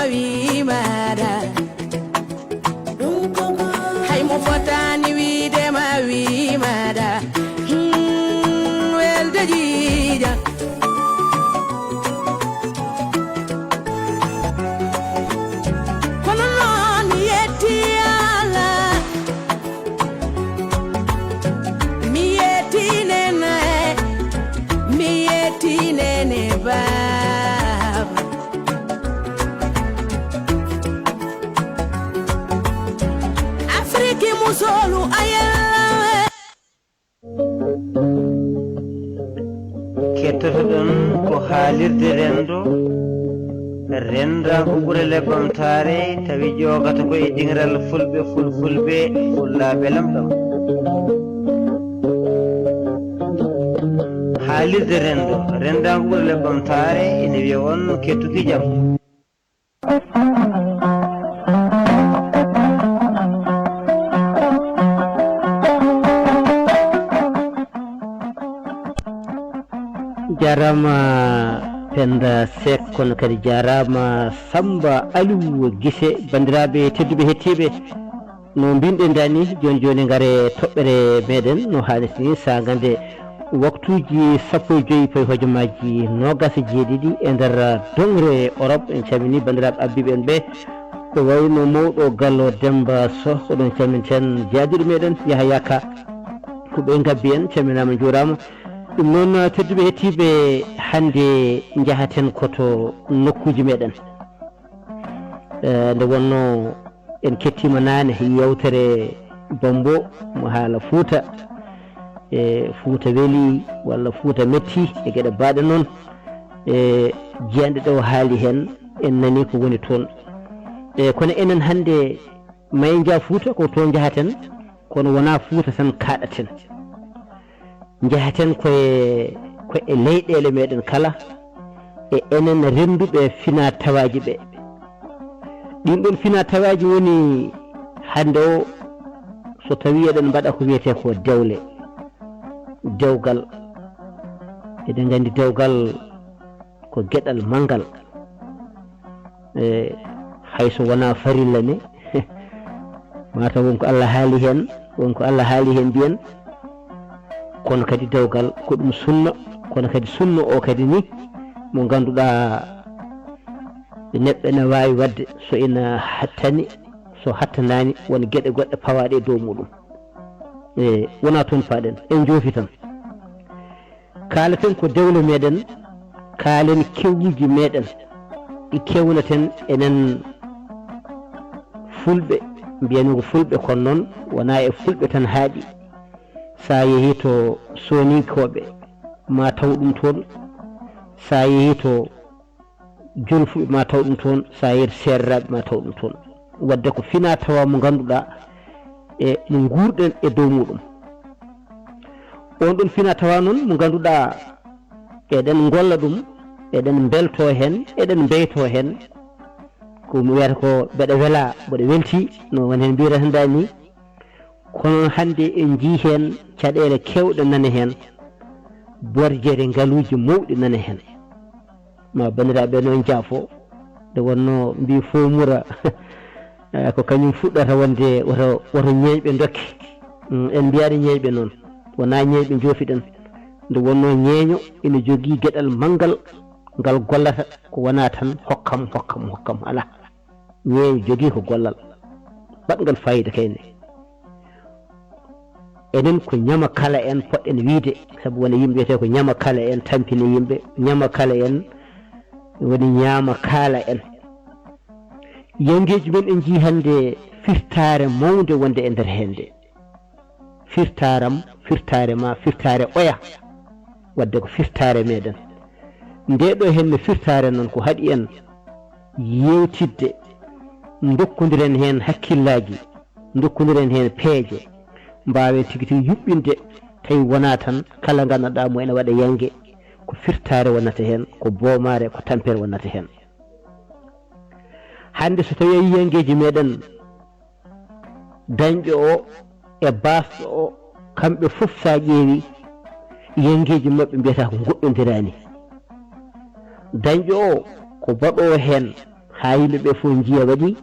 wi mada hay mo fotani wi de ma wi mada wel de jija kono non yetti ala mi yetti nene ba solo ayala kettoton ko haalirde renda ko ɓurele ɓamtare tawi jogata ko e ɗingral fulɓe fullaɓe lamɗam haalirde renda ko ɓurele ɓamtare ene wiya on kettuki jaam jarama Penda Seck kono kadi jarama Samba Aliou Guissé bandiraɓe tedduɓe hettiɓe no mbinɗen dani joni ngare toɓɓere meɗen no hannirta ni sa gande waktuji 15 payi hojomaji 27 e nder dongre Europe en calmini bandiraɓe abbiɓe en ɓe ko wayno mawɗo Gallo Demba Sow oɗon calminten jaaduɗo meɗen Yahaya Ka ko ɓe gabbi en calminama jurama ɗum noon tedduɓe hettiɓe hande jahaten koto nokkuji meɗen nde wonno en kettima nane yewtere Bambo mo haala Fouta e Fouta weeli walla Fouta metti e gueɗe baɗe noon e jeyanɗe ɗo haali hen en nani ko woni toon kono enen hande may ja Fouta ko toon jahaten kono wona Fouta tan kaɗaten jahaten koye leyɗele meɗen kala e enen renduɓe fina tawaji ɓe ɗin ɗon fina tawaji woni hande o so tawi eɗen mbaɗa ko wiyete ko dewgal eɗen gandi dewgal ko gueɗal mangal hayso wona farilla ne mataw wonko Allah haali hen mbiyen kono kadi dewgal ko ɗum sunna kono kadi sunna o kadi ni mo ganduɗa neɗɗo ene wawi wadde so ina hattani so hattanani won gueɗe goɗɗe pawaɗe e dow muɗum wona toon paɗen en joofi tan kaalaten ko dewle meɗen kaalen kewuji meɗen ɗi kewnaten enen fulɓe mbiyami ko fulɓe kono noon wona e fulɓe tan haaɗi sa yeehi to sonikoɓe ma taw ɗum toon sa yeehi to julfuɓe ma taw ɗum toon sa yeehi to serraɓe ma taw ɗum toon wadde ko fina tawa mo ganduɗa e no gurɗen e dow muɗum on ɗon fina tawa noon mo ganduɗa eɗen golla ɗum eɗen belto hen eɗen beyto hen ko mi wiyata ko mbeɗa weela mbeɗa welti no woni hen mbirata ni kono hande en jii hen caɗele kewɗe nane hen borjere ngaluji mawɗi nane hen ma bandiraɓe noon jaafo nde wonno mbi fomura ko kañum fuɗɗata wonde woto ñeeƴɓe dokke en mbiyaɗe ñeeƴɓe noon wona ñeeƴɓe joofiɗen nde wonno ñeeño ene jogui gueɗal manggal ngal gollata ko wona tan hokkam ala ñeeño jogui ko gollal baɗngal fayida kayne enen ko ñama kala en poɗɗen wiide saabu wona yimɓe wiyete ko ñama kala en tampini yimɓe ñama kala en woni ñaama kaala en yangeji men en jii hande firtare mawde wonde e nder hende firtare ma firtare oya wadde ko firtare meɗen nde ɗo henne firtare noon ko haɗi en yewtidde dokkodiren hen hakkillaji dokkodiren hen peeje mbawen tigui yuɓɓinde tawi wona tan kala ganduɗa mo ene waɗa yangue ko firtare wonata hen ko boomare ko tampere wonata hen hande so tawi yi yangueji meɗen dañɓe o e basɗo o kamɓe foof sa ƴeewi yangueji mabɓe mbiyata ko goɗɗodirani dañɓe o ko baɗo hen ha yimɓe ɓe fof jiya waɗi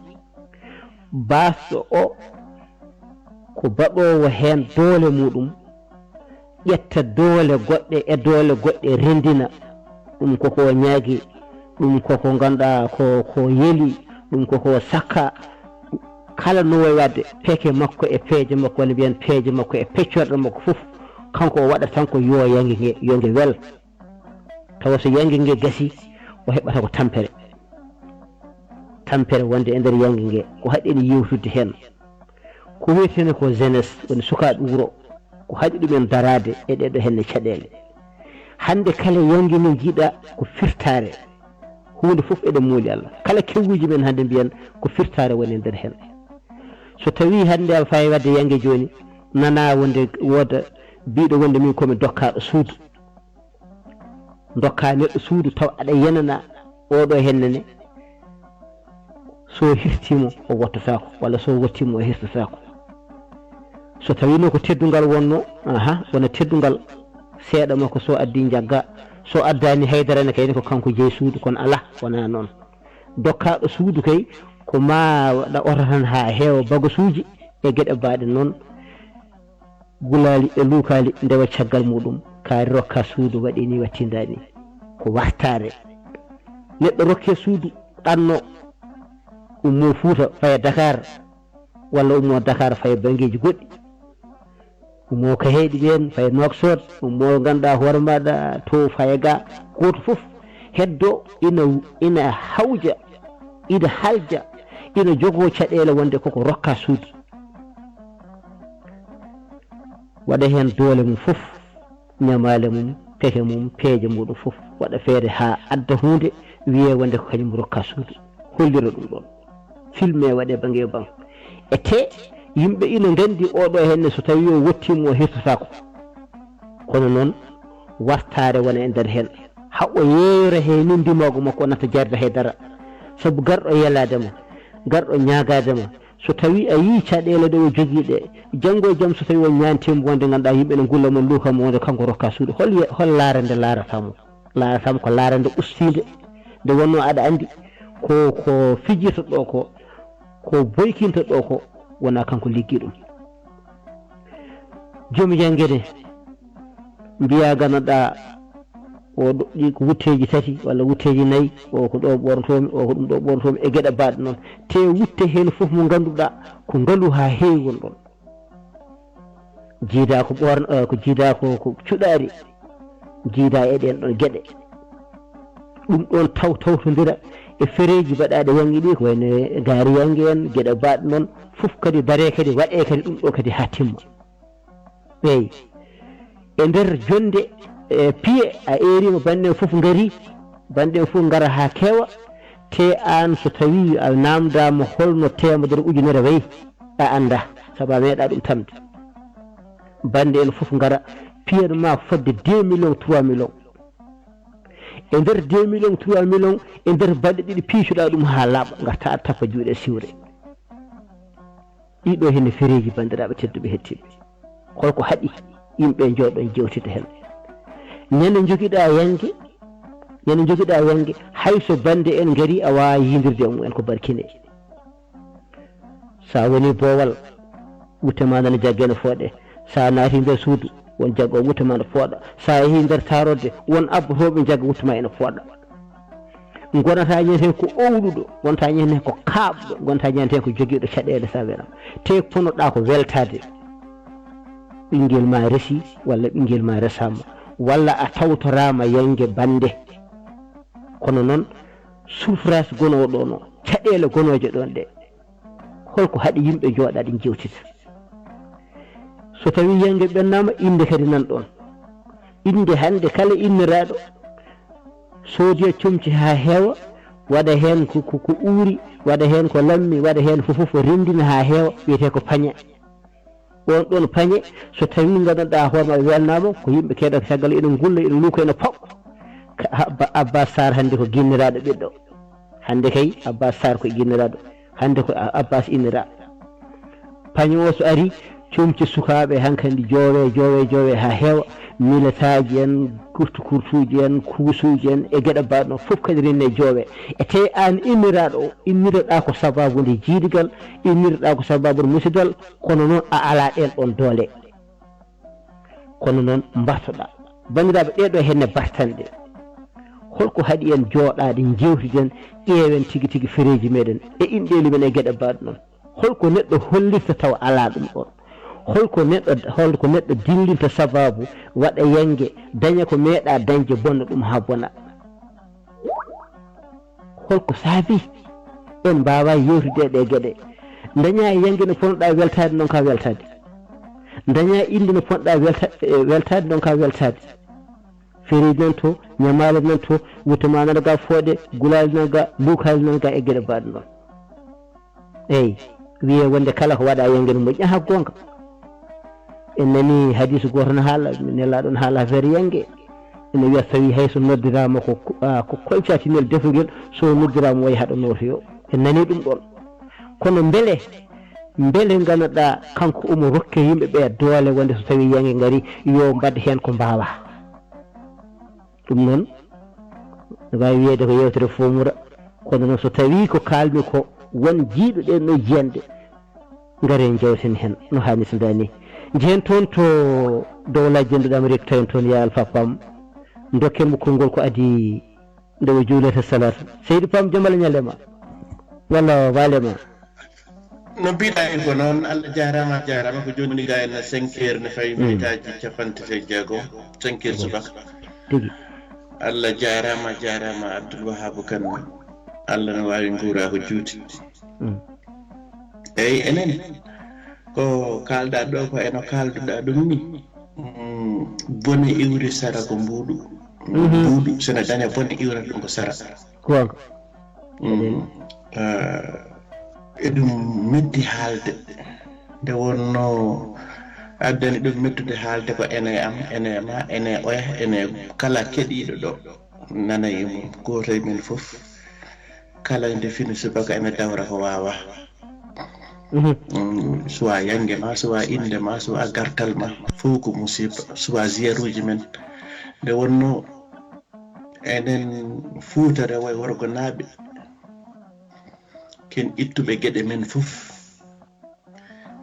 basɗo o ko baɗowo hen doole muɗum ƴetta doole goɗɗe e doole goɗɗe rendina ɗum koko ñaagi ɗum koko ganduɗa ko yeli ɗum koko sakka kala no way wadde peeke makko e peeje makko walla mbiyen peeje makko e peccorɗe makko fof kanko o waɗata tan ko yo yangue ngue yo ngue wel tawa so yangue ngue gasi o heɓata ko tampere wonde e nder yangue ngue ko haɗini yewtude hen ko wiyetene ko jeunesse woni sukaɓe wuuro ko haɗi ɗumen darade e ɗeɗo henne caɗele hande kala yangue nde jiiɗa ko firtare hunde fof eɗen muuli Allah kala kewuji men hande mbiyen ko firtare woni e nder hen so tawi hande a fawi wadde yangue joni nana wonde wooda biɗo wonde min komi dokkaɗo suudu dokka neɗɗo suudu taw aɗa yenana oɗo hennene so hirtimo o wottatako walla so wottimo o hirtatako so tawino ko teddugal wonno wona teddugal seeɗa makko so addi jagga so addani haydara ne kayni ko kanko jeeyi suudu kono ala wona noon dokkaɗo suudu kay ko ma waɗa oto tan ha heewa bagasuji e gueɗe mbaɗe noon gulali e luukali ndewa caggal muɗum kaari rokka suudu waɗi ni wattindani ko wartare neɗɗo rokke suudu ɗanno ummo Fuuta faya Dakar walla ummo Dakar faya bangeji goɗɗi ummo ko heeɗi ɓen faya Nouakchott ummo ganduɗa hoore maɗa to faya ga goto foof heddo ina hawja ina halja ina jogo caɗele wonde koko rokka suudu waɗa hen doole mum foof ñamale mum peeke mum peeje muɗum foof waɗa feere ha adda hunde wiye wonde ko kañum rokka suudu hollira ɗum ɗon filme waɗe bangue ban e te yimɓe ina gandi oɗo henne so tawi o wottimo o hirtatako kono noon wartare wona e nder hen ha o yeeyora he ni ndimogo makko o nata jarde haydara saabu garɗo yeladema garɗo ñagadema so tawi a yi caɗele ɗe o joguiɗe janggo e jaam so tawi o ñantimo wonde ganduɗa yimɓe ne gulla mo luukamo wonde kanko rokka suudu hol laarande laaratamo ko laarande ustide nde wonno aɗa andi ko fijirta ɗo ko boykinta ɗo ko wona kanko liggi ɗum joomi janguede mbiya ganduɗa o ɗi ko wutteji tati walla wutteji nayyi o ko ɗo ɓornotomi o ko ɗum ɗo ɓornotomi e gueɗe mbaɗe noon te wutte hen foof mo ganduɗa ko ngaalu ha heewi won ɗon jiida ko ko jiida ko cuɗari jiida e ɗen ɗon gueɗe ɗum ɗon tawtodira e fereji mbaɗaɗe yangue ɗi ko wayno gaari yangue en gueɗe mbaɗe noon foof kadi daare kadi waɗe kadi ɗum ɗo kadi ha timma ɓeyi e nder jonde e piye a erima banɗen foof gaari banɗen foof gara ha keewa te an so tawi a namdama holno temedere ujunere wayi a anda saabu a meeɗa ɗum tamde bande en foof gara piyen ma fodde 2 millions 3 millions e nder 2 millions 3 millions e nder balɗe ɗiɗi piicuɗa ɗum ha laaɓa garta a tappa juuɗe siwre ɗiɗo henne fereji bandiraɓe tedduɓe hettiɓe holko haaɗi yimɓe jooɗon jewtida hen ñande joguiɗa yangue hayso bande en gaari a wawa yidirde e mumen ko barkine sa woni boowal wuttema nana jagge no fooɗe sa naati nder suudu won jaggo wuttema no fooɗa sa yeehi nder tarodde won abbotoɓe jagga wuttema ene fooɗa gonata ñanden ko owluɗo gonta ñanden ko kaabɗo gonta ñanden ko joguiɗo caɗele sa weeram te ponoɗa ko weltade ɓinguel ma resi walla ɓinguel ma resama walla a tawtorama yangue bande kono noon souffrance gonowo ɗo no caɗele gonoje ɗon ɗe holko haɗi yimɓe jooɗa ɗi jewtita so tawi yangue ɓennama inde kadi nan ɗon inde hande kala inniraɗo soodi comci ha heewa waɗa hen ko uuri waɗa hen ko lammi waɗa hen fof rendina ha heewa wiyete ko pañe on ɗon pañe so tawi ganduɗa hoorema welnama ko yimɓe keeɗa ko caggal ene gulla ene luuka ene pop Abbas Sarr hande ko guinniraɗo ɓiɗɗo hande kay Abbas Sarr ko guinniraɗo hande ko Abbas innira pañe o so ari cumci sukaɓe hankandi joowe ha heewa milataji en kurtuji en kuusuji en e gueɗe mbaɗ noon fof kadi renne joowe e tawi an inniraɗo o inniraɗa ko sababude jiidigal inniraɗa ko sababude musidal kono noon a ala ɗen ɗon doole kono noon mbattoɗa bandiraɓe ɗeɗo henne bartanɗe holko haaɗi en jooɗade jewtiden ƴeewen tigui tigui fereji meɗen e inɗeli men e gueɗe mbaɗ noon holko neɗɗo hollirta taw ala ɗum ɗon holko neɗɗo dillinta sababu waɗa yangue daña ko meeɗa dañde bonna ɗum ha bona holko saabi en mbawa yewtude ɗe gueɗe daña yangue no ponnoɗa weltade noon ka weltade daña inde no ponnoɗa weltade noon ka weltade fereji nan to ñamale nan to wutama nan ga fooɗe gulali nan ga luukali nan ga e gueɗe mbaɗe noon eyyi wiye wonde kala ko waɗa yangue no moƴƴi ha gonga en nani hadise goto no haala nelaɗo no haala affaire yangue ene wiya tawi hayso noddirama ko kolcatinel defugel so noddirama way haɗa notoyo en nani ɗum ɗon kono beele ganduɗa kanko omo rokke yimɓeɓe doole wonde so tawi yangue gaari yo mbadde hen ko mbawa ɗum noon ne wawi wiyede ko yewtere fomura kono noon so tawi ko kalmi ko won jiiɗoɗen no jiyande gaare jewten hen no hannirta ni jehen toon to dow lajjanduɗa Amérique tawen toon ya Alpha Pam dokken mo konngol ko adi ndewo juulete salata Seydou Pam jamala ñalema walla walema no mbiɗa en ko noon Allah jarama ko joni ga en 5 heures ne fayi minutaji capantati jeegom 5 heures subaka tigi Allah jarama Abdoul Wahab Kane Allah no wawi guura ko juuti eyyi enen ko kalɗa ɗo ko eno kalduɗa ɗum ni bone iwri sara ko mbuuɗu mbuuɗu sene daña bone iwra ɗum ko sara gonga eɗum meddi haalde nde wonno addani ɗum meddude haalde ko ene am ene ma ene oya ene kala keɗiɗo ɗo nana e mum goto e men foof kala nde fini subaka ene dawra ko wawa soit yangue ma soit inde ma soit gartal ma fof ko musiba soit ziyaruji men nde wonno enen fuutare way worgo naaɓe ken ittuɓe gueɗe men foof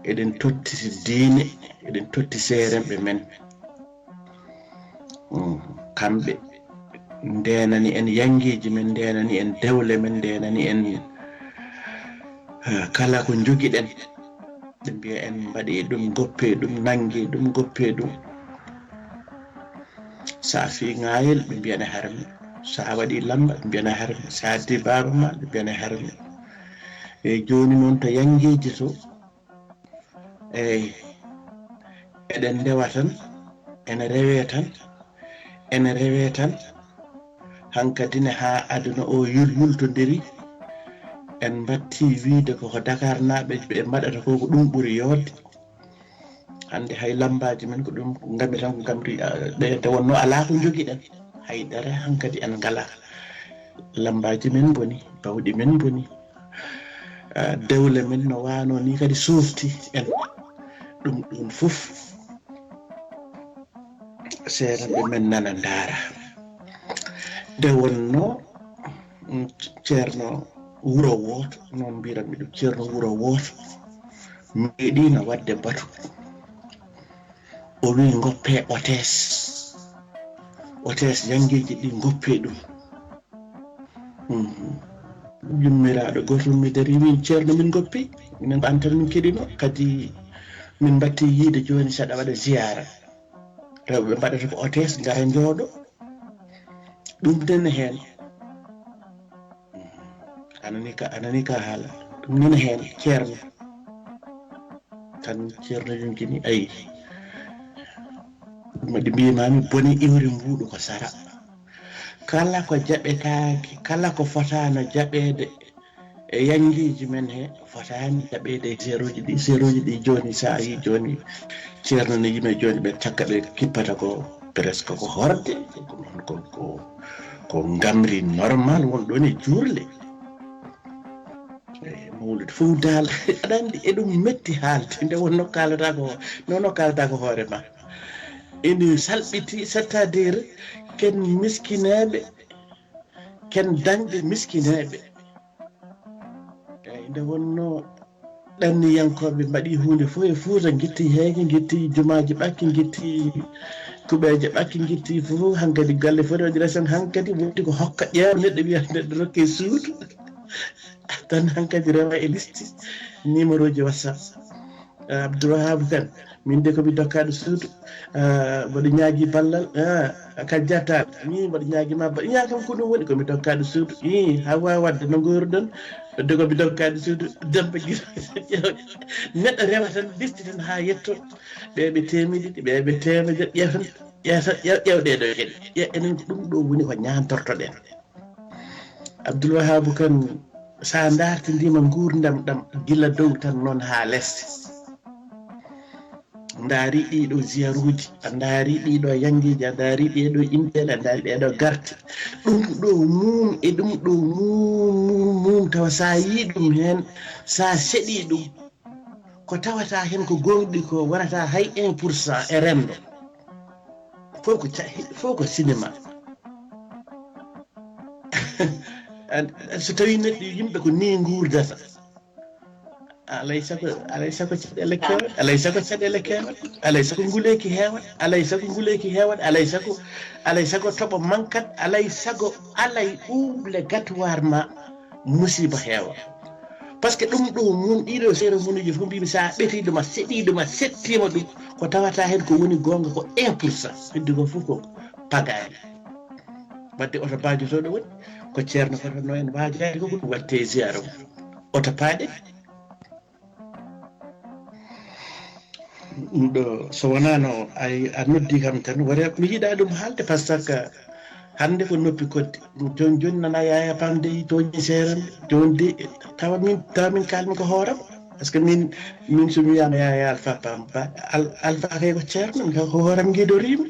eɗen totti diine eɗen totti seeremɓe men kamɓe ndenani en yangueji men ndenani en dewle men ndenani en kala ko joguiɗen ɓe mbiya en mbaɗi ɗum goppe ɗum nangue ɗum goppe ɗum sa fi ngayel ɓe mbiyane harmi sa waɗi lamba ɓe mbiyane harmi sa addi baba ma ɓe mbiyane harmi e joni noon to yangueji to eyyi eɗen ndewa tan ene rewe tan hankadine ha aduna o yultodiri en batti wiide koko Dakar naaɓe ɓe mbaɗata ko ɗum ɓuuri yodde hande hay lambaji men ko ɗum gammi tan ko gamri nde wonno ala ko joguiɗen haydara hankadi en ngala lambaji men boni bawɗi men boni dewle men no wano ni kadi softi en ɗum fof seeranɓe men nana ndaara nde wonno ceerno wuro woto noon mbiranmi ɗum ceerno wuro woto meeɗino wadde batu o wi goppe otes yangueji ɗi goppe ɗum yummiraɗo goto mi dari wi ceerno min goppi minen ko antan min keɗino kadi min batti yiide joni saɗa waɗa ziyara rewɓe mbaɗata ko otes gara jooɗo ɗum nene hen anani ka haala ɗum nene hen ceerno tan ceerno yonkini ayi ɗi mbimami boni iwri mbuɗu ko sara kala ko jaɓetake kala ko fotano jaɓede e yanguiji men he fotani jaɓede zéroji ɗi joni sa yi joni ceerno ne yime joni ɓe cakka ɓe kippata ko presque ko horde ko gamri normal wonɗon e juurle mawlude fof dal aɗa andi e ɗum metti haalde nde wonno kalata ko nono kalata ko hoore ma ene salɓiti c'est-à-dire ken miskineɓe ken dañɓe miskineɓe eyyi nde wonno ɗanniyankoɓe mbaɗi hunde fof e Fuuta guitti heege guitti jumaji ɓakki guitti kuɓeje ɓakki guitti fof hankkadi galle fof waɗi resen hankkadi wondi ko hokka ƴeewa neɗɗo wiya neɗɗo rokke suudu tan hankkadi rewa e liste numéro ji WhatsApp Abdourahab Kane min de komi dokkaɗo suudu mboɗo ñaagui ballal ka jatta min mboɗo ñaaguima ñaagam ko ɗum woni komi dokkaɗo suudu ha wawi wadde no goruɗon de komi dokkaɗo suudu demba guila neɗɗo rewa tan liste tan ha yetto ɓeɓe temedɗiɗi ɓeɓe temedere ƴewɗeɗo geɗe enen ko ɗum ɗo woni ko ñantortoɗen Abdoulwahab Kane sa dartidima gurdam ɗam gila dow tan noon ha leste ndaari ɗiɗo ziyaruji a ndaari ɗiɗo yanguiji a ndaari ɗeɗo inɗeɗe a ndaari ɗeɗo garte ɗum ɗo mum e ɗum ɗo mum tawa sa yi ɗum hen sa seɗi ɗum ko tawata hen ko gonɗi ko wonata hay 1% e remɗo fof ko cinéma so tawi neɗɗo yimɓe ko ni gurdata alay sago caɗele kewat alay sago caɗele kewat alay sago nguleki hewat alay sago nguleki hewat alay sago toɓo mankat alay sago alay ɓuuɓle gatuwar ma musiba heewa par ce que ɗum ɗo mum ɗiɗo cérémonie ji fof mbimi sa ɓetiɗoma seɗiɗoma settima ɗum ko tawata hen ko woni gonga ko 1% heddi ko fof ko pagani wadde oto bajotoɗo woni ko ceerno kotanno en bajade ko ɗum watte ziyara mum oto paaɗe ɗum ɗo so wonano a noddi kam tan wara mi yiɗa ɗum haalde par ce que hande ko noppi kodde joni nana Yaya Pam de toñi seeranɓe joni de tawa min kalmi ko hooram par ce que min somi wiyama Yaya Alpha Pam Alpha kay ko ceerno min ko hooram guidorima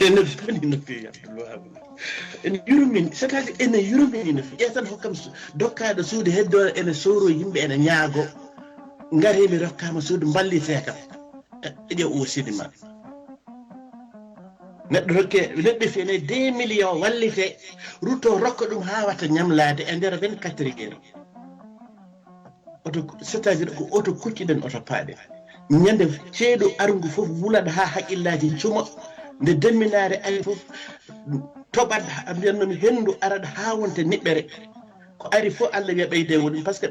ene boni no fewi Abdoulwahab ene yurmini c'est-à-dire ene yurmini no fewi ƴeetan hokkam dokkaɗo suudu heddore ene sowro yimɓe ene ñaago ngari mi rokkama suudu ballite kam ƴeew o cinéma neɗɗo rokke neɗɗo fiyane 2 millions wallite rutto rokka ɗum ha watta ñamlade e nder 24 heures oto c'est-à-dire ko oto kucciɗen oto paaɗe ñande ceeɗu arngu fof wulaɗa ha haqqillaji cuma nde demminare ari fof toɓat mbiyannomi hendu araɗa ha wonte niɓɓere ko ari fof Allah wiya ɓeyde woɗum par ce que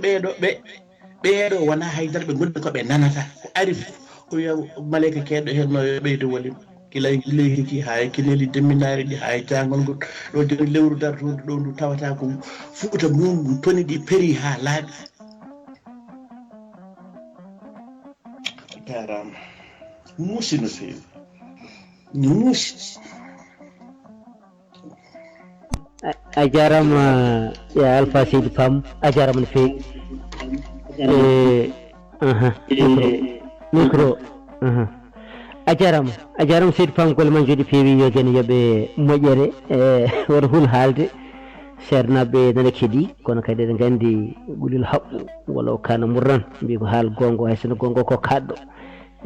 ɓeeɗo wona haydara ɓe gonɗi koɓe nanata ko ari fof ko wiya malayka keɗɗo hen no ɓeyde wolim kilay leyki hay kineli demminare ɗi hay jangol ngol ɗo joni lewru dartodu ɗo ndu tawata ko Fuuta mum toni ɗi péri ha laaɓi jarama muusi no fewi muusi a jarama ya Alpha Seydi Pam a jarama no fewi micro a jarama Seydi Pam golle man jooɗi peewi yo jene yooɓe moƴƴere woto hul haalde ceernaɓe nana keeɗi kono kadi eɗen gandi ɓulil haɓɓu walla kana murran mbi ko haal gongo hay sono gongo ko kaɗɗo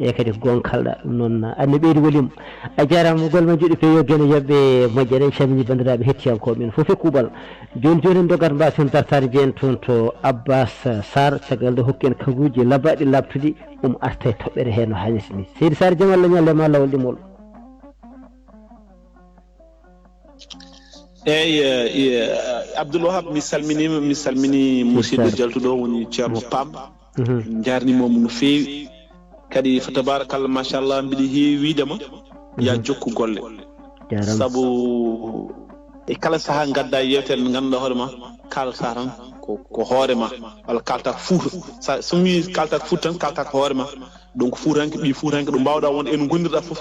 e kadi ko gon kalɗa ɗum noon anne ɓeydi wolima a jarama golle men jooɗi peewi yo jene yooɓe moƴƴere en calmini bandiraɓe hettiyankoɓe men foof e kuuɓal joni en dogat mbasen dartade jeyen toon to Abbas Sarr caggal nde hokki en kanguji labaɗi labtuɗi arta e toɓɓere he no hannirta ni Seydi Sarr jaam Allah ñalle ma lawol ɗimol eyyi Abdoulwahab mi salmini musidɗo jaltuɗo woni ceerno Pam jarnimomo no fewi kadi fa tabarakallah machallah mbiɗa heewi widema ya jokku golle saabu e kala saaha gadda yewtere nde ganduɗa hoorema kalata tan ko hoorema walla kalta Fuuta so wi kalta Fuuta tan kalta ko hoorema donc Fuutanke ɓi Fuutanke ɗo mbawɗa won eno gondirɗa foof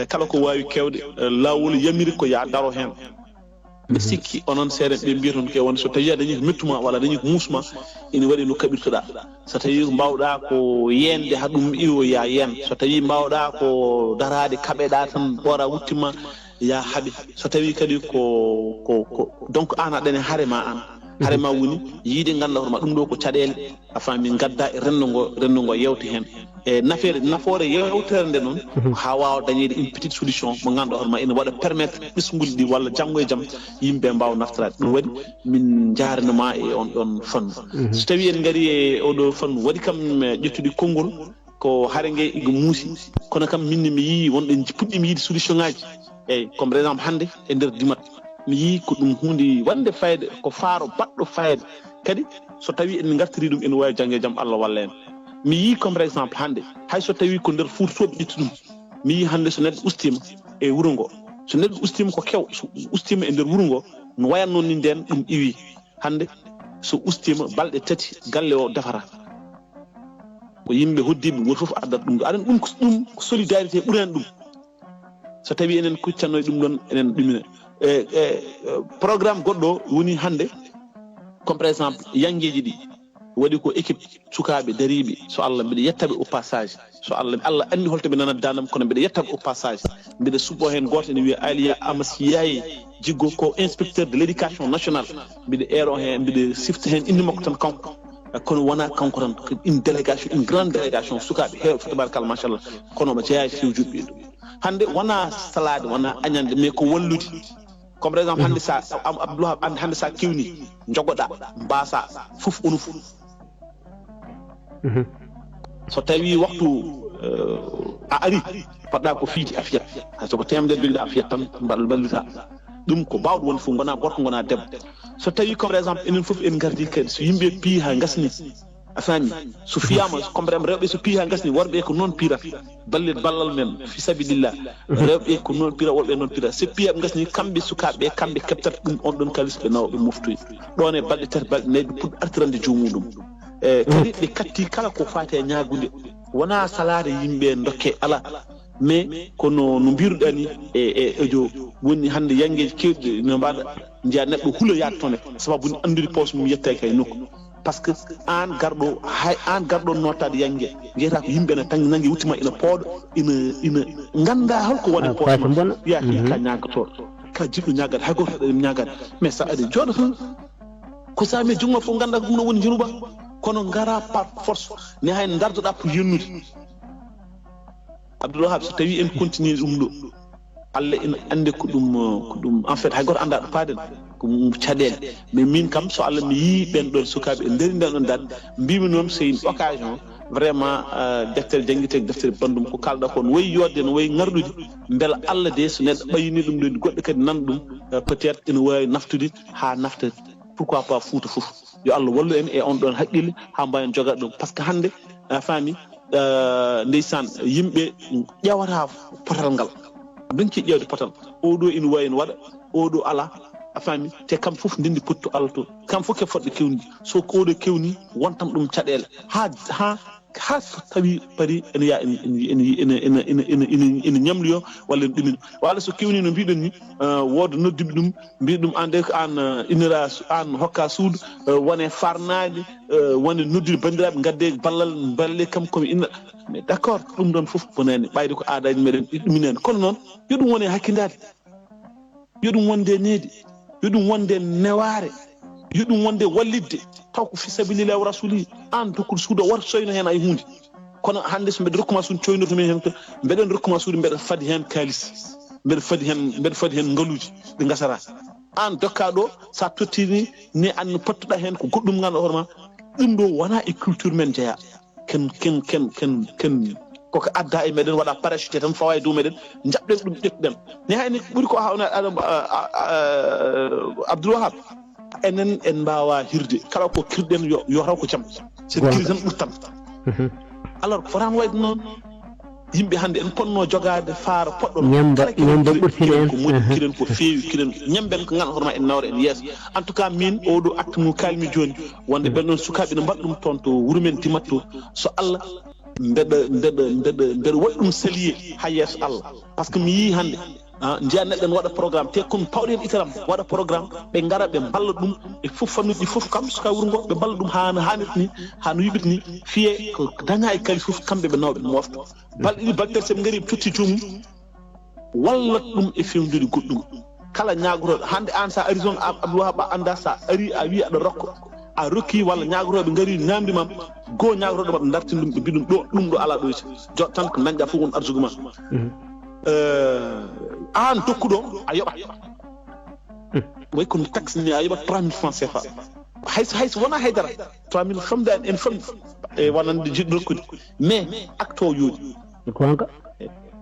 kala ko wawi kewde lawol yamiri ko ya daro hen mbe sikki onon seeɗen ɓe mbiya toon ke wonde so tawi a dañi ko mettuma walla dañi ko muusma ina waɗi no kaɓirtoɗa so tawi mbawɗa ko yende ha ɗum iwo ya yen so tawi mbawɗa ko darade kaɓeɗa tan ɓoora wuttima ya haɓi so tawi kadi ko donc an aɗane harema an harema woni yiide ganda hoorema ɗum ɗo ko caɗele a faami gadda e renndo ngo yewti hen e nafoore yewtere nde noon ha wawa dañede une petite solution mo ganduɗa hoorema ene waɗa permettre ɓesguji ɗi walla janggo e jaam yimɓe mbawa naftorade ɗum waɗi min jaranoma e on ɗon fannu so tawi en gaari e oɗo fannu waɗi kam ƴettude konngol ko haare nge ego muusi kono kam minne mi yii wonɗe puɗɗimi yiide solution ngaji eyyi comme par exemple hannde e nder dimat mi yii ko ɗum hunde wande fayde ko faaro baɗɗo fayde kadi so tawi en gartiri ɗum ene wawi jangge jaam Allah walla en mi yii comme par exemple hannde hay so tawi ko nder Fuutoɓe ƴetti ɗum mi yii hannde so neɗɗo ustima e wuro ngo so neɗɗo ustima ko kew so ustima e nder wuro ngo no wayanno ni nden ɗum iwi hannde so ustima balɗe 3 galle o defata ko yimɓe hoddiɓe woto fof addata ɗum aɗa ɗum ko solidarité ɓurani ɗum so tawi enen kuccanno ɗum ɗon enen ɗumina programme goɗɗo woni hannde comme par exemple yangueji ɗi waɗi ko équipe sukaɓe dariɓe so Allah mbiɗa yettaɓe au passage so Allah andi holto ɓe nanat danam kono mbiɗa yettaɓe au passage mbiɗa suɓɓo hen goto ene wiya Aliya Amasyaye jiggo ko inspecteur de l' éducation nationale mbiɗa eero hen mbiɗa sifta hen inde makko tan kanko kono wona kanko tan une délégation une grande délégation sukaɓe heewɓe fo tabarakalla machallah kono mo jeeya sew juɓɓe ɗum hannde wona salade wona añande mais ko wallude comme par exemple hannde sa Abdoulahab hannde sa kewni jogoɗa mbasa fof onu fof so tawi waktu a ari paɗɗa ko fiiti a fiyat hay soko temedere joguiɗa a fiyat tan ballita ɗum ko bawɗo woni fof gona gorko gona debbo so tawi comme par exemple enen fof en gardi kadi so yimɓe pii ha gasni a faami so fiyama comme par exemple rewɓe so pii ha gasni worɓe ko noon pirat ballal men fi sabilillah rewɓe ko noon pira worɓe noon pira so piyaɓe gasni kamɓe sukaɓeɓe kamɓe keɓtata ɗum on ɗon kalis ɓe nawa ɓe moftoyi ɗon e balɗe 3 balɗe 4 ɓe puɗɗo artirande jomuɗum kadi ɓe katti kala ko fati e ñagude wona salade yimɓe dokke ala mais kono no mbiruɗa ni e ejo woni hannde yangueji kewɗi no mbaɗa jiya neɗɗo huula yaade toon sababu ni andude poche mum yettaki kay nokku par ce que an garɗo nottade yangue jeyata ko yimɓe ne tan nangue wuttima ina pooɗo ina ganda holko woni poche ma wiya ka ñagatoɗo ka jiɗɗo ñagade hay goto haɗa ñagade mais sa ari jooɗo tan ko sami jumma fof ganda ko ɗum no woni junuba kono gara par force ne hay dardoɗa pour yennude Abdoulahab so tawi en continue ɗum ɗo Allah ina ande ko ɗum en fait hay goto anda ɗo paaden ko caɗele mais min kam so Allah mi yii ɓen ɗon sukaɓe e nder nden ɗon dal mbimi noon c'est une occasion vraiment deftere jangguitede deftere bandum ko kalɗa ko no wayi yodde no wayi ngarɗude beela Allah de so neɗɗo ɓayini ɗum ɗo goɗɗo kadi nan ɗum peut être ene wawi naftude ha nafta pourquoi pas Fouta fof yo Allah wallu en e on ɗon haqqille ha mbawen jogade ɗum par ce que hannde a faami ndeysan yimɓe ƴewata potal ngal donki ƴewde potal oɗo ina wawi ne waɗa oɗo ala a faami te kam fof ndendi pottu Allah to kam fof ke fodɗo kewni so ko oɗo kewni wontam ɗum caɗele ha so tawi paari ene ya ene ñamloyo walla ene ɗumina walla so kewni no mbiɗon ni wooda nodduɓe ɗum mbiɗa ɗum ande ko an inira an hokka suudu wone farnade wone noddude bandiraɓe gadde ballal balle kam komi inna mais d' accord ɗum ɗon fof bonani ɓayde ko aadaji meɗen ɗuminani kono noon yo ɗum wone hakkindade yo ɗum wonde needi yo ɗum wonde neware yo ɗum wonde wallidde taw ko fi sabilillahi wa rasulihi an dokkude suudu o wata soyno hen ay hunde kono hannde so mbeɗa rokkuma suudu coynoto min hen mbeɗen rokkuma suudu mbeɗa fadi hen kalis mbeɗa fadi hen ngaluji ɗi gasata an dokka ɗo sa tottini ni an pottoɗa hen ko goɗɗum ganduɗa hoorema ɗum ɗo wona e culture men jeeya ken koko adda e meɗen waɗa parachuté tan fawa e dow meɗen jaɓɗen ɗum ƴettuɗen ni hayni ɓuuri ko hawna Abdoulwahab enen en mbawa hirde kala ko kirɗen yo raw ko jaam sen kiri tan ɓurtan alors ko fotani wayde noon yimɓe hannde en ponno jogade faara poɗɗo ñamba ɓurtiɗen ko moƴƴi kiren ko feewi kiren ñamben ko ganduɗa hoorema en nawra en yeeso en tout cas min oɗo acte mo kalmi joni wonde ɓen ɗon sukaɓe ne mbaɗa ɗum toon to wuuro men Timatto so Allah mbeɗa waɗi ɗum salier ha yeeso Allah par ce que mi yii hannde jiya neɗɗo ne waɗa programme te komi pawɗen itaram waɗa programme ɓe gara ɓe balla ɗum e fof famille ɗi fof kam suka wuuro ngo ɓe balla ɗum hano hannirta ni hano yiɓirta ni fiye ko daña e kali fof kamɓe ɓe nawɓe mofta balɗe ɗiɗi balɗe tati soɓe gaari ɓe totti joomum wallat ɗum e fewndiri goɗɗum kala ñaagorooɓe hannde an sa ari toon Abdou Wahab anda sa ari a wi aɗa rokka a rokki walla ñaagorooɓe ngari namdi mam goo ñaagorooɓe maɓe dartin ɗum ɓe mbi ɗum ɗo ala ɗoyti jot tan ko dañƴa fof won arsugue ma an dokkuɗo a yoɓat way kono taxe ni a yoɓat 3000 francs CFA hayso wona haydara 3000 famde en famdi e wonande jiɗɗo rokkude mais acte o yooɗi gonga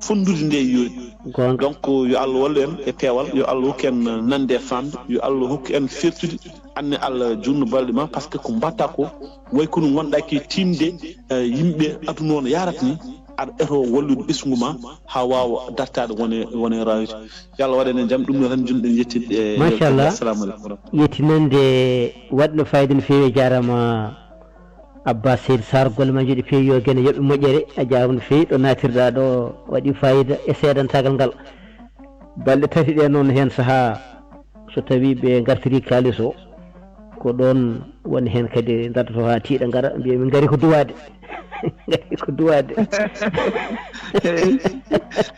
fondude nde yooɗi donc yo Allah wallu en e peewal yo Allah hokku en nande e famde yo Allah hokku en fertude anne Allah junno balɗe ma par ce que ko mbatta ko way kono gonɗa ke timde yimɓe aduna o no yarata ni aɗa eto wallude ɓesgu ma ha wawa dartade wone rawide yo Allah waɗan en jaam ɗum ɗo tan junɗen yettide machallah assalamu aleykum yettinande waɗno fayida no feewi jarama Abbas Seydou Sarr golle ma joɗi feewi yo guene yoɓe moƴƴere a jarama no feewi ɗo natirɗa ɗo waɗi fayida e seedantagal ngal balɗe tati ɗe noon hen saaha so tawi ɓe gartiri kalis o ko ɗon woni hen kadi dartoto ha tiiɗa gara mbiya min gari ko duwade gari ko duwade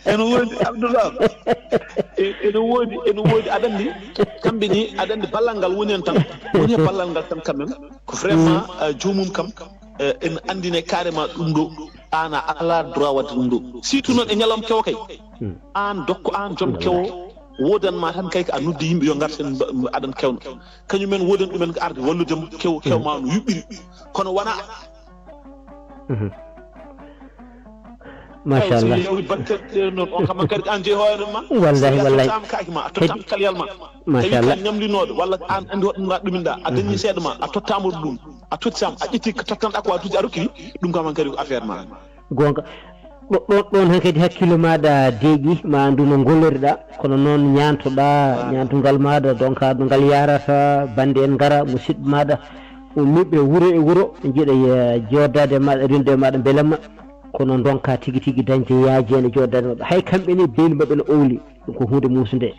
ene woodi Abdoulaye ene woodi aɗa andi kamɓe ni aɗa andi ballal ngal woni hen tan woni e ballal ngal tan quand même ko vraiment joomum kam en andine carrément ɗum ɗo an a ala droit wadde ɗum ɗo surtout noon e ñalawma kewo kay an dokko an joom kewo wodanma tan kay ko a noddi yimɓe yo garten aɗan kewno kañumen wodan ɗumen ko arde walludemo kew ma no yuɓɓiri kono wona machallah yewi batteɗe noon on kam kadi an jeeyi hoore ma wallahi kaaki ma a tottam kalyal ma machallah tawi ñamlinoɗo walla an andi hoɗumɗa ɗuminɗa a dañi seeɗa ma a tottama ɗum a tottisama a ƴetti ko tottanɗa ko watuji a rokkiri ɗum kam kadi ko affaire ma gonga ɗon han kadi hakkille maɗa deeƴi ma andu no golloriɗa kono noon ñantoɗa ñantugal maɗa donc ɗo ngal yarata bande en gara musidɓe maɗa ummiɓe wuuro e wuuro jiiɗa joddade maɗa rinde maɗa beelamma kono donka tigui tigui dañde yaajede joddade maɓɓe hay kamɓe ni beeli mabɓe no owli ko hunde musude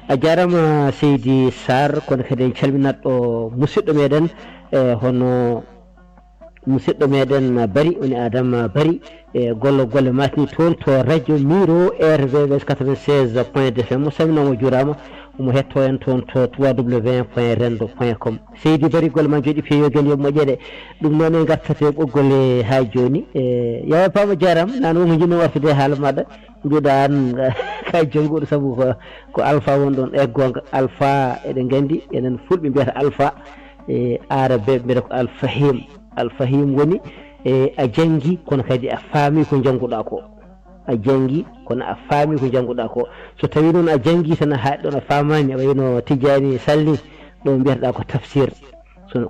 a jarama Seydi Sarr kono kadi en calminatɗo musidɗo meɗen hono musidɗo meɗen Bari woni Adama Bari e golle matni toon to radio Miro RVVS 96.2 FM mo salminama juurama omo hetto en toon to www.rendo.com Seydi Bari golle ma jooɗi feewi gen yo moƴƴeɗe ɗum noon en gartate ɓoggole ha joni yawa pama jarama nan womo jinno wartude haala maɗa mbiɗa an kay jonnguɗo saabu ko alpha won ɗon e gonga alpha eɗen gandi enen fulɓe mbiyata alpha e arabe mbiyata ko alfahim woni a jangi kono kadi a faami ko jannguɗa ko a jangi kono a faami ko jannguɗa ko so tawi noon a jangi tan a haaɗi ɗon a famani wayno Tijani Salli ɗo mbiyataɗa ko tafsir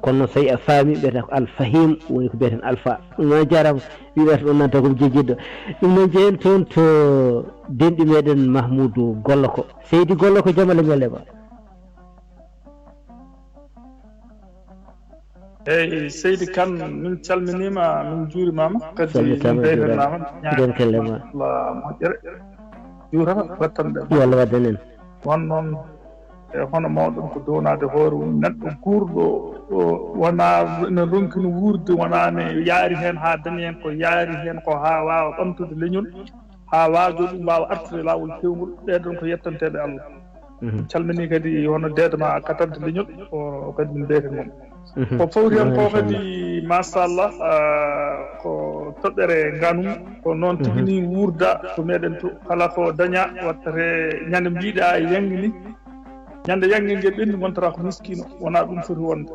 kono noon so tawi a faami mbiyata ko alfahim woni ko mbiyeten alpha ɗum noon jarama wiɗata ɗon nanta komi jejjiɗɗo ɗum noon jeeyen toon to denɗi meɗen Mahmoudou Gollo ko Seydi Gollo ko jamale ñalle ma eyyi Seydi Kane min calminima min juurimama kadi min ɓeydanama nden kellema moƴƴere juurata wattanɓe yo Allah wadden en won noon e hono mawɗum ko downade hoore mum neɗɗo guurɗo wona ne ronkino wurde wona ne yaari hen ha dañi hen ko yaari hen ko ha wawa ɓamtude leñol ha waajo ɗum mbawa artude lawol pewgol ɗeɗon ko yettanteɓe Allah calmini kadi hono dedema katante leñol o kadi min mbiyeten mum ko fawti hen ko kadi machallah ko toɓɓere ganum ko noon tigui ni wurda to meɗen to kala ko daña wattate ñande mbiɗa yanggini ñande yangue ngue ɓenni gontata ko miskino wona ɗum foti wonde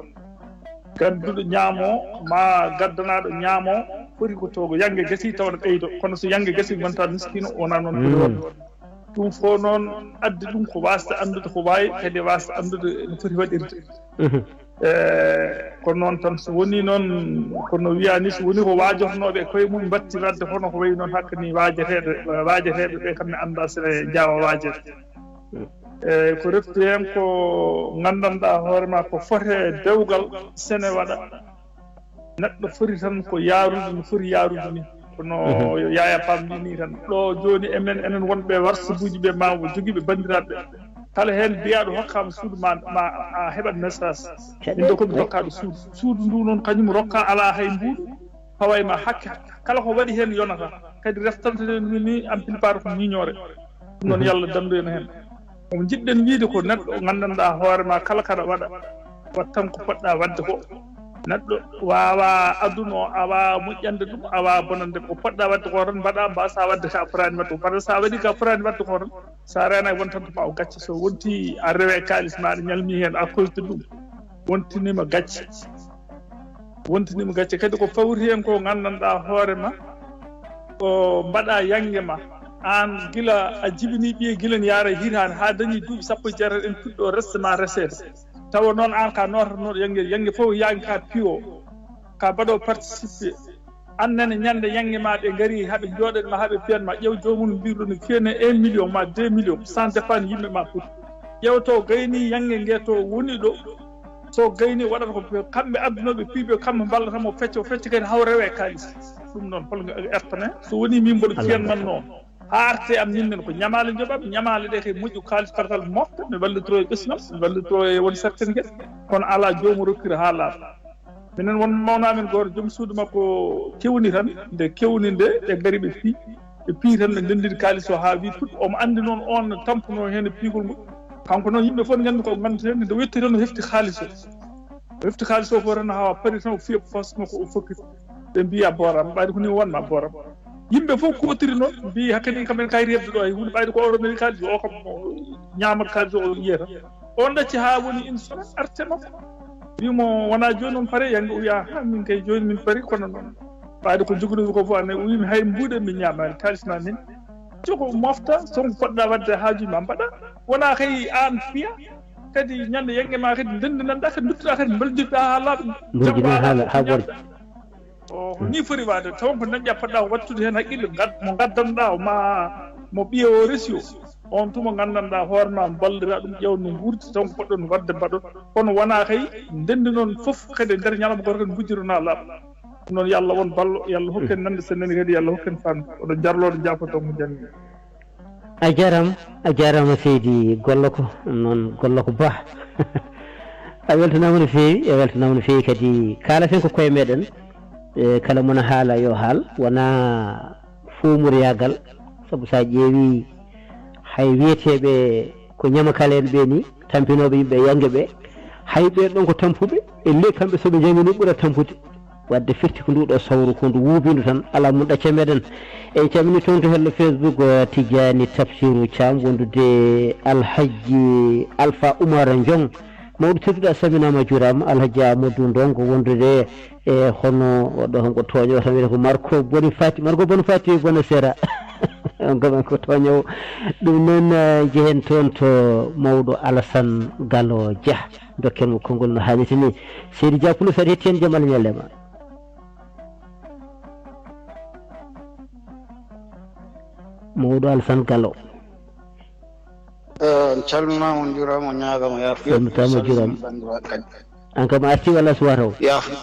gadduɗo ñaamo ma gaddanaɗo ñaamo foti ko togo yangue gasi tawɗa ɓeydo kono so yangue gasi gonta miskino wona noon foti wonde ɗum fo noon addi ɗum ko wasde andude ko wawi kadi wasde andude no foti waɗirde kono noon tan so woni noon kono wiyani so woni ko wajotonoɓe koye mum batti wadde hono ko wayi noon hakka ni wajeteɓe ɓe kamɓe anda sene jawa wajede ko refti hen ko gandanɗa hoorema ko fote dewgal sene waɗa neɗɗo foti tan ko yarude no foti yarude ni kono Yaya Pam mbini tan ɗo joni enen wonɓe warsabuji ɓe ma joguiɓe bandiraɓe kala hen mbiyaɗo hokkama suudu ma a heɓat message min do komi rokkaɗo suudu ndu noon kañum rokka ala hay mbuɗo fawayma hakke kala ko waɗi hen yonata kadi reftante ni en plupart ko ñiñore non yalla dandu en hen mo jidden wiide ko neddo ngandanda hoore ma kala kada wada wattan ko podda wadde ko neddo wawa aduno awa mujjande dum awa bonande ko podda wadde ko ron bada mbasa wadde ka furani wadde par sa wadi ka furani wadde ko ron sa rena won tan ma o gacce so wonti a rewe kalis ma nyalmi hen a cause dum wontinima gacce kadi ko fawri hen ko ngandanda hoore ma ko mbada yange ma an gila a jibini biye gilen yaara hirhan ha dañi duubi sappo jaral en tuddo restement resede taw non an ka noto yange fof yaangi ka piwo ka bado participer annene nyande yange ma de ngari habe joden ma habe pian ma jew jomum biiru no fiene 1 million ma 2 million sans dépendre yimbe ma pour yewto gayni yange ngeto woni do so gayni wadata ko kambe addunobe piibe kambe ballata mo fecce kadi hawrewe kalis dum non hol ertane so woni min bodo fian man non arte am ninnen ko nyamaale jobab nyamaale de kay mujju kalis partal mofta mi wallitro e bisnam mi wallitro e won certain get kono ala joomu rokkir haala minen won mawnamen goor jom suudu makko kewni tan de kewni de e gari be pi tan ne dendiri kalis o ha wi tut o mo andi non on tampuno hen pigol mo kanko non yimbe fon ngandi ko ngandeten de wetti tan hefti kalis o fo ran ha pari tan fi fos mako o fokki be biya boram bayde ko ni wonma boram yimbe fof kotiri noon mbi hakkadi kamen kay rebde ɗo e hunde ɓayde ko oro meri kalisi o kam ñamat kalisi o yiyata on dacci ha woni une semaine arte makko wimo wona joni on paare yange uya ha min kay joni min paari kono noon ɓayde ko jogunomi ko fof ane wimi hay mbuuɗe min ñamani kalisma min joko mofta sonko poɗɗa wadde haaju ma mbaɗa wona kay an fiya kadi ñande yange ma kadi ndendinanɗa kadi duttoɗa kadi baldirɗa ha laaɓa ha ɓorɗi ni fori wade taw ko najja padda wattude hen haqqille mo gaddanɗa mo ɓiye o resi o on tuma gandanɗa hoorema ballira ɗum ƴew no gurti taw ko poɗɗon wadde mbaɗon kono wona kay ndendi noon foof kadi nder ñalama goto kadi gujjirona laaɓa ɗum noon yo Allah won ballo yo Allah hokken nande sen nani kadi yo Allah hokken famde oɗon jarlode jafoto mo janni a jarama seydi gollo ko noon gollo ko ba a weltanama no fewi kadi kalaten ko koye meɗen kala mona haala yo haal wona fumuriyagal sabu sa ƴeewi hay wiyeteɓe ko ñamakaleɓe ɓe ni tampinoɓe yimɓe yangue ɓe hay ɓen ɗon ko tampuɓe elle kamɓe soɓe jamini ɓuura tampude wadde firti ko nduɗo sawru ko ndu wuubindu tan ala mum ɗacce meɗen en calmini toon to hello Facebook Tidiani Tafsirou Thiam wondude Alhaji Alpha Oumar Ndiong mawɗo tedduɗo a saminama juurama Alhaji Amadou Ndongo wondude e hono oɗo honko tooño tan wiyete ko Marco Bonifati Bonacera on gamen ko tooñowo ɗum noon jehen toon to mawɗo Alassane Gallo Dia dokken mo konngol no hanniti ni seydi Dia Poulo saɗa hetti hen jaam Allah ñallema mawɗo Alassane Gallo calminama on juurama on ñaagama yaafo salmitama juurama an kam a arti walla suwata o yaafo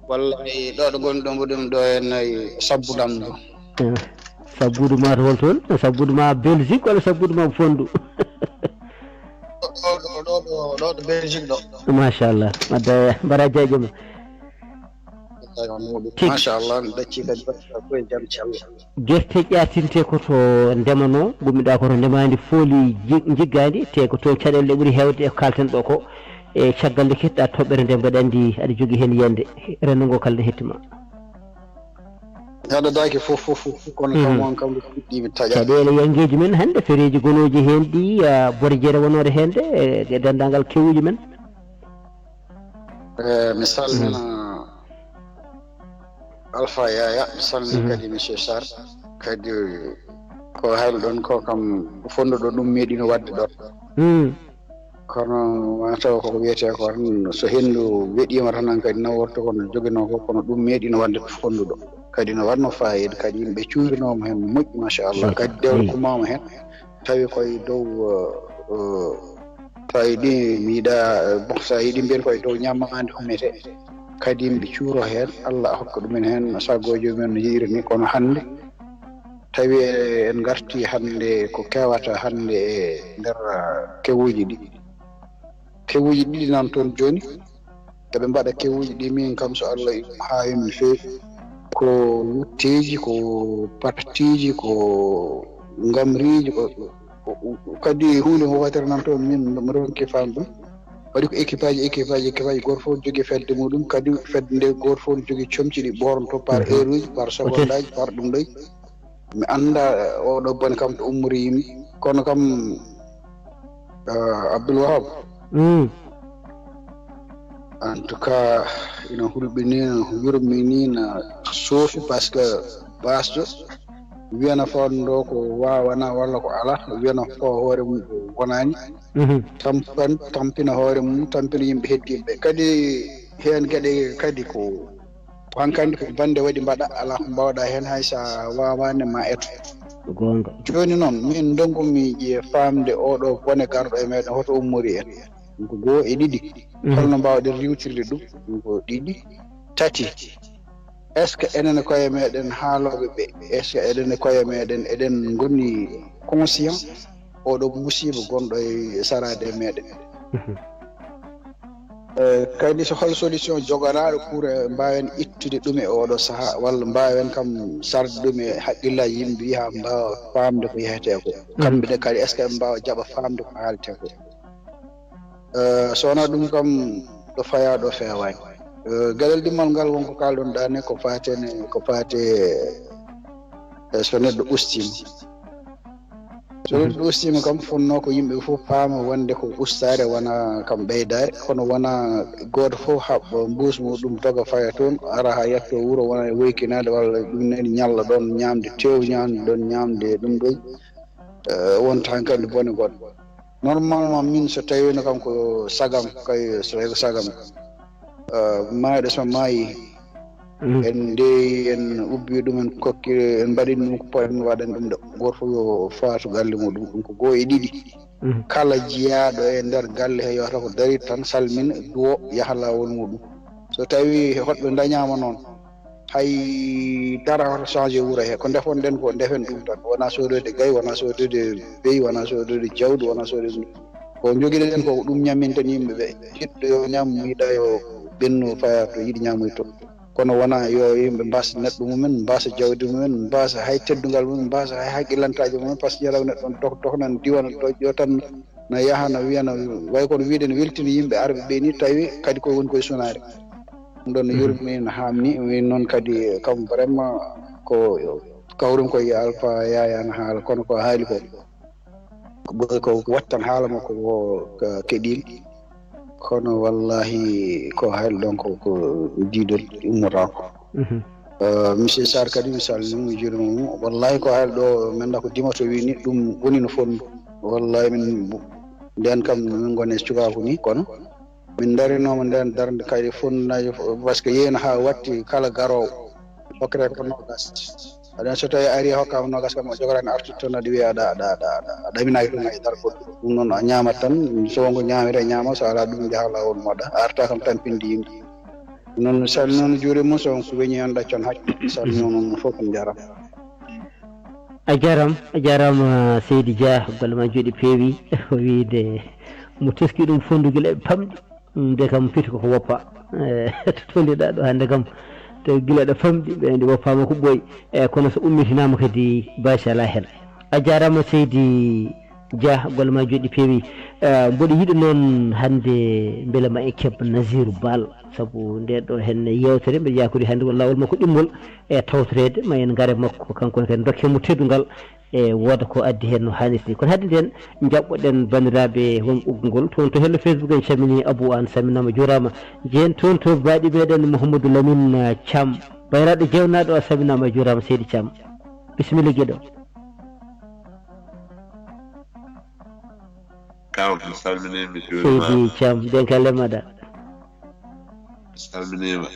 wallay ɗo ɗo gonɗo mboɗum ɗo hennayi sabbudam ɗo sabbude ma to hol toon sabbude ma Belgique walla sabbude ma Fondu ɗo Belgique ɗo machallah adda mbaɗa jajema machallah dacci kadi koye jaam callah guerte ƴatinte koto ndemano gummiɗa koto ndemadi fooli jiggadi te ko to caɗele ɓuuri hewde e ko kalten ɗo ko e caggal nde ketɗa toɓɓere nde mbaɗa andi aɗa jogui hen yiyande renndo ngo kalde hettima haɗadaki fof kono kam on kam ɗo fuɗɗimi taƴa caɗele yangueji men hande fereji gonoji hen ɗi bore jeere wonode hende e dendagal kewuji men mi salmina Alpha Yaya mi salmini kadi monsieur Sarr kadi ko haylo ɗon ko kam fondu ɗo ɗum meeɗino wadde ɗon kono mataw koko wiyete ko tan so hendu weɗima tan kadi naworto kono joguino ko kono ɗum meeɗino wadde to fondu ɗo kadi no wanno fayida kadi yimɓe cuurinoma hen moƴƴi machallah kadi dewle kumama hen tawi koye dow tawi ɗi mi yiiɗa bon sa yiiɗi mbiyata koye dow ñammande humete kadi yimɓe cuuro hen Allah hokka ɗumen hen sagoji men no yiirini kono hande tawi en garti hande ko kewata hande e nder kewuji ɗiɗi nan toon joni eɓe mbaɗa kewuji ɗi min kam so Allah hawimi feewi ko lutteji ko patatiji ko ngam riiji ko kadi hunde ko watere nan toon min mi ronki famɗum waɗi ko équipage goto fof jogui fedde muɗum kadi fedde nde goto fof jogui comciɗi ɓornoto par heure uji par seconde aji par ɗum ɗoy mi anda oɗo bone kam to ummori yimi kono kam Abdoul Wahab en tout cas ina hulɓinina yurminina soofi par ce que basɗo wiyana fawndo ko wawana walla ko ala wiyana fawa hoore mum ko wonani tampina hoore mum tampina yimɓe heddiɓe kadi hen gueɗe kadi ko hankandi ko bande waɗi mbaɗa ala ko mbawɗa hen hay sa wawani ma eto gonga joni noon min dongumi famde oɗo bone garɗo e meɗen hoto ummori en ko goo e ɗiɗi holno mbawɗen riwtirde ɗum ko ɗiɗi tati est ce que enen koye meɗen haaloɓe ɓe est ce que eɗen koye meɗen eɗen gonni conscient oɗo musiba gonɗo e sarade e meɗen kadi so hol solution joganaɗo pour mbawen ittude ɗum e oɗo saaha walla mbawen kam sarde ɗum e haqqillaji yimɓe wiha mbawa famde ko yehete ko kamɓene kadi est ce que ɓe mbawa jaɓa famde ko haalte ko sowona ɗum kam ɗo faya ɗo fewani gueɗel dimmal ngal wonko kalɗon ɗane ko fate so neɗɗo ustima so neɗɗo ustima kam fonno ko yimɓe fof paama wonde ko ustare wona kam ɓeydare kono wona goto fof haɓɓa mbus muɗum doga faya toon ara ha yetto wuuro wona woykinade walla ɗum nani ñalla ɗon ñamde tew ñamde ɗon ñamde ɗum ɗoy wonta hankkadi bone goɗɗo normalement min so tawino kam ko sagam kay so tawi ko sagam mayɗo so maayi en ndeyi en ubbi ɗum en kokki en mbaɗini ɗum ko poɗen waɗen ɗum ɗo goto fof yo faatu galle muɗum ɗum ko goo e ɗiɗi kala jiyaɗo e nder galle he yewata ko dari tan salmina duwo yaha lawol muɗum so tawi hoɗɓe dañama noon hay dara hoto changé wuuro he ko defonɗen ko defen ɗum tan wona sodode gayi wona sodode beyi wona sodode jawdi wona sodode ko joguiɗen ko ɗum ñamminten yimɓeɓe hiɗɗo yo ñammo yiɗa yo ɓennu faya to yiɗi ñamoy to kono wona yo yimɓe mbasa neɗɗo mumen mbasa jawdi mumen mbasa hay teddugal mumen mbasa hay haqillantaji mumen par ce que jaraw neɗɗo on tohnan diwana yo tan no yahana wiyana way kono wiide ne weltini yimɓe arɓe ɓe ni tawi kadi koye woni koye sunare ɗum ɗon no yurmin hamni min noon kadi kam vraiment ko kawrum koye Alpha Yaya no haala kono ko haali ko wattan haala makko ko keɗil kono wallahi ko haali ɗon ko diidol ummotako monsieur Sarr kadi mi salmini juurima wallahi ko haali ɗo menda ko dimato wini ɗum woni no fondu wallahi min nden kam min gone cukaku ni kono min darinoma nden darde kadi fonnaji par ce que yeyno ha watti kala garowo hokkete ko nogas aɗa so tawi ari hokkama nogas kam o jogorani artude toon aɗa wiya aɗa ɗaminaki ɗum e dar goɗɗo ɗum noon a ñamat tan so wonko ñamire ñama so ala ɗum jaaha lawol moɗa arta kam tan pindi yimɓe noon salmi noon juuri mum so ko weñi on ɗaccon hakke salmi noon fof on jaram a jarama Seydi Dia golle ma jooɗi peewi o wiide mo teski ɗum fonduguel eɓe pamɗi nde kam fiti koko woppa to tolliɗa ɗo hande kam to guila ɗo famɗi ɓe ndi woppama ko ɓooyi kono so ummitinama kadi bachala hen a jarama Seydi Dia golle ma jooɗi peewi mboɗo yiɗi noon hande beele ma en keb Nazirou Baal saabu nde ɗo hen yewtere mbiɗa yakori hande ko lawol makko ɗimmol e tawtorede ma en gaare makko kanko kadi dokkemo teddugal e wooda ko addi hen no hannirta kono hadde nden jaɓɓoɗen bandiraɓe won ɓoggol toon to hello Facebook en calmini Abou An saminama jurama jeen toon to baɗi meɗen Mouhamadou Lamine Thiam bayraɗo jewnaɗo a saminama jurama Seydi Thiam bisimilla gueɗo kawko salminimi jurima Seydi Thiam denkalle maɗa salminima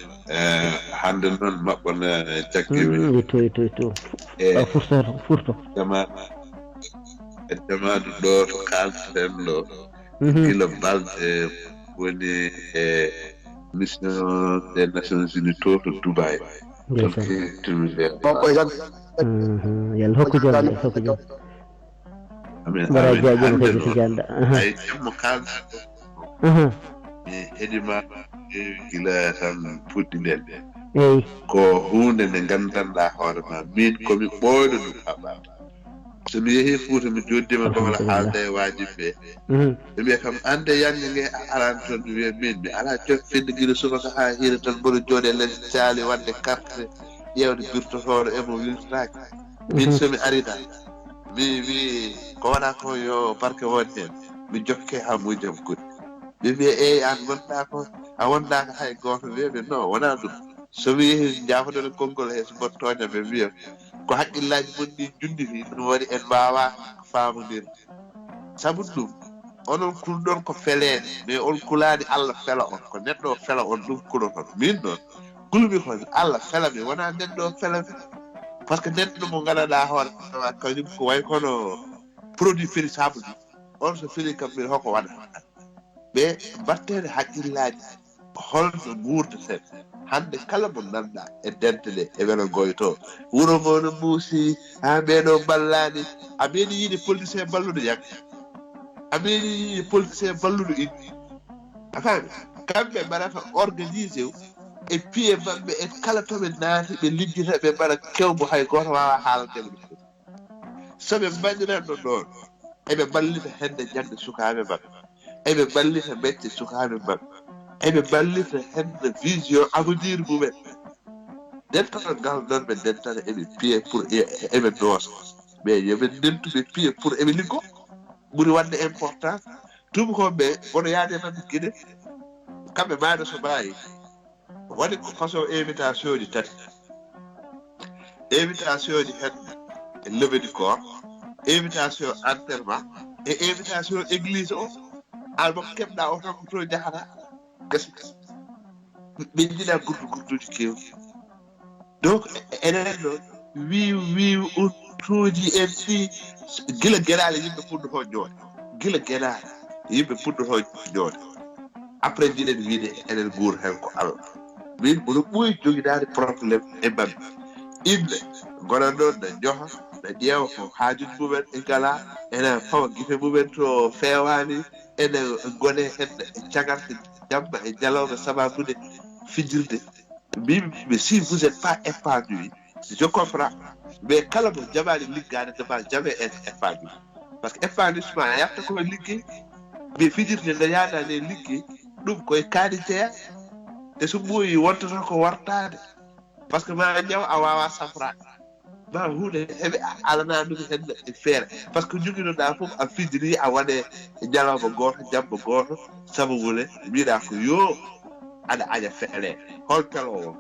hande noon maɓɓone jaggimi to furto jamanu ɗo to kalten ɗo gila balɗe woni e mission des Nations Unies to Dubai yalla hokku jam mbaɗa jaajama kadi to janɗa ay jammo kalɗa mi heɗima gila tan fuɗɗi nden eyi ko hunde nde gandanɗa hoore ma min komi ɓoyɗo ɗum haɓɓade so mi yehi Fuuta mi joddima Bawol haalde e waajiɓe ɓe mbiya kam ande yange nge arani toon mi wiya min mi ala jokkinde gila subaka haa hiira tan mboɗo jooɗe less caali wadde carte ƴeewde birtotoɗo emo wiltaki min somi arita mi wi ko wona ko yo barke won hen mi jokke ha mujjam kuɗi ɓe mbiya eyi an gonɗa ko a wondaka hay goto wiyaɓe non wona ɗum somi yehi jafoɗone konngol he so mboɗo toña ɓe mbiya ko haqqillaji gonɗi junditi ɗum waɗi en mbawa famodirde sabu ɗum onon kulɗon ko feleede mais on kulani Allah fela on ko neɗɗo o fela on ɗum kuloton min noon kulmi ko Allah fela mi wona neɗɗo o fela mi par ce que neɗɗo mo ganduɗa hoore kañum ko way kono produit périssable on so feli kam min hoko waɗa ɓe battede haqqillaji holno guurdeten hande kala mo nanɗa e dente ɗe e welo goyto wuro ngo no muusi ha ɓeɗo ballani a meeɗi yiide politicien balluɗo yakka a meeɗi yiide politicien balluɗo inni a faami kamɓe mbaɗata organisé o e pied maɓɓe e kala toɓe naati ɓe liggita ɓe mbaɗa kewbo hay goto wawa haalantede ɓe fof soɓe mbaɗiranno ɗon eɓe ballita hende jangde sukaɓe maɓɓe eɓe ballita mecce sukaɓe maɓɓe eɓe ballita hende vision avenir mumen dental ngal noon ɓe dentata eɓe pied pour eɓe doosa mais yoɓe dentu ɓe pied pour eɓe liggo ɓuri wadde important tubakoɓe wono yaade tan guiɗe kamɓe maɗa so mbawi waɗi ko façon invitation ji tati invitation ji hende e levée du corps invitation enterrement e invitation église o almo keɓɗa o tan ko to jahata gasi ɓe jiɗa gurduji kewɗi donc enen noon wiiw utuji en ɗi gila gueɗale yimɓe puɗɗoto jooɗe gila gueɗale yimɓe puɗɗoto jooɗe après jiɗen wiide enen guura hen ko Allah min oɗo ɓooyi joguidade probléme e mabɓe inne gona noon ne jooha ne ƴeewa ko haajuji mumen e ngala ene fawa guite mumen to fewani ene gone hende e cagarte jamma e jalawma sababude fijirde mbimi si vous êtes pas épanoui je comprends mais kala mo jaɓani liggade dema jamais épanoui par ce que épanouissement yafta koye liggey mais fijirde nde yaadani e liggey ɗum koye kaani jeeya e so ɓooyi wontoto ko wartade par ce que ma ñaw a wawa safrade ma hunde heɓe alanaɗum hende e feere par ce que joguinoɗa fof a fijiri a waɗe ñalawma goto jamma goto saabu wule mbiɗa ko yo aɗa aña feele hol pelowo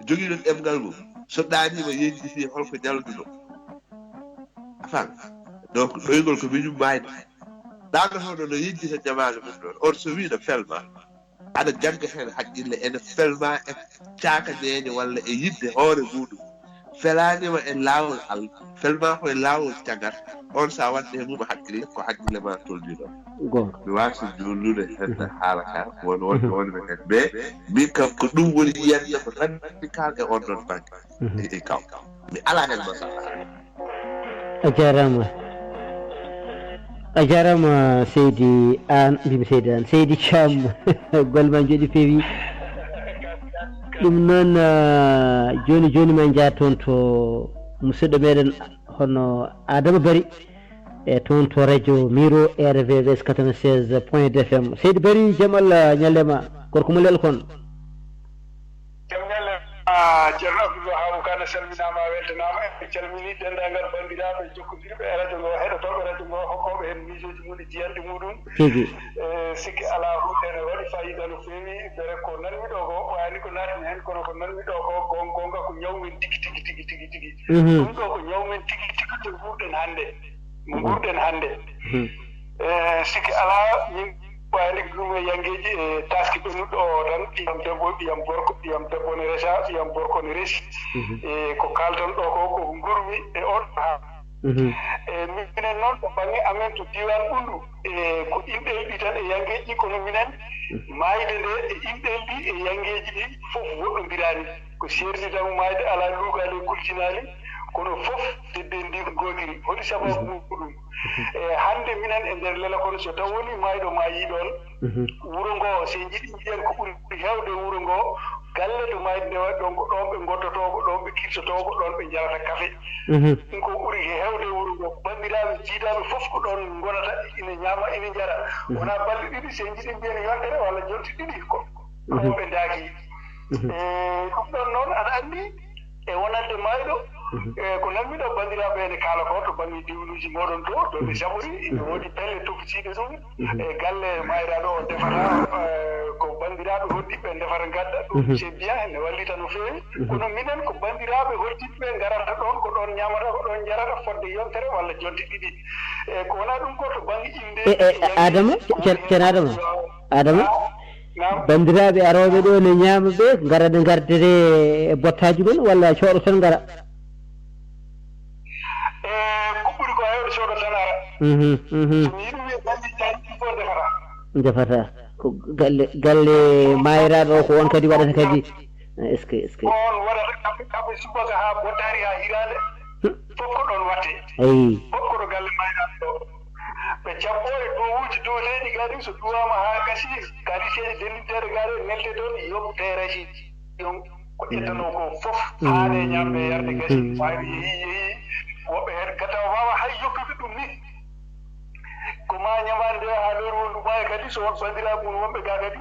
joguiɗon ɗemgal mum so ɗanima yejjiti holko jalduɗo a faami donc ɗoygol ko miñum mayde ɗanotoɗo no yejjita jamaje mum ɗon on so wi no felma aɗa jagga hen haqqille ene felma e caaka neeñe walla e yidde hoore muɗum felanima e lawol Allah felma koye lawol cagata on sa wadde e mum haqqille ko haqqille ma tolni ɗon mi wasa jollude hende haala ka wonɓe kadi mais min kam ko ɗum woni yiyande ko radical e on ɗon banque e kaw mi ala hen masala a jarama seydi an mbimi seydi an seydi Thiam golma jooɗi peewi ɗum noon joni joni ma jaa toon to musidɗo meɗen hono Adama Bari e toon to radio Miro RVVS 96.2 FM seydi Bari jaam Allah ñallema gorko mo lel kon jam ñalle ceerno Abdoulaye Haw Kane salminama weltanama e calmini dendagal bandiraɓe jokkodirɓe e radio ngo heɗotoɓe radio ngo hokkoɓe hen miijoji mum e jiyande muɗum tigi sikki ala ene waɗi fayida no feewi bere ko nanmiɗo ko wayani ko natni hen kono ko nanmiɗo ko gonga ko ñawmen tigi ɗum ɗo ko ñawmen tigi to gurɗen hande mo gurɗen hande sikki ala min wayani ɗum e yangueji e taski ɓennuɗo o tan ɓiyam debbo ne resa ɓiyam gorko ne resi e ko kalton ɗo ko gurmi e on ha e minen noon to banggue amen to diwan ɓundu e ko inɗel ɗi tan e yangueji kono minen mayde nde e inɗel ɗi e yangueji ɗi foof woɗɗodirani ko serdi tan mayde ala luugali kultinali kono fof tedde ndi ko gotiri holi sababu muɗum hande minen e nder lela kono so taw woni mayɗo ma yiɗon wuro ngo so jiɗi jiɗen ko ɓuri hewde wuro ngo galle to mayde nde waɗi ɗon ko ɗon ɓe goddotoko ɗon ɓe kirtotoko ɗon ɓe jarata kafe ɗum ko ɓuri hewde wuro ngo bandiraɓe jiidaɓe fof ko ɗon gonata ina ñama ina jara wona balɗe ɗiɗi so jiɗi mbiyen yontere walla jonti ɗiɗi ko ɗon ɓe daaki ɗum ɗon noon aɗa andi e wonande mayɗo ko nammiɗo bandiraɓe ene kaala ko to banggue diwluji moɗon to ɓe saɓori ine woodi pelle toppitiɗe ɗum e galle mayraɗo o defata ko bandiraɓe hoddiɓe defata gadda ɗum c'est bien ene wallita no feewi kono minen ko bandiraɓe hoddiɓe garata ɗon ko ɗon ñamata ko ɗon jarata fodde yontere walla jonte ɗiɗi e ko wona ɗum ko to banggue inde adama ceerno adama bandiraɓe aroɓe ɗo ne ñaama ɓe gara ɓe gardere e bottaji ɗon walla cooɗo tan gara ko ɓuri ko hewde cooɗo tan ara somi yiɗi wiye balɗe jaji fof defata ko galle mayiraɗo o ko on kadi waɗata kadi est ce que on waɗata kamɓe subaka ha bottari ha hirande fof ko ɗon watte fof koɗo galle mayiraɗo ɗo ɓe jabbo e dowuji dow leydi gadi so duwama ha gasi kaliseji dendintere gade nelte toon yoɓte raciji yon ko ƴettano ko fof haade ñamde yarde gasi fayde yeehi woɓɓe hen gata wawa hay yokkude ɗum ni ko ma ñamande ha lewru wondu ɓaye kadi so won bandiraɓe mum wonɓe ga kadi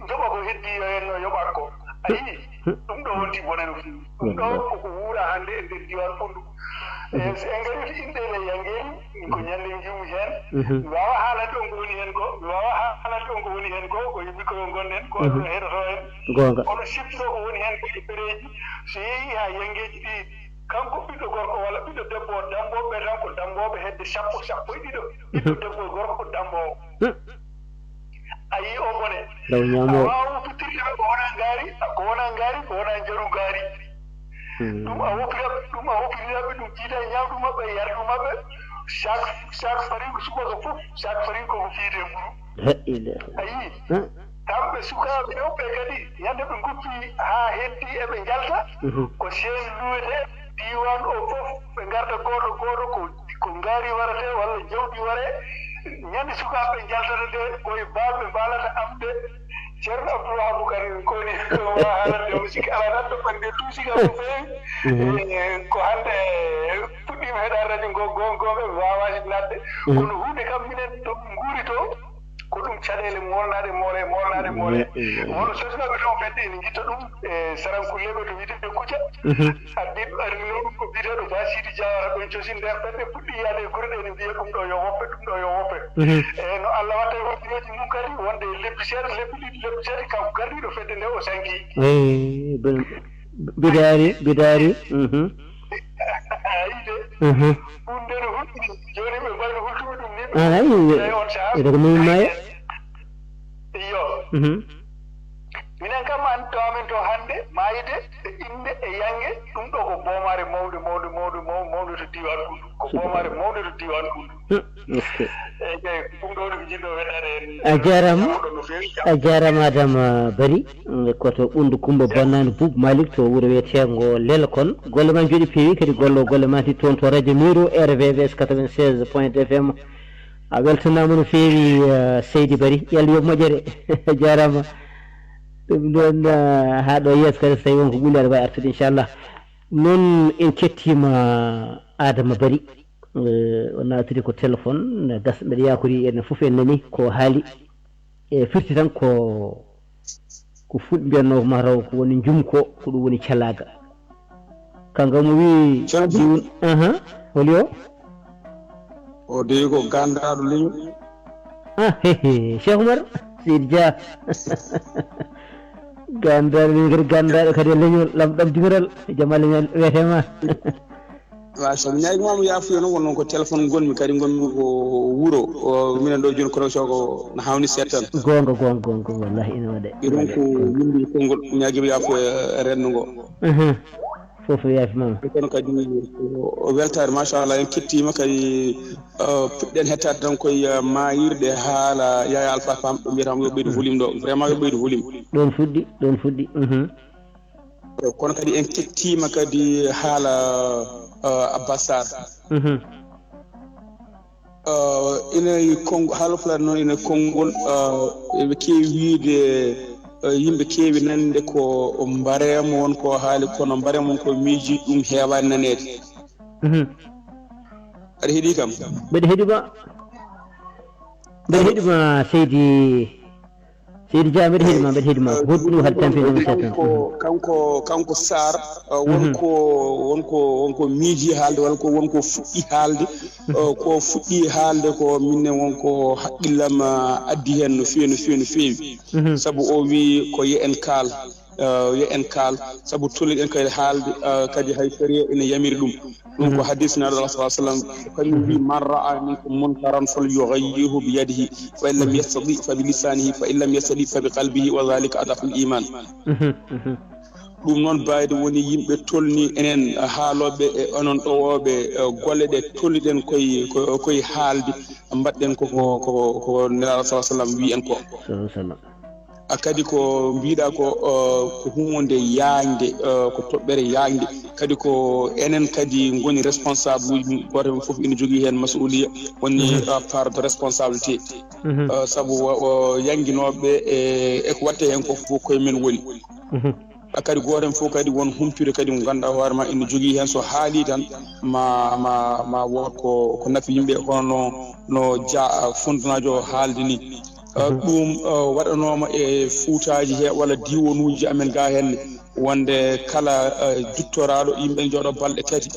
joɓa ko heddi yo hen no yoɓat ko ayi ɗum ɗo wonti bone no fewi ɗum ɗo koko wuura hande e nder diwan ɓondu so en gari inɗele yangeeri ko ñande jimu hen mi wawa haalande on ko woni hen ko mi wawa haalande on ko woni hen ko ko yimɓe koyo gonɗen ko ɗum heɗoto hen kono sifto ko woni hen ko e péréji so yeehi ha yangeji ɗi kanko ɓiɗɗo gorko walla ɓiɗɗo debbo damboɓe tan ko damboɓe hedde sappo e ɗiɗo ɓiɗɗo debbo gorko ko dambowo a yii o bone a wawa woppitirde ko wona ngaari ko wona jaru ngaari ɗum a woppiriraɓe ɗum jiida e ñawdu maɓɓe e yardu maɓɓe chaque fari ko subaka fof chaque fari koko fiide ɓuru a yii kamɓe sukaɓe ɗewɓe kadi ñande ɓe guppi ha heddi eɓe jalta ko seen luwete diwan o fof ɓe garda goɗo ko ngaari warate walla jawdi ware ñande sukaɓe jaltata nde koye balɓe mbalata amde ceerno abdoulahou kadi koni wa haalande o siki ala tan to ɓande tuusika ko feewi ko hande puɗɗima heɗa radio gonɓe wawaji nadde kono hunde kam minen to guuri to ko ɗum caɗele molnaɗe moole wono sosnoɓe ɗon fedde ene jitta ɗum e sarankulleɓe to wiyete kucca addiɗo arino ɗum ko biyeteɗo basidi jawara ɗon cosi nder fedde puɗɗi yaade e gureɗe ene mbiya ɗum ɗo yo woppe e no Allah watta e waɗɗiroji mum kadi wonde lebbi seeɗa lebbi ɗiɗi lebbi tati kanko gardiɗo fedde nde o sanki bidari ayide hunde no hulɗi joni ɓe mbayno hultuɓe ɗum ni ɓe on saaha iyo minen kam an to amin to hande mayide e inde e yange ɗum ɗo ko boomare mawde to diwan ɓundu ko boomare mawde to diwan ɓundu eyi ɗum ɗo ɗum jiɗɗo weɗɗade en a jarama adama bari koto ɓundu Coumba Bonnani Boubou Malick to wuuro wiyetengo Lelkon golle ma jooɗi peewi kadi golle ma ti toon to radio Miro RVVS 96 point FM a weltanama no feewi Seydi Bari yalla yo moƴƴere jarama ɗum ɗon ha ɗo yeeso kadi so tawi wonko ɓuuli aɗa wawi artude inchallah noon en kettima Adama Bari o natiri ko téléphone gasa mbeɗa yakori enen foof en nani ko haali e firti tan ko fulɓe mbiyatno mataw ko woni jumko ko ɗum woni calaga kanko mo wi holi o dewi ko gandaɗo leñol Cheikh Oumar Seydi Dia gandaɗo leñol kadi gandaɗo kadi e leñol lamɗam dimiral jamma leñol wiyetema wa so mi ñaagimama yafuya noon wonnoon ko téléphone gonmi kadi gonmi ko wuuro minen ɗo joni connexion ko no hawni seeɗa tan gonga wallahi ina waɗa ɗum ko yimɓe konngol ñaguima yafuya renndo ngo fof yaafimama kono kadi o weltare machallah en kettima kadi puɗɗen hettade tan koye mayirde haala Yaya Alpha Pam ɗo mbiyatama yo ɓeydu volume ɗo vraiment yo ɓeydu volume ɗon fuɗɗi kono kadi en kettima kadi haala Abbasar ina kongo haala fulade noon ina konngol ɓe keewi wiide yimɓe keewi nande ko mbaremo wonko haali kono mbaremo wonko miiji ɗum heewani nanede aɗa heeɗi kam mbeɗa heeɗima Seydi Dia mbeɗa heeɗima hoɗɗum hade tampinde kanko Sarr wonko miiji haalde walla ko wonko fuɗɗi haalde ko fuɗɗi haalde ko minne wonko haqqillam addi hen no feewi sabu o wi ko ye en kaal sabu tolliɗen kadi haalde kadi hay sharia ene yamiri ɗum ko hadis naɗo Allah sallallahu alaihi wasallam kañum wi man ra'a minkum munkaran falyughayyirhu bi yadihi fa in lam yastati fa bi lisanihi fa in lam yastati fa bi qalbihi wa dhalika adaful iman ɗum noon bayde woni yimɓe tolni enen haaloɓe e onon ɗowoɓe golle ɗe tolniɗen koye haalde mbaɗɗen ko nelaɗo sallallahu alaihi wasallam wi en ko kadi ko mbiɗa ko hunde yaagde ko toɓɓere yaagde kadi ko enen kadi goni responsable uji goto fof ina jogui hen masuliya woni part de responsabilité sabu yanguinoɓe eko watte hen ko fof koye men woni kadi goto fof kadi won humpire kadi mo ganduɗa hoorema ina jogui hen so haali tan ma wot ko nafi yimɓe hono no fondanajo haalde ni ɗum waɗanoma e fuutaji he walla diwonuji amen ga henne wonde kala juttoraɗo yimɓe jooɗo balɗe tati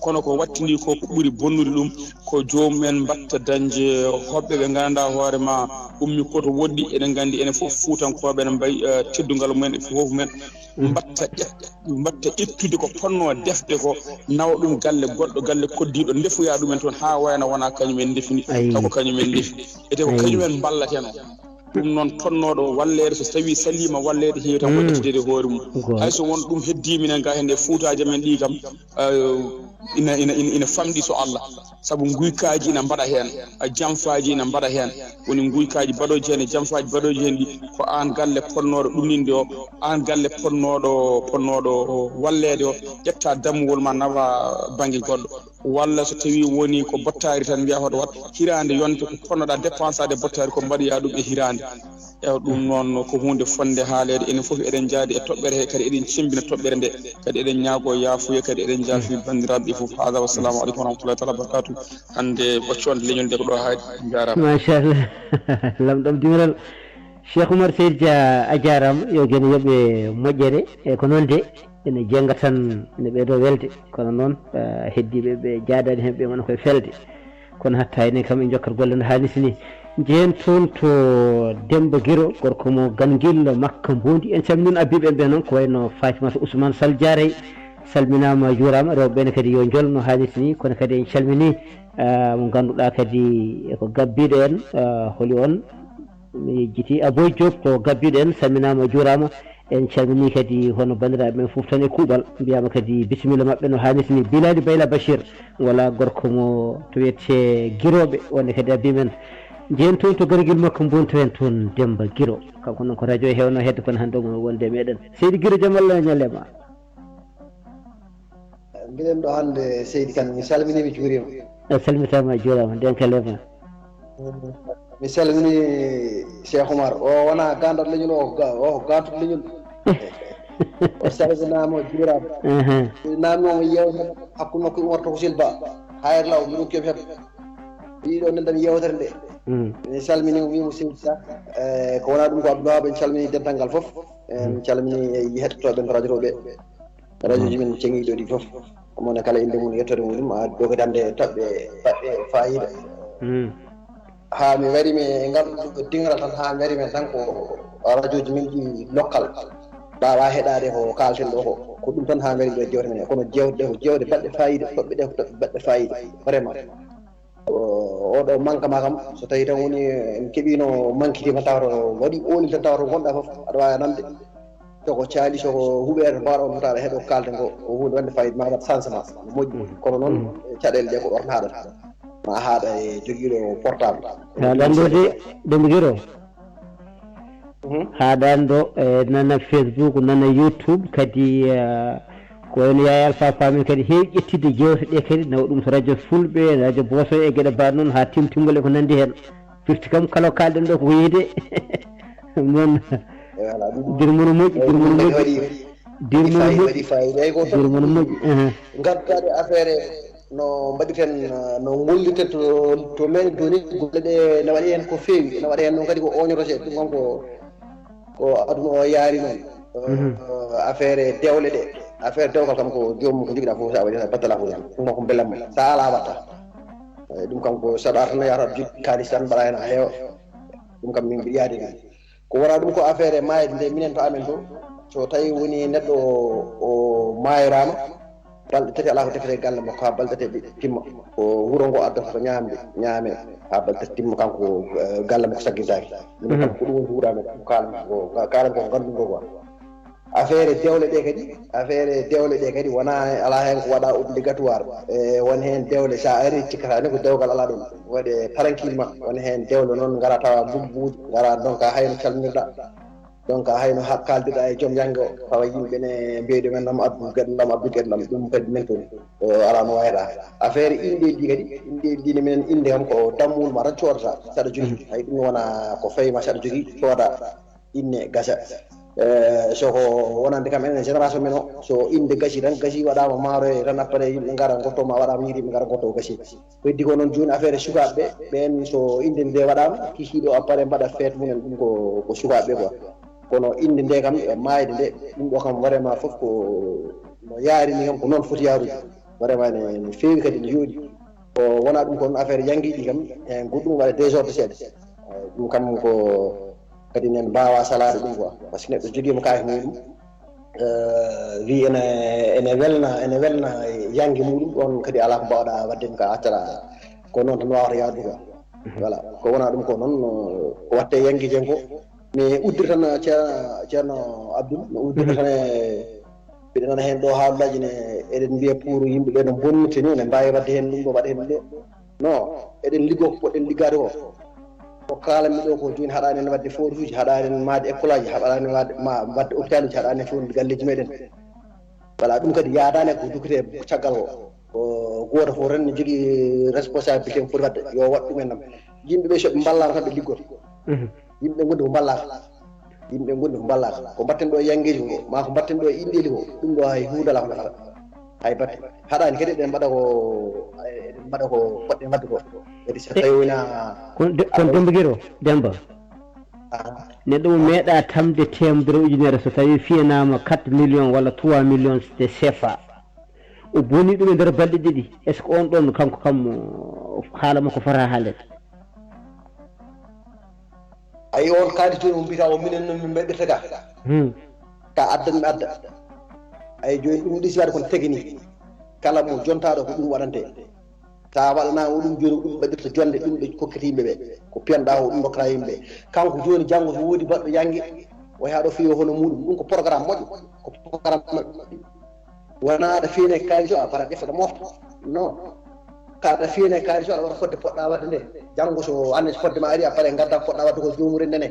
kono ko wattini ko ɓuuri bonnude ɗum ko jomumen mbatta dañde hoɓɓe ɓe ganduɗa hoorema ummi koto woɗɗi eɗen gandi enen fof fuutankoɓe ene mbayi teddugal mumen e fof men mbatta ƴettude ko ponno defde ko nawa ɗum galle goɗɗo galle koddiɗo ndefoya ɗumen toon ha wayno wona kañumen defini taw ko kañumen defi ete ko kañumen ballateno ɗum noon tonnoɗo wallede so tawi salima wallede heewi tan ko ƴettudede hoore mum hayso won ɗum heddiminen ga hende fuutaji men ɗi kam ina famɗi so Allah sabu guykaji ina mbaɗa hen jamfaji ina mbaɗa hen woni guykaji baɗoji hen e jamfaji baɗoji hen ɗi ko an galle ponnoɗo ɗumninde o an galle ponnoɗo wallede o ƴetta dammuwol ma nawa banggue goɗɗo walla so tawi woni ko bottari tan mbiya hoɗo wat hirande yonte ko ponnoɗa dépensade bottari ko mbaɗoya ɗum e hirande ewa ɗum noon ko hunde fonde haalede enen foof eɗen jaadi e toɓɓere he kadi eɗen cembina toɓɓere nde kadi eɗen ñaago yaafuya kadi eɗen jaafi bandiraɓe ɗi foof hada wassalamu aleykum wa rahmatullahi taala barakatuh hande ɓocconde leñol nde ko ɗo haadi jarama machallah lamɗam dimiral Cheikh Oumar Seydi Dia a jarama yo guene yooɓe moƴƴere e ko noon de ene jenga tan ene ɓeeɗo welde kono noon heddiɓe ɓe jaadani hen ɓe wona koye felde kono hatta enen kam e jokkata golle no haalisi ni jehen toon to Demba Guiro gorko mo Ganguel Makka Mbondi en calmini abbiɓe ɓe noon ko wayno Fatimata Ousmane Sall Diaré salminama juurama rewɓe kadi yo jol no haalisi ni kono kadi en calmini mo ganduɗa kadi eko gabbiɗo en holi on mi yejjiti Aboy Diop ko gabbiɗo en salminama juurama en calmini kadi hono bandiraɓe men foof tan e kuuɓal mbiyama kadi bisimilla mabɓe no haalisi ni Bilali Bayla Bachir wala gorko mo to wiyete Guiroɓe wonde kadi abbimen jehen toon to Ganguel Makka Mbondi to hen toon Demba Guiro kanko noon ko radio e hewno hedde kono hande omo wonde meɗen Seydi Guiro jaam Allah ñallema mbiɗen ɗo hande Seydi Kane mi salmini mi juurima salmitama juurama denkalema mi salmini Cheikh Oumar o wona gandat leñol o gatuɗo leñol o salminama o juurama namimomo yewtere hakkude makko Oumar Toko Silba hayre law mi rokkiyomi heɓ ɗiɗo nendami yewtere nde mi salminimo wimo Seydi Dia ko wona ɗum ko Abdoulaye en calmini dental ngal foof en calmini heɗotoɓe ko radio ɓe radio ji men cengiɗo ɗi foof omone kala inde mum yettode muɗum a dogatande toɓɓe baɗɗe fayida ha mi wari mi e ngal dingal tan ha mi wari men tan ko radio ji men ɗi local mbawa heɗade ko kalten ɗo ko ɗum tan ha mi wari ɗo jewte men kono jewteɗe ko jewte baɗɗe fayida toɓɓe ɗe ko toɓɓe baɗɗe fayida vraiment oɗo manque ma kam so tawi tan woni en keeɓino manquitima tawto waɗi oli tan tawto gonɗa foof aɗa wawi namde soko caali soko huɓere mbaɗo on tawa heeɗo kalten ko hunde wande fayida ma waɗ changement moƴƴi kono noon caɗele ɗe ko ɗon haɗata ma haɗa e joguiɗo portable aɗa andude Demba Guiro haɗando nana Facebook nana YouTube kadi ko woni yayal fami kadi heewi ƴettide jewte ɗe kadi nawa ɗum to radio fulɓe radio boso e gueɗe mbaɗ noon ha timtingol e ko nandi hen firti kam kala kalɗen ɗo ko yiide non dirmono moƴƴi dirmono moƴƴi gaddaɗe affaire no mbaɗiten no golliten to men joni golle ɗe ne waɗi hen ko feewi ne waɗi hen noon kadi ko oñotote ɗum gon ko aduna o yaari noon affaire dewle ɗe affaire dewgal kam ko jomum ko joguiɗa fof sa waɗi baddala ko yan ɗum ko belamma sa ala watta ɗum kam ko saɗa tan yahata jogui kalis tan mbaɗa hen a heewa ɗum kam min mbiɗa yaade ɗum ko wona ɗum ko affaire mayde nde minen to amen to so tawi woni neɗɗo o mayirama balɗe tati ala ko defete galle makko ha balɗe tati timma ko wuuro ngo addata ko ñaame ha balɗe tati timma kanko galle makko saggintaki ɗum kam ko ɗum woni wuuramen ko kalan koko gandugo quoi affaire dewle ɗe kadi wona ala hen ko waɗa obligatoire won hen dewle sa ari cikkata ni ko dewgal ala ɗum waɗe tranquillement won hen dewle noon gara tawa bubbuji gara donc hayno calmirɗa donc hayno kalduɗa e joom janggo tawa yimɓe ne mbiyde men nam addu gueɗe ɗam ɗum kadi men toon ala no wayata affaire indeji kadi indeji minen inde kam ko dammul ma tan coodata saɗa jogui hay ɗum wona ko fayma saɗa jogui cooda inne gasa soko wonande kam enen génération men o so inde gasi tan gasi waɗama maaro e tan après yimɓe gara gottoma waɗama yiiɗi yimɓe gara gotto gasi ko heddi ko noon joni affaire sukaɓeɓe ɓen so inde nde waɗama kikiɗo après mbaɗa feete mumen ɗum ko sukaɓeɓe quoi kono inde nde kam e mayde nde ɗum ɗo kam vraiment foof ko no yaarini kam ko noon foti yaarude vraiment ne feewi kadi ne yooɗi ko wona ɗum ko noon affaire jangguiɗi kam e goɗɗum waɗa désordre seeɗa ɗum kam ko kadi nen mbawa salade ɗum quoi par ce que neɗɗo joguima kaake muɗum wi ene welna janggue muɗum ɗon kadi ala ko mbawɗa wadde ɗum ka accata ko noon tan wawata yadude quoi voilà ko wona ɗum ko noon ko watte yanguijen ko mi uddiri tan ceerno Abdoul mi uddiri tan mbiɗa nana hen ɗo haalullaji ne eɗen mbiya pour yimɓeɓe no bonnite ni ne mbawi wadde hen ɗum ɗo waɗa hen ɗum ɗo non eɗen liggo ko poɗɗen liggade ko kalanmi ɗo ko joni haɗani en wadde forage uji haɗani en maade école aji haɗani wadde hôpital uji haɗani en fewnude galleji meɗen voilà ɗum kadi yaadani ko dukkete caggal ko goto fof tan ne jogui responsabilité mo foti wadde yo waɗ ɗumen nam yimɓeɓe soɓe ballama tan ɓe liggoto yimɓe gondi ko ballaka ko mbatten ɗo e yangueji ko ma ko mbatten ɗo e inɗeli ko ɗum ɗo hay huudala ko naɗata hay batte haɗani kadi eɗen mbaɗa ko poɗɗen wadde ko kadi so tawi wona kon Demba Guiro Demba neɗɗo mo meeɗa tamde temedere ujunere so tawi fiyanama 4 millions walla 3 millions de CFA o boni ɗum e nder balɗe ɗiɗi est ce que on ɗon kanko kam haala makko fota haalede ayi on kaali joni mo mbiyata o minen noon min mbeɗirta ka addan mi adda ayi joni ɗum ɗisi waɗe kono technique kala mo jontaɗo ko ɗum waɗante sa waɗanama ɗum joni ɗum ɓeɗirta jonde ɗum ɗo kokkiti yimɓeɓe ko piyanɗa ko ɗum dokkata yimɓeɓe kanko joni janggo so woodi baɗɗo janggue o yaha ɗo fiyo hono muɗum ɗum ko programme moƴƴo ko programme moƴƴo wona aɗa fiine kalis o a para ƴefta ɗo mofta non kaɗa fiine kalis o aɗa waɗa fodde poɗɗa wadde nde janggo so anne fodde ma ari après gadda ko poɗɗa wadde ko jomuri nene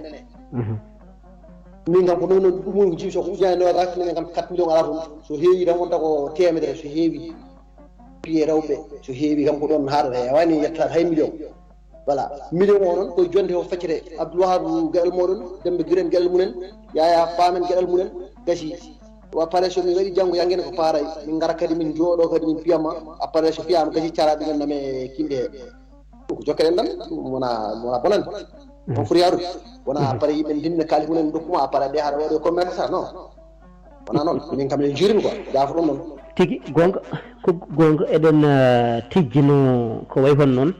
min kam ko noon ɗum woni ko jibi so ko ujunere nogas minen kam 4 millions ala toon so heewi tan wonta ko temedere so heewi piye rewɓe so heewi kam ko ɗon haɗata hewani yettata hay million voilà million o noon koye jonde o feccete Abdoulwahab gueɗal moɗon Demba Guiro en gueɗal mumen Yaya Pamen gueɗal mumen gasi wa pare so mi waɗi janggo yanguene ko paaray min gara kadi min jooɗo kadi min piyama après so piyama gasi cara ɗumen name kimɓe he ɗum ko jokkeɗen ɗan wona bonande on foti yarude wona après yimɓe dinna kaali mumen dokkuma après ɗe haɗa waɗi commerce sa non wona noon min kam en jurimi quoi jafo ɗum noon tigi gonga eɗen tijjino ko way hon noon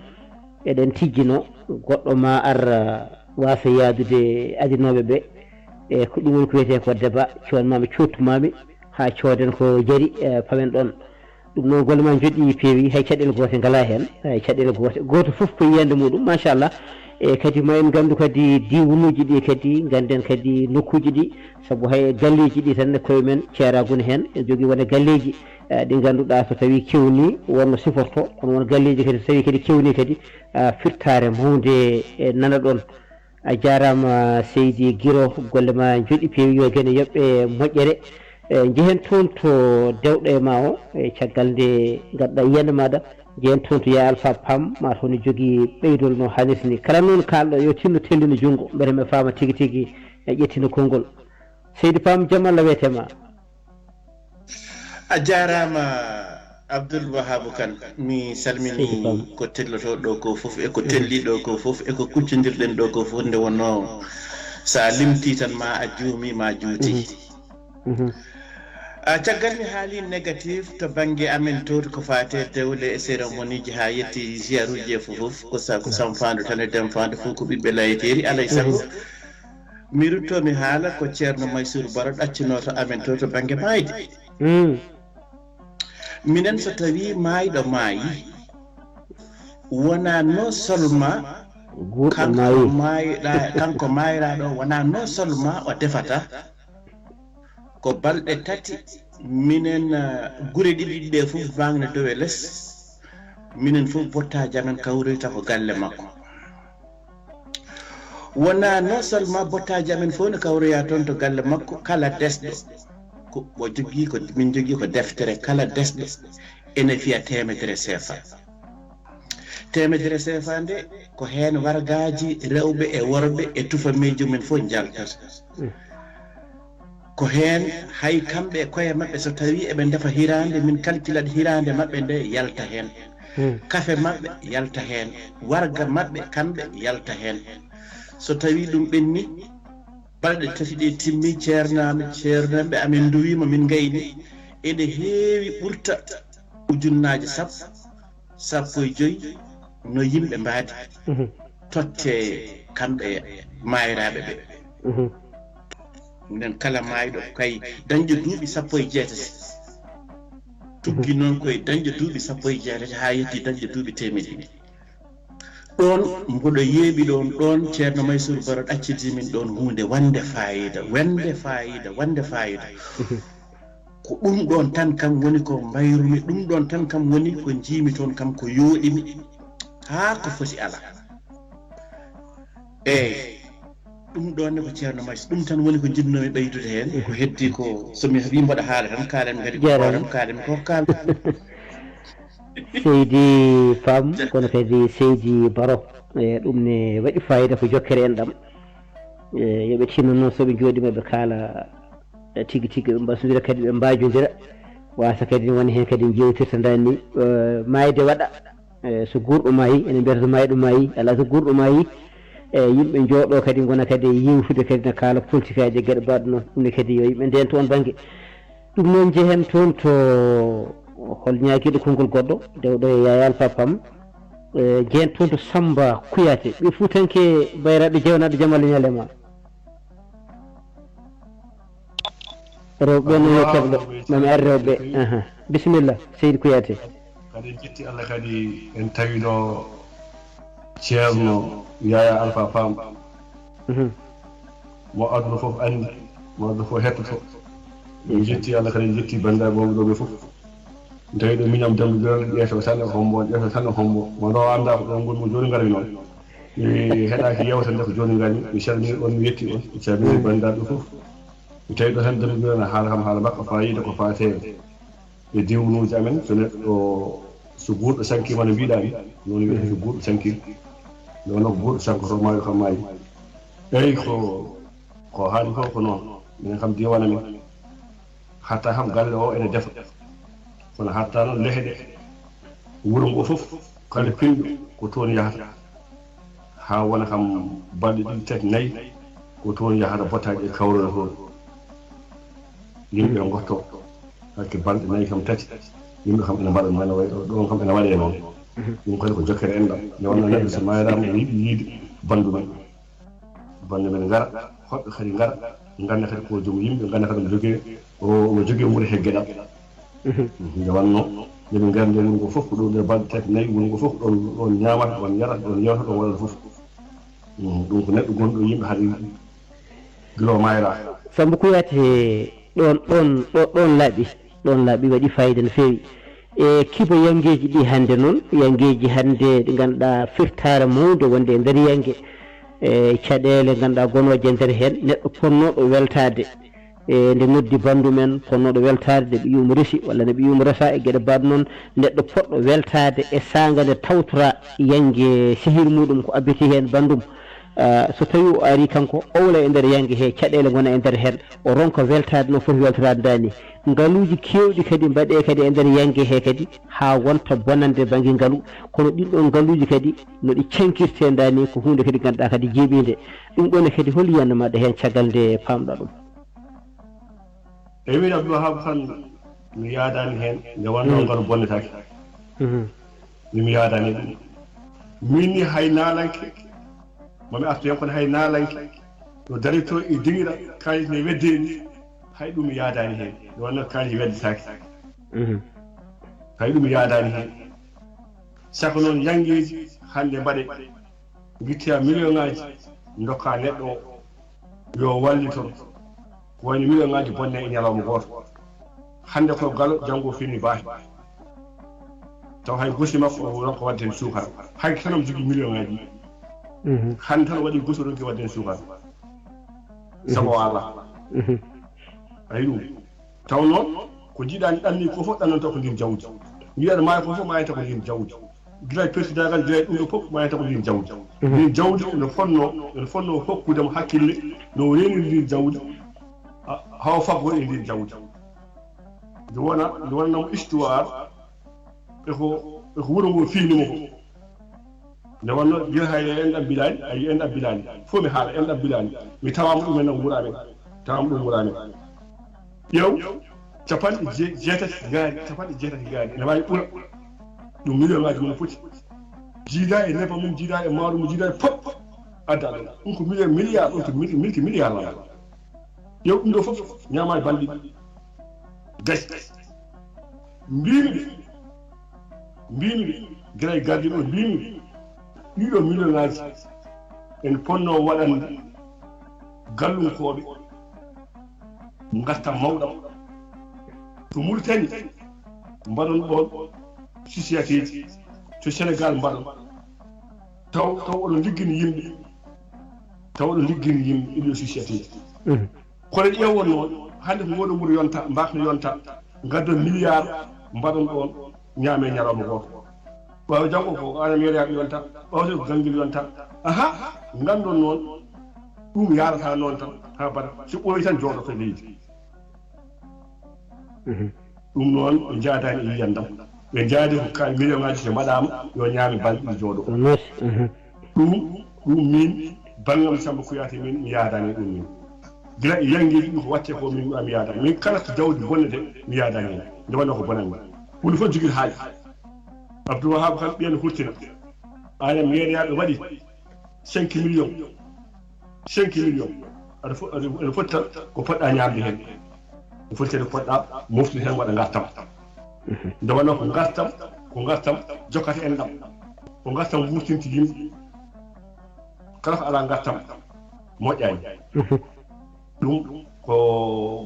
eɗen tijjino goɗɗo ma ar wasa yaadude adinoɓe ɓe e ko ɗum woni ko wiyete ko débat coonmami cottumami ha cooden ko jaari pamen ɗon ɗum noon golle ma joɗɗi peewi hay caɗele goote ngala hen hay caɗele goto foof ko yiyande muɗum machallah e kadi ma en gandu kadi diwanuji ɗi kadi ganden kadi nokkuji ɗi saabu hay galleji ɗi tan koye men ceeragune hen en jogui wone galleji ɗi ganduɗa so tawi kewni wonno siforto kono won galleji kadi so tawi kadi kewni kadi firtare mawde e nana ɗon a jarama Seydi Guiro golle ma joɗi peewi yo gene yoɓɓe moƴƴere jehen toon to dewɗe ma o e caggal nde gadda yiyande maɗa jehen toon to Ya Alpha Pam ma toon jogui ɓeydol no hannirta ni kala noon kalɗo yo tinno tellino junngo beele mi faama tigui tigui e ƴettino konngol Seydi Pam jaam Allah wiyetema a jarama Abdoul Wahab Kane mi salmini ko telloto ɗo ko fof e ko telliɗo ko fof e ko kuccodirɗen ɗo ko fof nde wonno sa limti tan ma a juumi ma juuti caggal mi haali négatif to banggue amen to ko fate dewle e cérémonie ji ha yetti ziaruji e fof ko samfando tan e demfande fof ko ɓiɓɓe layeteri alay saago mi rutto mi haala ko ceerno Maysour Baro ɗaccinoto amen to banggue mayde minen so tawi mayɗo maayi wona non seulement kanko mayraɗo wona non seulement o defata ko balɗe tati minen gure ɗiɗi ɗe fof bangne dow e less minen fof bottaji amen kawrita ko galle makko wona non seulement bottaji amen fof ne kawroya toon to galle makko kala desɗo ko o jogui ko min jogui ko deftere kala desɗo ene fiya temedere CFA temedere CFA nde ko hen wargaji rewɓe e worɓe e tufa miijo men fof jaltata ko hen hay kamɓe e koye mabɓe so tawi eɓe defa hirande min calculat hirande mabɓe nde yalta hen kafe mabɓe yalta hen warga mabɓe kamɓe yalta hen so tawi ɗum ɓenni balɗe tati ɗe timmi ceernaɓe amin duwima min gayni ene heewi ɓurta ujunnaje sappo e joyyi no yimɓe mbaadi totte kamɓe mayraɓe ɓe nden kala mayɗo kay dañƴo duuɓi sappo e jeetati tuggi noon koye dañƴo duuɓi sappo e jeetati ha yetti dañƴo duuɓi temedde ɗon mboɗo yeeɓi ɗon ceerno Maysour Baro ɗacciti min ɗon hunde wande fayida ko ɗum ɗon tan kam woni ko mbayrumi ɗum ɗon tan kam woni ko jiimi toon kam ko yooɗimi haa ko foti ala eyyi ɗum ɗon ne ko ceerno Maysour ɗum tan woni ko jinnomi ɓeydude heen ko heddi ko somi wi mbaɗa haala tan kaalen kadi koram kaalen ko kaal Seydi Pam kono kadi Seydi Baro ɗum ne waɗi fayida ko jokkere en ɗam yoɓe tinno noon soɓe jooɗima ɓe kaala tigui tigui ɓe mbasodira kadi ɓe mbajodira wasa kadi woni hen kadi jewtirta dani mayde waɗa so gurɗo maayi ene mbiyata so mayɗo maayi ala so gurɗo maayi yimɓe jooɗo kadi gona kadi yiwtude kadi ne kaala politique aji e gueɗe mbaɗe noon ɗum ne kadi yo yimɓe nden toon banggue ɗum noon jehen toon to hol ñaaguiɗo konngol goɗɗo dewɗo e Ya Alpha Pam jehen toon to Samba Kouyaté ɓe Fuutanke bayraɗo jewnaɗo jaam Allah ñalema rewɓe no yo keɓɗo mami ar rewɓe bisimilla Seydi Kouyaté kadi jetti Allah kadi en tawiɗo ceerno Yaya Alpha Pam mo aduna fof andi mo aduna fof hettoto en jetti Allah kadi en jetti bandiraɓe wonɓe ɗo ɓe fof tawi ɗo miñam dambiral ƴeeto tan e hombo mo ɗo anda ko ɗon gonmo joni garmi noon mi heɗaki yewta nde ko joni garmi mi salmini on mi yetti on mi salmini bandiraɓe fof mi tawi ɗo tan dambiral ne haala kam haala makko fayida ko fate e diwnuji amen so neɗɗo so gurɗo sankima no mbiɗani noon wiyete so gurɗo sankima nde wonno ko gurɗo sankoto maayo kam maayi eyyi ko haali ko ko noon minen kam diwan amen hatta kam galle o ene defa kono hatta noon lehɗe wuuro ngo fof kala pinɗo ko toon yahata ha wona kam balɗe ɗiɗi tati nayyi ko toon yahata bottaji e kawrona toon yimɓe gotto hakke balɗe nayyi kam tati yimɓe kam ene mbaɗa mana way ɗon kam ene waɗe noon ɗum kadi ko jokkere enɗam nde wonno neɗɗo so mayrama ene yiɗi yiide bandu men gara hoɓɓe kadi gara ganda kadi ko joom yimɓe ganda kadi omo jogui wuuro he gueɗal nde wanno yoɓe garde wuro ngo fof ko ɗo nde balɗe tati nayyi wuro ngo fof ɗon ñamata ɗon yarata ɗon yewta ɗon waɗata fof ɗum ko neɗɗo gonɗo yimɓe haade guilo mayra Samba Kouyaté ɗon laaɓi waɗi fayida no feewi e kiba yangueji ɗi hannde noon yangueji hannde ɗi ganduɗa firtare mawde wonde e nder yangue e caɗele ganduɗa gonoje e nder hen neɗɗo ponnoɗo weltade nde noddi bandu men ponnoɗo weltade nde ɓiyum resi walla nde ɓiyum resa e gueɗe mbaɗ noon neɗɗo poɗɗo weltade e saga nde tawtora yangue sehil muɗum ko abbiti hen bandum so tawi o ari kanko owla e nder yangue he caɗele gona e nder hen o ronka weltade no foti weltorade dani ngaaluji kewɗi kadi mbaɗe kadi e nder yangue he kadi ha wonta bonande banggue ngaalu kono ɗinɗon ngaaluji kadi noɗi cankirte dani ko hunde kadi ganduɗa kadi jeeɓide ɗum ɗone kadi hol yiyanno maɗa hen caggal nde pamɗa ɗum e min Abdoulwahab tan mi yaadani hen nde wonno ngaalu bonnetake mi yaadani ɗum min ni hay naalanke mami artu hen kono hay naalanke no darito e dingira kalis ne weddeni hay ɗum yaadani hen nde wonno kalis weddetake hay ɗum yaadani hen saka noon yangueji hande mbaɗe guittiya million ngaji dokka neɗɗo yo walliton ko wayno million ngaji bonne e ñalawma goto hande ko galo janggo fini baahi taw hay gosi makko o ronko wadde hen sukara hay tan omo jogui million ngaji hande tan waɗi gosi ronki wadde hen sukara sago ala ayi ɗum taw noon ko jiiɗani ɗanni ko fof ɗannanta ko ndin jawdi jiiɗaɗo maayo ko fof mayata ko ndin jawdi gila persidagal gila ɗum ɗo fof mayata ko ndin jawdi ndin jawdi ene fonno hokkudemo hakkille no reniri ndin jawdi hawa faggo e ndin jawdi nde wonanamo histoire eko wuro ngo fiinimo ko nde wonno gila hay enɗam bilani ayi enɗam bilani fof mi haala enɗam bilani mi tawama ɗum enan wura men tawama ɗum wura men ƴeew capanɗe jeetati gaari ene wawi ɓura ɗum million ngaji mum foti jiida e nefa mum jiida e maaro mum jiida e pop adda ɗum ɗum ko milliard ɗum to milki milliard lala ƴeew ɗum ɗo fof ñama e balɗi gasi mbimi ɓe gila e gardi ɗo mbimi ɓe ɗiɗo million ngaji en ponno waɗande gallunkoɓe gartam mawɗam to Mauritanie mbaɗon ɗon société to Sénégal mbaɗon taw oɗon liggini yimɓe ɗiɗo société kono ƴeewon noon hande ko ngoɗo wuro yonta mbakno yonta gaddon milliard mbaɗon ɗon ñaame ñalawma goto ɓawa janggo ko ana maireyaɓe yonta ɓawde ko ganguel yonta aha gandon noon ɗum yarata noon tan ha mbaɗa so ɓooyi tan jooɗoto leydi ɗum noon ɓe jaadani e yiyandam ɓe jaadi ko kal million ngaji so mbaɗama yo ñaami balɗe jooɗo ɗum min bangam Samba Kuyate min mi yaadani ɗum min gila e yangueji ɗum ko watte ko min mi yaadani min kala to jawdi bonnete mi yaadani hen nde wonno ko bonanmi hunde fof jogui haaji Abdoulwahab kam ɓiyano hurtina anen maireyaɓe waɗi 5 million aɗa foti tan ko poɗɗa ñamde hen ko fotede poɗɗa moftude hen waɗa gartam nde wonno ko gartam jokkata en ɗam ko gartam wurtinti yimɓe kala ko ala gartam moƴƴani ɗum ko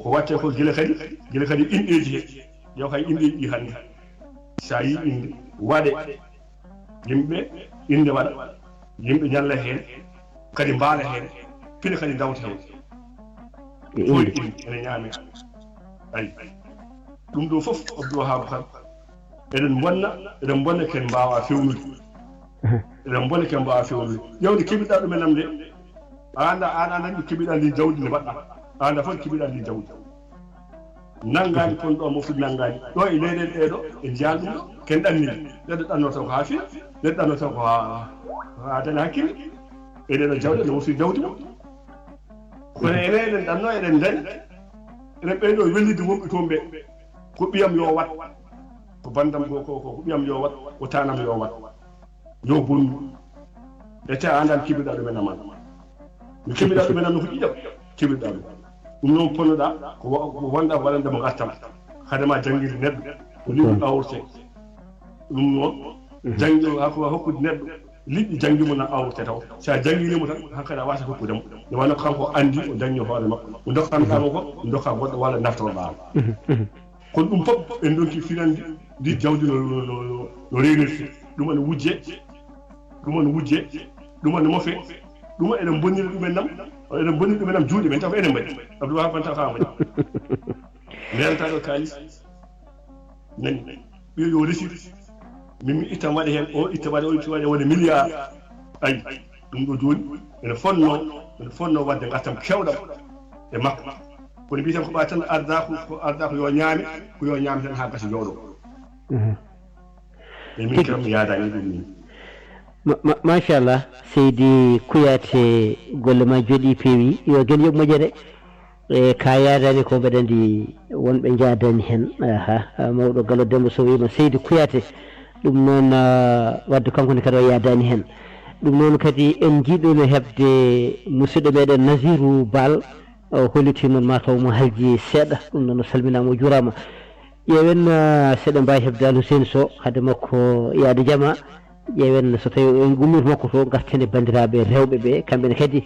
watte ko gila kadi inɗeji he ƴeew kay inɗeji ɗi hannde sa yi inde waɗe yimɓe inde waɗa yimɓe ñalla hen kadi mbaala hen pine kadi dawta hen foyi inde ene ñaame ayi ɗum ɗo fof Abdoulwahab kan eɗen bonna ken mbawa fewnude ƴewde keɓiɗa ɗum enam de an andi keɓiɗa ndi jawdi ndi mbaɗɗa anda fof keɓiɗa ndi jawdi nanngani ponɗo moftude nanngani ɗo e leyɗele ɗeɗo e jiyan ɗum ken ɗannini neɗɗo ɗannoto ko ha fiya neɗɗo ɗannoto ko ha dana hakkille eɗeɗo jawɗi ene moftude jawdi mum kono ene eɗen ɗanno eɗen daña enen ɓeyɗo wellidde wonɓe toon ɓe ko ɓiyam yo wat ko bandam ko ɓiyam yo wat ko tanam yo wat yo bonnu ete a andan keɓiɗa ɗumen aman mi keɓiɗa ɗumen am no ko ƴiƴam keɓiɗa ɗum noon ponnoɗa ko wonɗa waɗandemo gartam hadema jangguide neɗɗo ko liɗɗi awrte ɗum noon janggi hokkude neɗɗo liɗɗi jangguimo na awrte taw sa jangguinimo tan hankkadi a wasa hokkudemo nde wonno kanko andi o dañi hoore makko ko dokkanɗamo ko dokka goɗɗo walla naftoroɗama kono ɗum fof en donki finande ndi jawdi no renirte ɗum ene wujje ɗum ene mofe ɗum eɗen bonniri ɗumen nam eɗen bonniri ɗumen nam juuɗe men taw enen mbaɗi abdou wahab banta ka mbaɗi rentaɗo kalis nani ɓiyo yo resi min mi itta waɗa hen o itta waɗa o itta waɗa woni milliard ayi ɗum ɗo joni ene fonno wadde gartam kewɗam e makko kono mbiyeten ko ɓa tan arda ko yo ñaame tan ha gasa jooɗo e min kam mi yaadani ɗum ni machallah Seydi Kouyaté golle ma jooɗi peewi yo guel yoɓ moƴƴere e ka yaadani ko mbaɗandi wonɓe jaadani hen mawɗo Gallo Demba Sow wima Seydi Kouyaté ɗum noon wadde kankone kadi o yaadani hen ɗum noon kadi en jiiɗono hebde musidɗo meɗen Nasirou Baal o holliti noon mataw mo halji seeɗa ɗum noon o salminama o juurama ƴeewen seɗen mbawi hebdal Hussein Sow haade makko yaade jama ƴeewen so tawi en gummito makko to gartene bandiraɓe rewɓe ɓe kamɓene kadi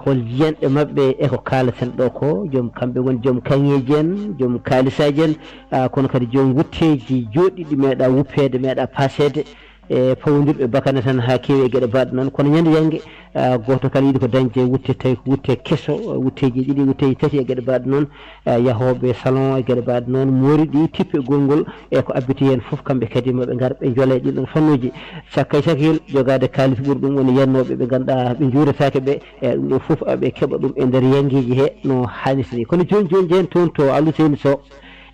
hol jiyanɗe mabɓe eko kalaten ɗo ko joom kamɓe woni joom kaŋeji en joom kalisaji en kono kadi joom wutteji joɗɗiɗi meeɗa wuppede meeɗa pasede e fawdirɓe bakane tan ha kewi e gueɗe baɗe noon kono ñande janggue goto kala yiiɗi ko dañde wutte tawi ko wutte kesso wutteji ɗiɗi wutteji tati e gueɗe baɗe noon yahoɓe salon e gueɗe baɗe noon moori ɗi tippe gongol e ko abbiti hen foof kamɓe kadi moɓe gar ɓe joole ɗinɗon fannuji sakka e sakayel jogade kalis ɓuuri ɗum woni yennoɓe ɓe ganduɗa ɓe juuretake ɓe e ɗum ɗo foof ɓe keeɓa ɗum e nder yanguiji he no hannirta ni kono joni jeni toon to Alou Sow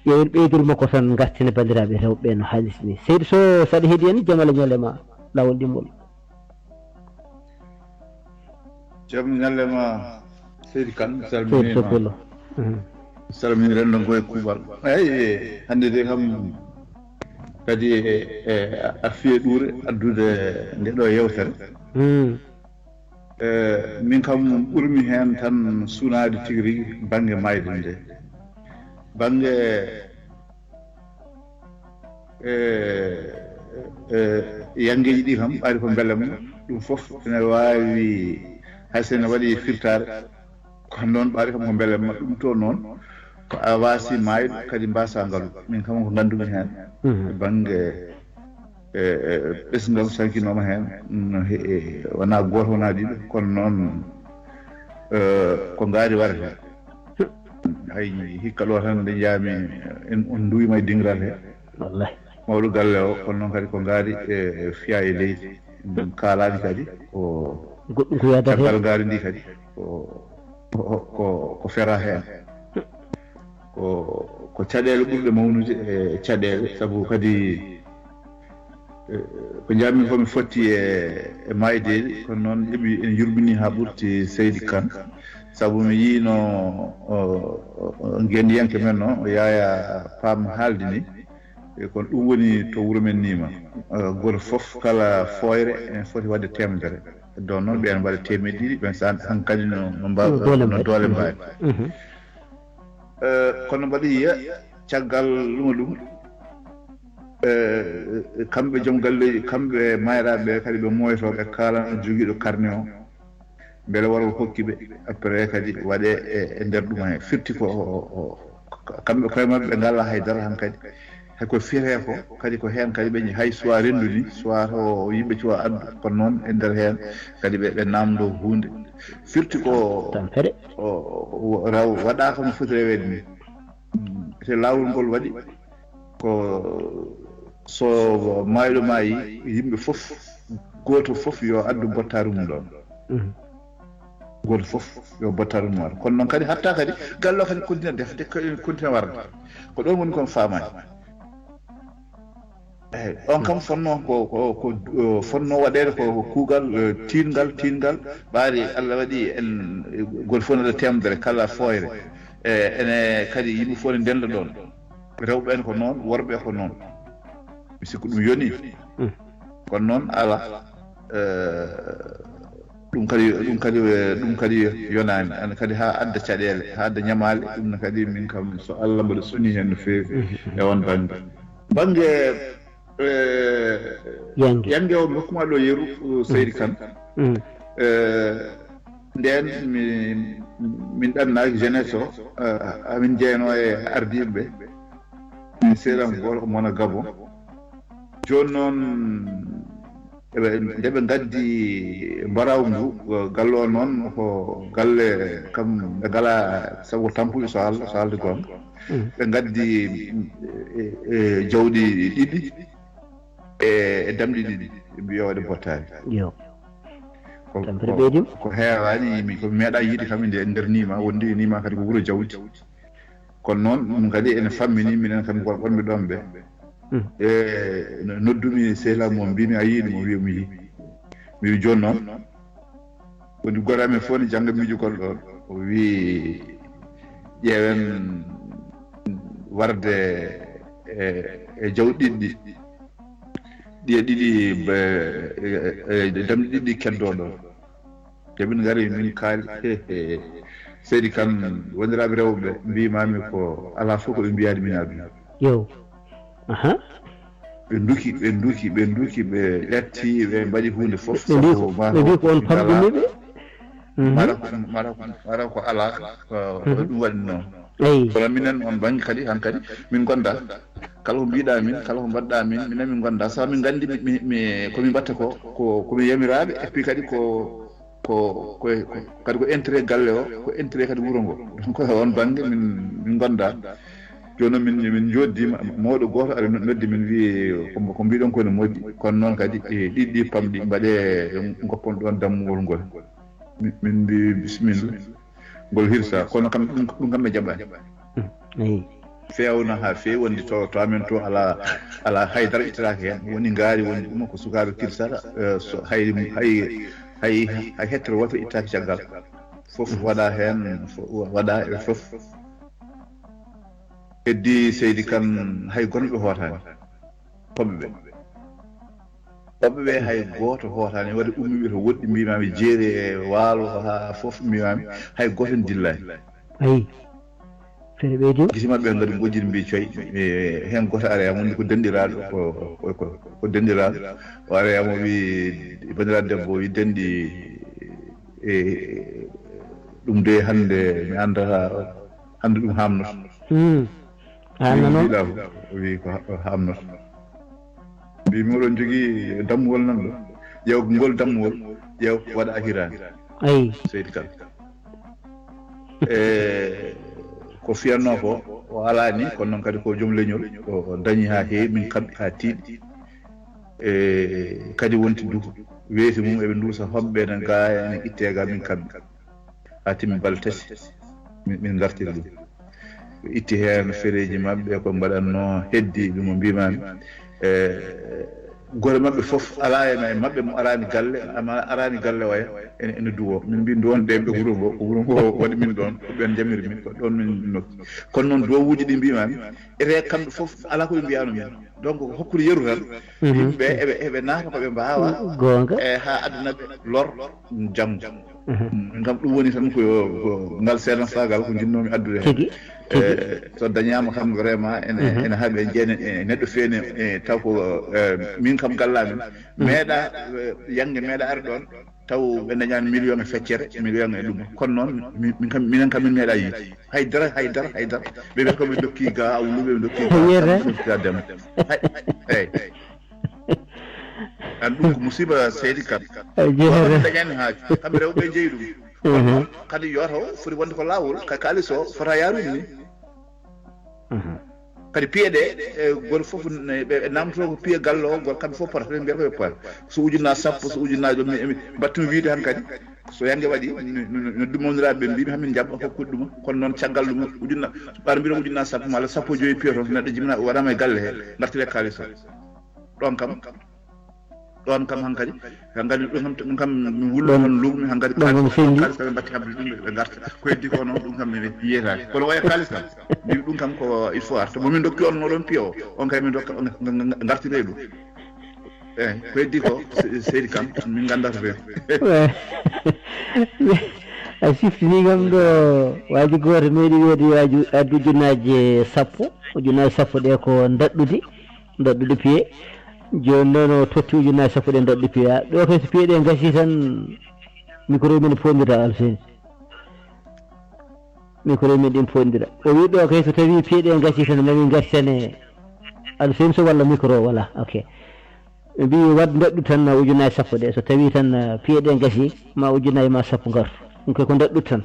ƴeewen ɓeydoru makko tan gartine bandiraɓe rewɓe no haalisi ni Seydou Sow saɗa heeɗi en jaam Allah ñalle ma lawol ɗimmol jaam ñalle ma Seydi Kane salminima salmini renndo ngo e kuuɓal eyyi hannde de kam kadi a fiye ɗuure addude nde ɗo yewtere min kam ɓurmi heen tan suunaade tigi rigui baŋnge mayde nde baŋnge yangeji ɗi kam ɓaari ko beelem ɗum fof ene waawi hay so ene waɗi firtare ko noon ɓaari kam ko beelem ɗum to noon ko a waasi maayɗo kadi mbasa ngalu min kam ko ngandumi heen baŋnge ɓesngal sankinoma heen wona gooto wona ɗiɗo kono noon ko ngaari warata hay hikka ɗo tan nde jaami on duwima e dingiral he wallahi mawɗo galle o kono noon kadi ko ngaari e fiya e leydi ɗum kaalani kadi ko goɗɗum ko yadata caggal ngaari ndi kadi ko fera heen ko caɗele ɓurɗe mawnude e caɗele sabu kadi ko jaami komi fotti e maydeɗi kono noon heeɓi en yurmini ha ɓurti Seydi Kane sabu mi yiino gendiyanke men no yaya paam haalde ni kono ɗum woni to wuuro men nima goto fof kala foyre en foti wadde temedere donc noon ɓen mbaɗa temedde ɗiɗi ɓen sa hankkadi no mbawa no doole mbawi kono mbaɗa yiya caggal ɗum kamɓe joom galleji kamɓe mayraɓe kadi ɓe moytoɓe kalano joguiɗo carnet o beele wara hokki ɓe après kadi waɗe e nder ɗum he firti ko kamɓe koye mabɓe ɓe ngalla haydara han kadi hayko fiyete ko kadi ko hen kadi ɓe hay soit renndudi soit to yimɓe cuwa addu kono noon e nder hen kadi ɓe namdo hunde firti ko raw waɗaka no foti rewede ni te lawol ngol waɗi ko so mayɗo maayi yimɓe fof goto fof yo addu bottaru mum ɗon goto fof yo bottaru mum waɗa kono noon kadi hatta kadi gallo kadi continue defde continue warde ko ɗon woni kon famani eyyi on kam fonno ko fonno waɗede ko kuugal tingal ɓaari Allah waɗi en goto fof nede temdere kala foyre ene kadi yimɓe fof ne ndenda ɗon rewɓe en ko noon worɓe ko noon mi sikku ɗum yoni kono noon ala ɗum kadi yonani an kadi ha adda caɗele ha adda ñamale ɗum ne kadi min kam so Allah mbaɗa suni hen no fewi e on banggue yangue o hokkuma ɗo yeru Seydi Kane nden min ɗannaki jeunesse o amin jeyno e ardiɓeɓe min seeɗam goto ko mona Gabon joni noon nde ɓe gaddi mbaraw ndu galle o noon ko galle kam ɓe ngala sabu tampuɓe so haalde gonga ɓe gaddi jawɗi ɗiɗi e damɗi ɗiɗi mbiyowde bottari ko heewani ko meeɗa yiide kam nde nder nima wondi nima kadi ko wuuro jawdi kono noon ɗum kadi ene fammini minen kam gonɓe ɗon ɓe e noddumi sehlamu o mbimi a yiini mo wiya mi yii mi wi joni noon woni goramen fof ne jangga miijo gol ɗon o wi ƴeewen warde e jawɗi ɗiɗɗi ɗiɗi damɗi ɗiɗɗi keddo ɗon te min ngari min kaali seydi kam wondiraaɓe rewɓe mbimami ko ala fof ko ɓe mbiyani min aduna ɓe duki ɓe ƴetti ɓe mbaɗi hunde fof ɓe mbi ko on pamɗiniɓe mara ko ala ɗum waɗi noon kono minen on banggue kadi hankkadi min gonda kala ko mbiɗa min kala ko mbaɗɗa min minen min gonda saha min gandi komin mbatta komin yamiraɓe et puis kadi kadi ko intérêt galle o ko intérêt kadi wuuro ngo donc on banggue min gonda joni noon min joddima mawɗo goto ara noddi min wi ko mbiɗon kone moƴƴi kono noon kadi ɗiɗɗi pamɗi mbaɗe goppon ɗon dammugol ngol min mbi bisimilla ngol hirsa kono kam ɗum kam ɓe jaɓani fewna ha fewi wondi to amen to ala haydara ittiraka hen woni ngaari woni ɗum ko sukaɓe kirsata hay hettere woto ittaki caggal fof waɗa hen waɗa e fof heddi seydi kan hay gonɓe hootani hoɓɓe ɓe hay goto hootani waɗa ummiɓe to woɗɗi mbimami jeeri e waalo ha fof mbimami hay goto n dillani fere ɓeydi gisi mabɓe ngadi gojjiri mbi coy hen goto areyamo woni ko denɗiraɗo ko denɗiraɗo o areyamo wi bandiraɗo debbo wi denɗi e ɗum de hande mi andata hande ɗum hamnoto hanno wi ko hamnoto mbimi oɗon jogui dammugol nan ɗo ƴeew ngol dammugol ƴeew waɗa hirani seydi kal ko fiyatno ko o alani kono noon kadi ko joom leñol o dañi ha heewi min kamɓi ha tiiɗi e kadi wonti duko weeti mum eɓe duusa hoɓɓe ne ga ene itte ga min kamɓi ha timmi balɗe tati min gartiri ɗum itti hen fereji mabɓe ko mbaɗanno heddi ɗum mbimami gore mabɓe fof ala e mabɓe mo arani galle ama arani galle oya ene duwo min mbi duwonde ɓe wuuro ngo waɗi min ɗon ko ɓen jamiri min ko ɗon min nokki kono noon dowuji ɗi mbimami ete kamɓe fof ala koɓe mbiyano min donc hokkude yeru tan yimɓeɓe eɓe naata koɓe mbawa e ha addunaɓe lor janggo ngam ɗum woni tan ko ngal seeɗan sagal ko jinnomi addude hen so dañama kam vraiment ene haaɓe jeene neɗɗo feene taw ko min kam gallamin meeɗa yangue meeɗa ar ɗon taw ɓe dañani million e feccere million e ɗum kono noon minen kam min meeɗa yiide haydara ɓeɓe koɓe dokki ga awluɓe ɓe dokki ga dema eyyi an ɗum ko musiba seydi kam ɓe dañani haaji kamɓe rewɓe jeeyi ɗum kadi yoto foti wonde ko lawol kalis o fota yarude ni kadi piyeɗe goto foof ɓe namdoto ko piye galle o goto kamɓe fof pota ɓe mbiyata koɓe pota so ujunnaje sappo so ujunnaje ɗo battumi wiide han kadi so yangue waɗi no dumoniraɓe ɓe mbimi hamin jaɓɓa hokkude ɗuma kono noon caggal ɗum ɓaɗa mbiɗo ujunnaje sappo malla sappo joyi piyo toon neɗɗo jimina waɗama e galle he gartire kalis o ɗon kam hankkadi hankkadi ɗum kam mi wullo tan lugmi hankkadi kalis kam ɓe mbatti habde ɗum ɓe garta ko heddi ko noon ɗum kam mi yiyetaki kono waya kalis kam mbi ɗum kam ko il faut arta momin dokki on oɗon piyo on kay min dokka gartire ɗum eyyi ko heddi ko seydi kam min gandata ɓen a siftini kam ɗo waji goto meeɗi wiide waji addu ujunnaje sappo ɗe ko daɗɗude piye joni noon o totti ujunnaje sappo ɗe daɗɗi piya ɗo kay so piye ɗe gasi tan micro men fondira Alseyni micro men ɗin fondira o wi ɗo kay so tawi piye ɗe gasi tan mami garsane Alseyni so walla micro voilà ok mbi wad daddu tan ujunaji sappo de so tawi tan piede gasi ma ujunaji ma sappo ngar ɗum ko daddu tan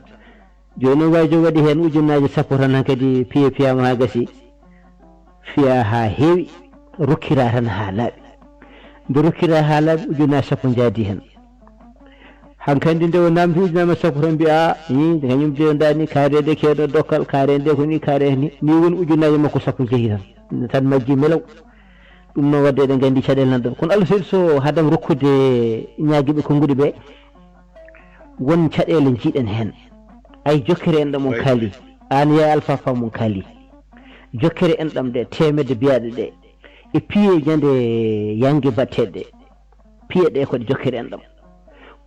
joni waji wadi hen ujunaji sappo tan kadi piye piyama ha gasi fiya ha heewi rukkira tan ha laaɓi nde rukkira ha laaɓi ujunaji sappo jaadi hen hankandi nde o namdi ujunama sappo tan mbiya kañum jeyondani kaarede keɗo dokkal kaarede ko ni kaare ni woni ujunaji makko sappo jeehi tan majji melaw ɗum noon wadde eɗen gandi caɗele nan ɗon kono Allah seeɗi so hadam rokkude ñaguiɓe konguɗi ɓe won caɗele jiiɗen hen ay jokkere en ɗam on kaali an ya alphafa mon kaali jokkere en ɗam ɗe temedde biyaɗe ɗe e piye ñande yangue batteɗe piye ɗe koɗe jokkere en ɗam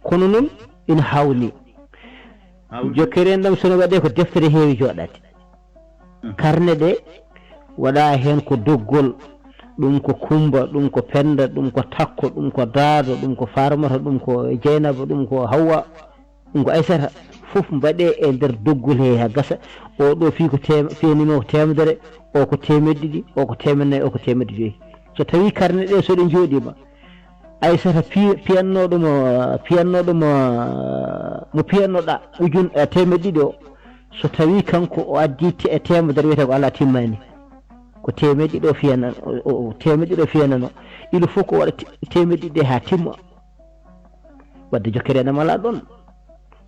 kono noon ina hawni jokkere en ɗam sono waɗe ko deftere heewi joɗade karne ɗe waɗa hen ko doggol ɗum ko kumba ɗum ko penda ɗum ko takko ɗum ko daado ɗum ko farmata ɗum ko jeynaba ɗum ko hawwa ɗum ko aysata fof mbaɗe e nder doggol he ha gasa o ɗo fi ko fenima ko temedere o ko temedde ɗiɗi o ko temedde nayyi o ko temedde joyyi so tawi karne ɗe soɗe jooɗima aysata piyannoɗomo mo piyannoɗa temedde ɗiɗi o so tawi kanko o addi e temedere wiyete ko ala timmani ko temedde ɗiɗi o temedde ɗiɗi o fiyanano il faut ko waɗa temedde ɗiɗi ha timma wadde jokkere enam ala ɗon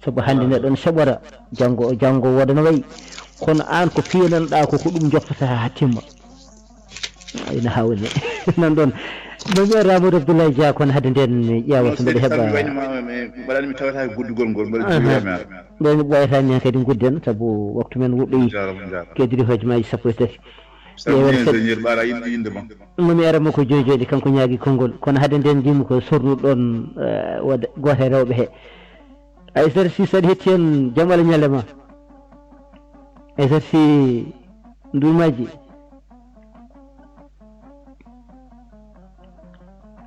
sabu hande nde ɗon saɓora janggo woda no wayi kono an ko fiyananoɗa ko ɗum joppata ha timma ina hawni nan ɗon no wiya Amadou Abdoulaye Dia kono hade nden ƴeewa so mbiɗa heɓa mbaɗanmi tawata guddugol ngol mbaɗa ɓen ɓoyatani hen kadi gudden sabu waktu men wuɗɗoyi kediri hojomaji sappo e tati momi arama ko joyi joyɗi kanko ñaagui konngol kono hade nden jimmi ko sornuɗo ɗon goto e rewɓe he Aissata Sy saɗa hetti hen jaam Allah ñalle ma Aissata Sy ndumaji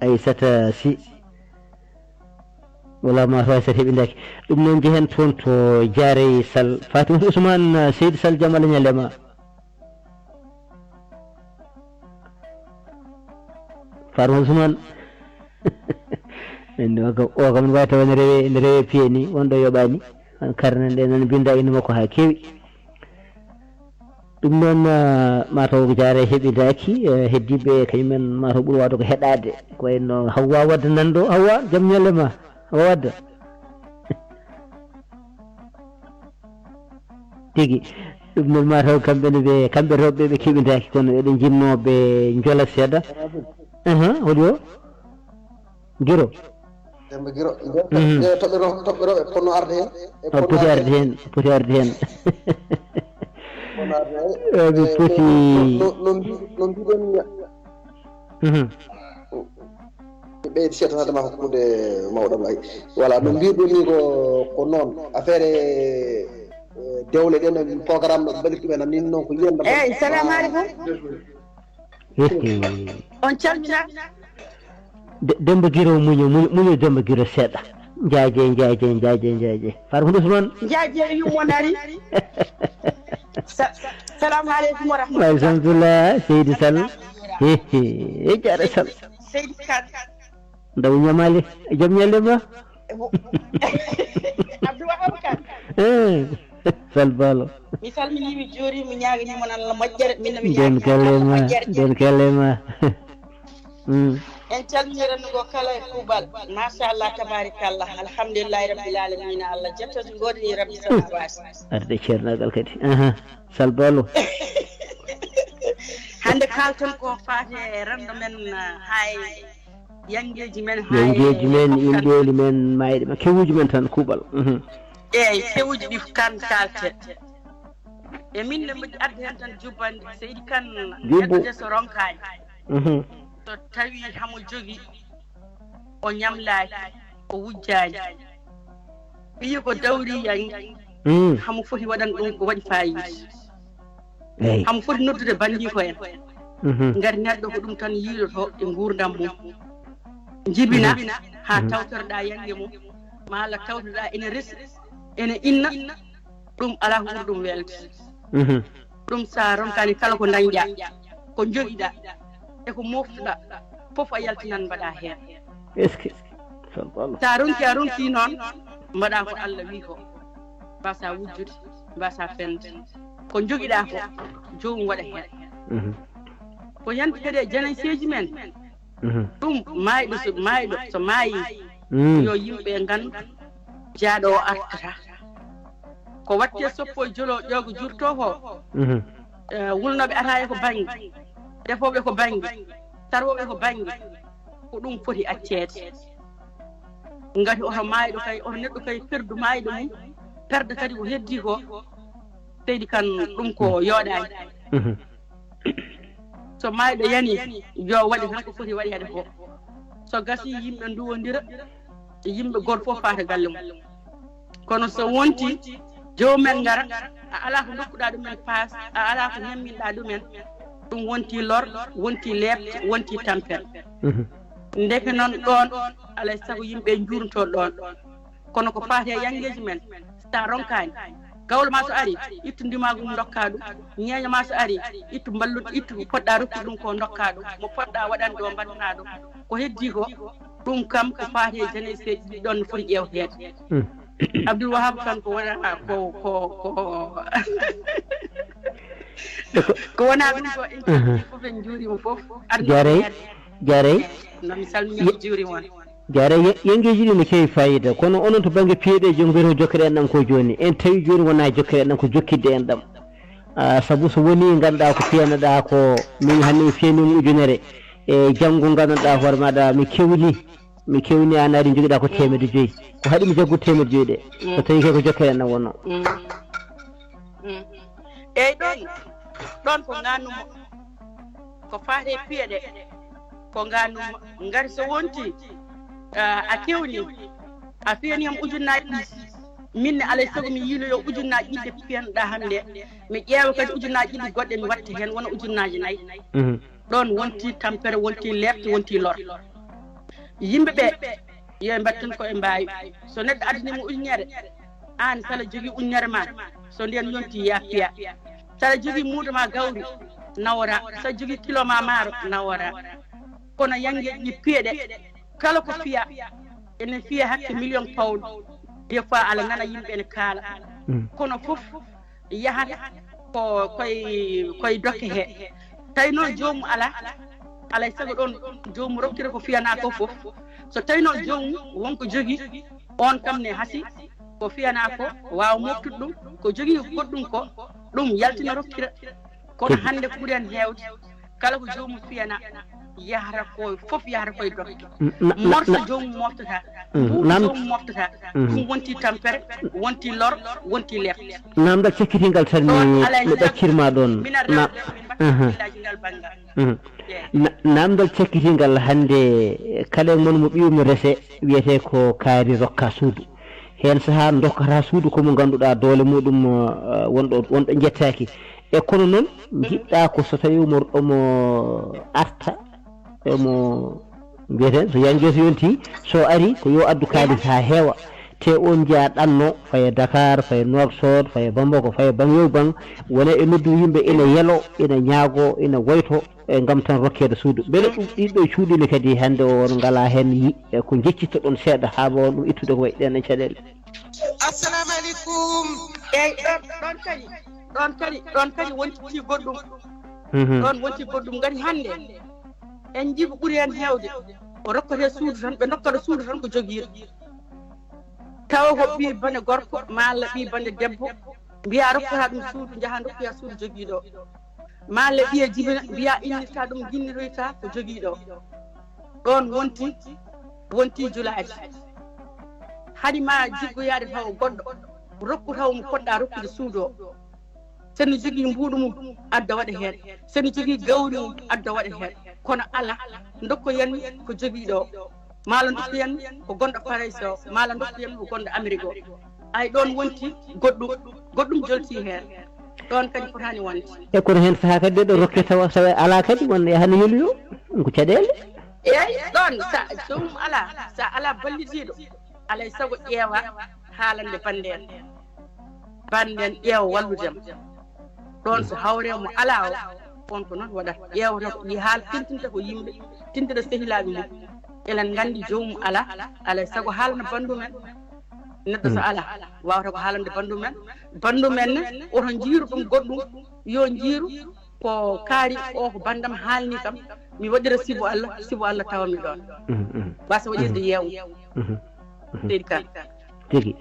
Aissata Sy wala ma to Aissata heeɓidaki ɗum noon jehen toon to Diarry Sall Fatimata Ousmane Seydi Sall jaam Allah ñalle ma Fatimata Ousmane o kam ne wawi tawa ne rewe piye ni wonɗo yoɓani karne nde nan binda inde makko ha kewi ɗum noon mataw ko Diarry heeɓidaki heddiɓe kañumen mataw ɓuuri wawde ko heɗade ko wayno Hawwa Wadda nanɗo Hawwa jaam ñalle ma Hawwa Wadda tigui ɗum noon mataw kamɓe rewɓe ɓe keɓidaki kono eɗen jinnoɓe joola seeɗa hoɗi o Guiro Demba Guiro toɓɓe ponno arde hen poti arde hen ɓe poti no mbiɗon ɓeydi seetanade ma hokkude mawɗam ay voilà no mbiɗon ni ko noon affaire dewle ɗe no programme no mbaɗi ɗumen nin noon ko yiyandam eyyi salamu aleykum on calmina Demba Guiro muño Demba Guiro seeɗa jaaje Fatimata Ousmane jaaje yummon ari salamu aleykum wa rahmatullah alhamdulillah Seydi Sall jaara Sall Seydi Kane ndaw ñamale jaam ñalle ma Abdou Wahab Kane Sall Balo mi salmini mi joori mi ñaaganimon Allah moƴƴere minno mi den kellema en calminirannugo kala e kuuɓal machallah tabarikallah alhamdulillahi rabbil alamina Allah jettoto godani rabbi samawati arde ceernagal kadi Sall Balo hande kalton ko faati e rendo men hay yangeji men inɗeli men mayɗe men kewuji men tan kuuɓal eyyi kewuji ɗi kan kalte e min ne mbaɗi adde hen tan jubbande Seydi Kane yeddude so ronkani so tawi hamo jogui o ñamlaki o wujjani ɓiyi ko dawri yan hamo foti waɗan ɗum ko waɗi fayida hamo foti noddude bandi ko en ngari neɗɗo ko ɗum tan yiiloto e gurdam mum jibina ha tawtorɗa yangue mum malla tawtoɗa ene resi ene inna ɗum ala ko ɓuri ɗum welde ɗum sa ronkani kala ko dañƴa ko joguiɗa eko moftuɗa fof a yaltinan mbaɗa heen est ce que sa ronki noon mbaɗa ko Allah wi ko mbasa wujjude mbasa fende ko jogiɗa ko jomum waɗa heen ko yande kadi e janayseji men ɗum maayɗo so maayi yo yimɓe nganndu jaaɗo o artata ko watte soppo jolo ƴoogo jurto ko wulnoɓe ataye ko baŋnge defoɓe ko baŋnge tarwoɓe ko baŋnge ko ɗum foti acceede ngati oto maayɗo kay oto neɗɗo kay perdu maayɗo mum perde kadi ko heddi ko seydi kan ɗum ko yooɗani so maayɗo yani yo waɗi tan ko foti waɗede ko so gasi yimɓe nduwodira yimɓe goto fof faata galle mum kono so wonti jomumen ngara a ala ko dokkuɗa ɗumen paas a ala ko ñamminɗa ɗumen ɗum wonti lor wonti lebte wonti tampere ndeke noon ɗon alay sago yimɓe jurnto ɗon kono ko faate yangeji men sa ronkani gawlo ma so ari ittu ndimagu mum dokka ɗum ñeeño ma so ari ittu balluɗo ittu poɗɗa rokkude ɗum ko dokka ɗum mo poɗɗa waɗande o mbaɗana ɗum ko heddi ko ɗum kam ko faate jene seeɗi ɗon no foti ƴewteede Abdoul Wahab kan ko wona ko wona ɗum ko en fof en juurima fof jarey no mi salmini juuri moon jarey yengeji ɗi no kewi fayida kono onon to banggue piiɗe jom mbiyete jokkere en ɗam ko joni en tawi joni wona jokkere en ɗam ko jokkidde en ɗam saabu so woni ganduɗa ko fiyanoɗa ko min hannde mi fiyanimi ujunere e janggo ganduɗa hoore maɗa mi kewni an ari joguiɗa ko 500 ko haɗi mi jaggu 500 ɗe so tawi kay ko jokkere en ɗam wonno eyyi ɗon ko gannumo ko faate piyeɗe ko gannumo ngari so wonti a kewni a fiyani ham ujunnaji ɗiɗi minne alay sago mi yiiloyo ujunnaji ɗiɗi fiyanoɗa hannde mi ƴeewa kadi ujunnaji ɗiɗi goɗɗe mi watta heen wona ujunnaji 4 ɗon wonti tampere wonti lebte wonti lor yimɓe ɓe yo mbatten ko e mbawi so neɗɗo addinima ujunere an sala jogui ujunere ma so ndiyan yonti ya piya sala jogui muudo ma gawri nawora sa jogui kilo ma maaro nawora kono yangueji piyeɗe kala ko fiya ene fiya hakke million pawɗo des fois ala nana yimɓe ne kaala kono fof yahata koye dokke he tawi noon jomum alay sago ɗon jomum rokkira ko fiyana ko fof so tawi noon jomum wonko jogui on kam ne haasi ko fiyana ko wawa moftude ɗum ko jogui goɗɗum ko ɗum yaltina rokkira kono hannde ko ɓuuri hen hewde kala ko jomum fiyana yahata ko fof yahata koye dokke morso jomum moftata jomum moftata ɗum wonti tampere wonti lor wonti lebte namdal cekkitingal tan mi ɗaccirma ɗon namdal cekkitingal hannde kala mon mo ɓiwmi rese wiyete ko kaari rokka suudu hen saaha dokkata suudu komo ganduɗa doole muɗum wonɗo jettaki e kono noon jiɗɗa ko so tawi omo arta omo mbiyeten so yangue so yonti so ari ko yo addu kalis ha heewa te on jeeya ɗanno faye Dakar faye Nouakchott faye Bamako faye Bangew Bang wona e noddu yimɓe ina yelo ina ñaago ina woyto e gam tan rokkede suudu beele ɗum ɗiɗɗo cuuɗini kadi hande o on ngala hen ko jeccita ɗon seeɗa ha mbawa ɗum ittude ko wayi ɗen e caɗele. Assalamu aleykum. eyyi ɗon kadi wonti goɗɗum ɗon wonti goɗɗum gari hande en jii ko ɓuuri hen hewde o rokkate suudu tan ɓe dokkata suudu tan ko joguiɗo tawa ko ɓi bane gorko malla ɓi bane debbo mbiya rokkata ɗum suudu jaaha dokkoya suudu joguiɗo malla ɓiye jibina mbiya innirta ɗum guinniroyta ko joguiɗo ɗon wonti julaji haɗi ma jiggoyade taw goɗɗo rokku taw mo poɗɗa rokkude suudu o sene jogui mbuɗu mum adda waɗa hen sene jogui gawri mum adda waɗa hen kono ala dokko yanmi ko joguiɗo mala dokko yanmi ko gonɗo Paris o mala dokko yanmi ko gonɗo Amérique o ay ɗon wonti goɗɗum jolti hen ɗon kadi fotani wonde e kono hen saaha kadi ɗeɗo rokke tawa sawa ala kadi wonde yahani yeluyo ko caɗele eyyi ɗon sa jomum ala sa ala ballitiɗo alay saago ƴeewa haalande banden ƴeewa walludema ɗon so hawre mo ala on ko noon waɗata ƴeewata ko ɗi haala tintinta ko yimɓe tintita sehilaaɓe mum elen nganndi joomum alay sago haalana banndu men neɗɗo so ala wawata ko haalande banndu men ne oto jiiru ɗum goɗɗum yo jiiru ko kaari o ko bandam haalni kam mi waɗira sibo Allah tawa mi ɗon wasa waɗirde yeewu seydi kan tigi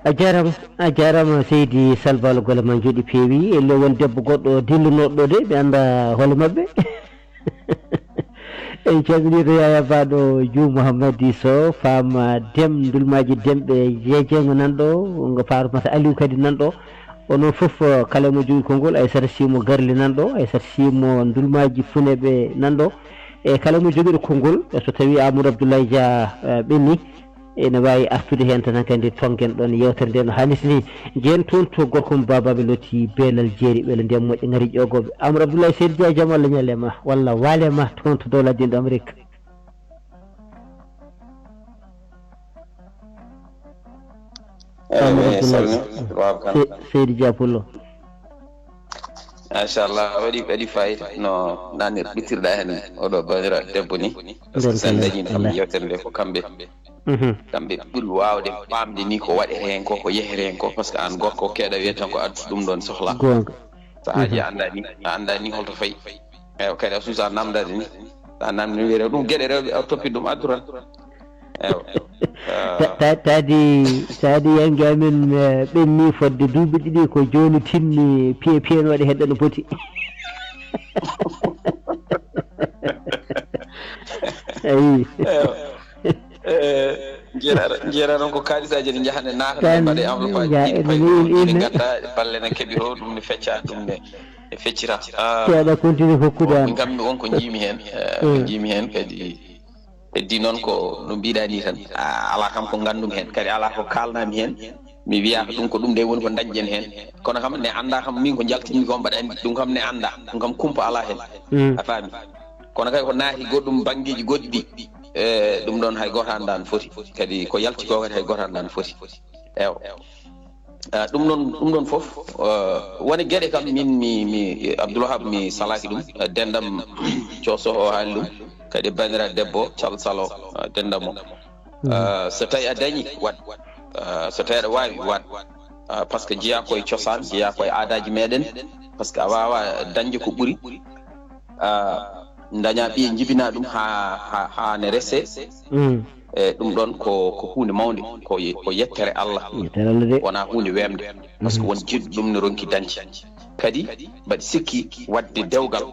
a jarama seydi Salbalo golle ma jooɗi peewi elle won debbo goɗɗo dillunoɗo de ɓe anda hole mabɓe en calminito Yaya Baɗo Diouf Mouhammadi Sow fama dulmaji demɓe jeejengo nanɗo ngo Farmata Aliou kadi nanɗo onon foof kala mo jogui konngol Aissata Simo Garli nanɗo Aissata Simo dulmaji funeɓe nanɗo e kala mo joguiɗo konngol so tawi Amadou Abdoulaye Dia ɓenni ene wawi artude hen tan kadi tonguen ɗon yewtere nde no hannirta ni jeen toon to gorkom babaɓe lotti beelal jeeri ɓeele ndem moƴƴe gaari ƴogoɓe Amadou Abdoulaye Seydi Dia jaam Allah ñalle ma walla waale ma toon to dow laddiɗo Amérique Seydi Dia Pullo machallah waɗi fayida no nanir ɓittirɗa hen oɗo bandira debbo ni par ce que sen dañino kam yewtere nde ko kamɓe ɓuuri wawde ɓamde ni ko waɗete hen ko yehete hen ko par ce que an gorko keeɗa wiye tan ko addu ɗum ɗon sohla so haaji a anda ni holto fayi eyi kadi a suusa namdade ni sa namdi wiyete ɗum gueɗe rewɓe a toppi ɗum addu tan tadi yangue amen ɓenni fodde duuɓi ɗiɗi ko joni timmi piye no waɗi heɗɗo no poti ayi jeera noon ko kaalisaji ne jahane naata mbaɗe enveloppe aji gadda balle ne keeɓi to ɗum ne fecca ɗum ne feccita keeɗa continue hokkude kammi wonko jiimi hen kadi heddi noon ko no mbiɗa ni tan ala kam ko gandumi hen kadi ala ko kalnami hen mi wiyaka ɗum ko ɗum de woni ko dañƴen hen kono kam ne anda kam min ko jaltimi ko mbaɗa andi ɗum kam ne anda ɗum kam kumpa ala hen a faami kono kadi ko naati goɗɗum banggueji goɗɗi ɗum ɗon hay goto anda no foti kadi ko yalti ko kadi hay goto anda no foti ɗum ɗon foof woni gueɗe kam min mi Abdoulwahab mi salaki ɗum dendam coso o haali ɗum kadi bandira debbo calsalo dendamo so tawi a dañi wat so tawi aɗa wawi wat par ce que jeeya koye cosaan jeeya koye aadaji meɗen par ce que a wawa dañde ko ɓuuri daña ɓiye jibina ɗum ha ne rese e ɗum ɗon ko hunde mawde ko yettere Allah wona hunde wemde par ce que won jiɗɗo ɗum ne ronki dañci kadi mbaɗi sikki wadde dewgal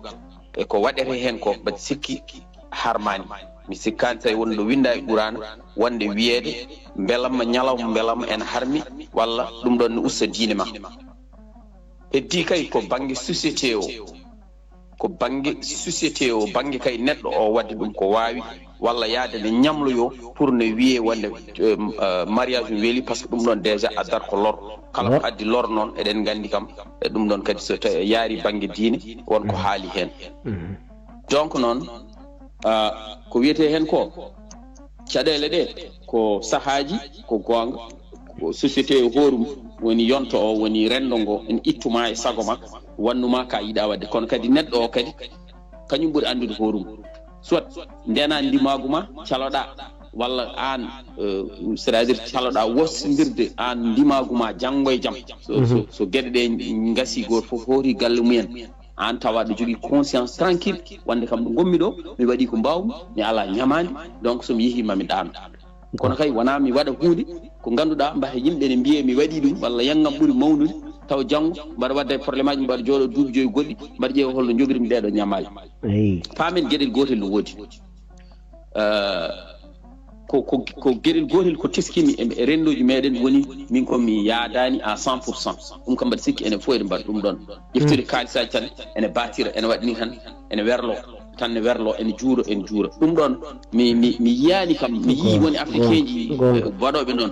e ko waɗete hen ko mbaɗi sikki harmani mi sikkani tawi wonɗo winda e Qur'an wonde wiyeede belamma ñalawma belamma en harmi walla ɗum ɗon ne usta diine ma heddi kay ko banggue société o banggue kay neɗɗo o wadde ɗum ko wawi walla yaade ne ñamloyo pour ne wiye wonde mariage weeli par ce que ɗum ɗon déjà addata ko lor kala ko addi lor noon eɗen gandi kam e ɗum ɗon kadi so tawi yaari banggue diine wonko haali hen donc noon ko wiyete hen ko caɗele ɗe ko sahaji ko gonga ko société o horum woni yonto o woni rendo ngo en ittuma e sago ma wannuma ka yiɗa wadde kono kadi neɗɗo o kadi kañum ɓuuri andude horum soit ndena ndimagu ma caloɗa walla an c'est à dire caloɗa wossodirde an ndimagu ma janggo e jaam so gueɗe ɗe gasi goto foof hoori galle mumen an tawa ɗo jogui conscience tranquille wonde kam ɗo gommi ɗo mi waɗi ko mbawmi mi ala ñamade donc somi yeehi mami ɗano kono kay wona mi waɗa hunde ko ganduɗa mbahe yimɓe ne mbiye mi waɗi ɗum walla yanggam ɓuuri mawnude taw janggo mbaɗa wadde probléme aji mbaɗa jooɗo duuɓi joyi goɗɗi mbaɗa ƴeewa holno jogirimi ɗeɗo ñamaji paamen gueɗel gotel no woodi ko gueɗel gotel ko teskimi e rendoji meɗen woni min komi yaadani à 100%. ɗum kam mbaɗa sikki enen fof eɗen mbaɗa ɗum ɗon ƴeftude kaalisaji tan ene batira ene waɗi ni tan ene werlo tan ne werlo ene juura ɗum ɗon mi yiyani kam mi yii woni africain ji waɗoɓe noon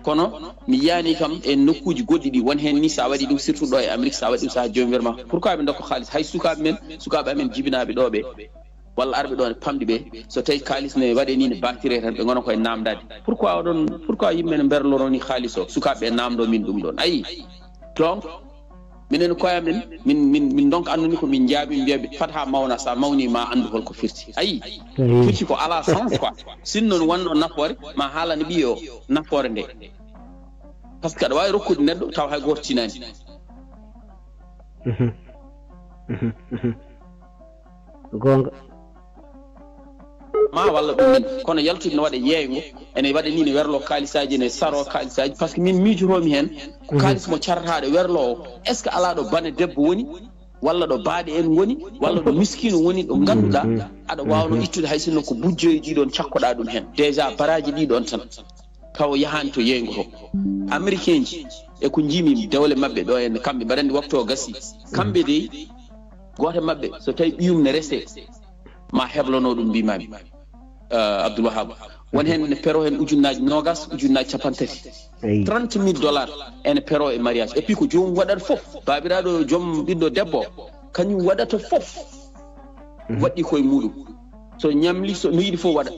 kono mi yiyani kam e nokkuji goɗɗi ɗi won hen ni sa waɗi ɗum surtout ɗo e Amérique sa waɗi ɗum sa jomum wiyatma pourquoi ɓe dokka haalis hay sukaɓe amen jibinaɓe ɗo ɓe walla arɓe ɗo ne pamɗi ɓe so tawi kalis ne waɗe ni ne batire tan ɓe gona koye namdade pourquoi yimɓe ne berloro ni haalis o sukaɓe namdo min ɗum ɗon ayi donc minen koya min donc anduni ko min jaabi mbiyaɓe fata mawna sa mawni ma andu holko firti ayi firti ko ala sens quoi sin noon wonno nafoore ma haalani ɓiyo nafoore nde par ce que aɗa wawi rokkude neɗɗo taw hay goto tinani gonga ma walla ɗum min kono yaltude no waɗa yeeygo ene waɗa ni ne werlo kaalisaji ne saro kaalisaji par ce que min miijotomi hen ko kaalis mo carataɗo werlo o est ce que ala ɗo bane debbo woni walla ɗo baaɗe en woni walla ɗo miskino woni ɗo ganduɗa aɗa wawno ittude hay sinno ko bujjoyi ɗiɗon cakkoɗa ɗum hen déjà baraji ɗiɗon tan taw yahani to yeygo to américain ji e ko jimi dewle mabɓe ɗo en kamɓe mbaɗandi waktu o gasi kamɓe de goto mabɓe so tawi ɓiyum ne rese ma heblono ɗum mbimami Abdoul Wahab won hen ne pero hen ujunnaji nogas ujunnaji capantati $30,000 ene pero e mariage et puis ko jomum waɗata foof babiraɗo joom ɓiɗɗo debbo kañum waɗata foof waɗɗi koye muɗum so ñamli so no yiɗi fof waɗa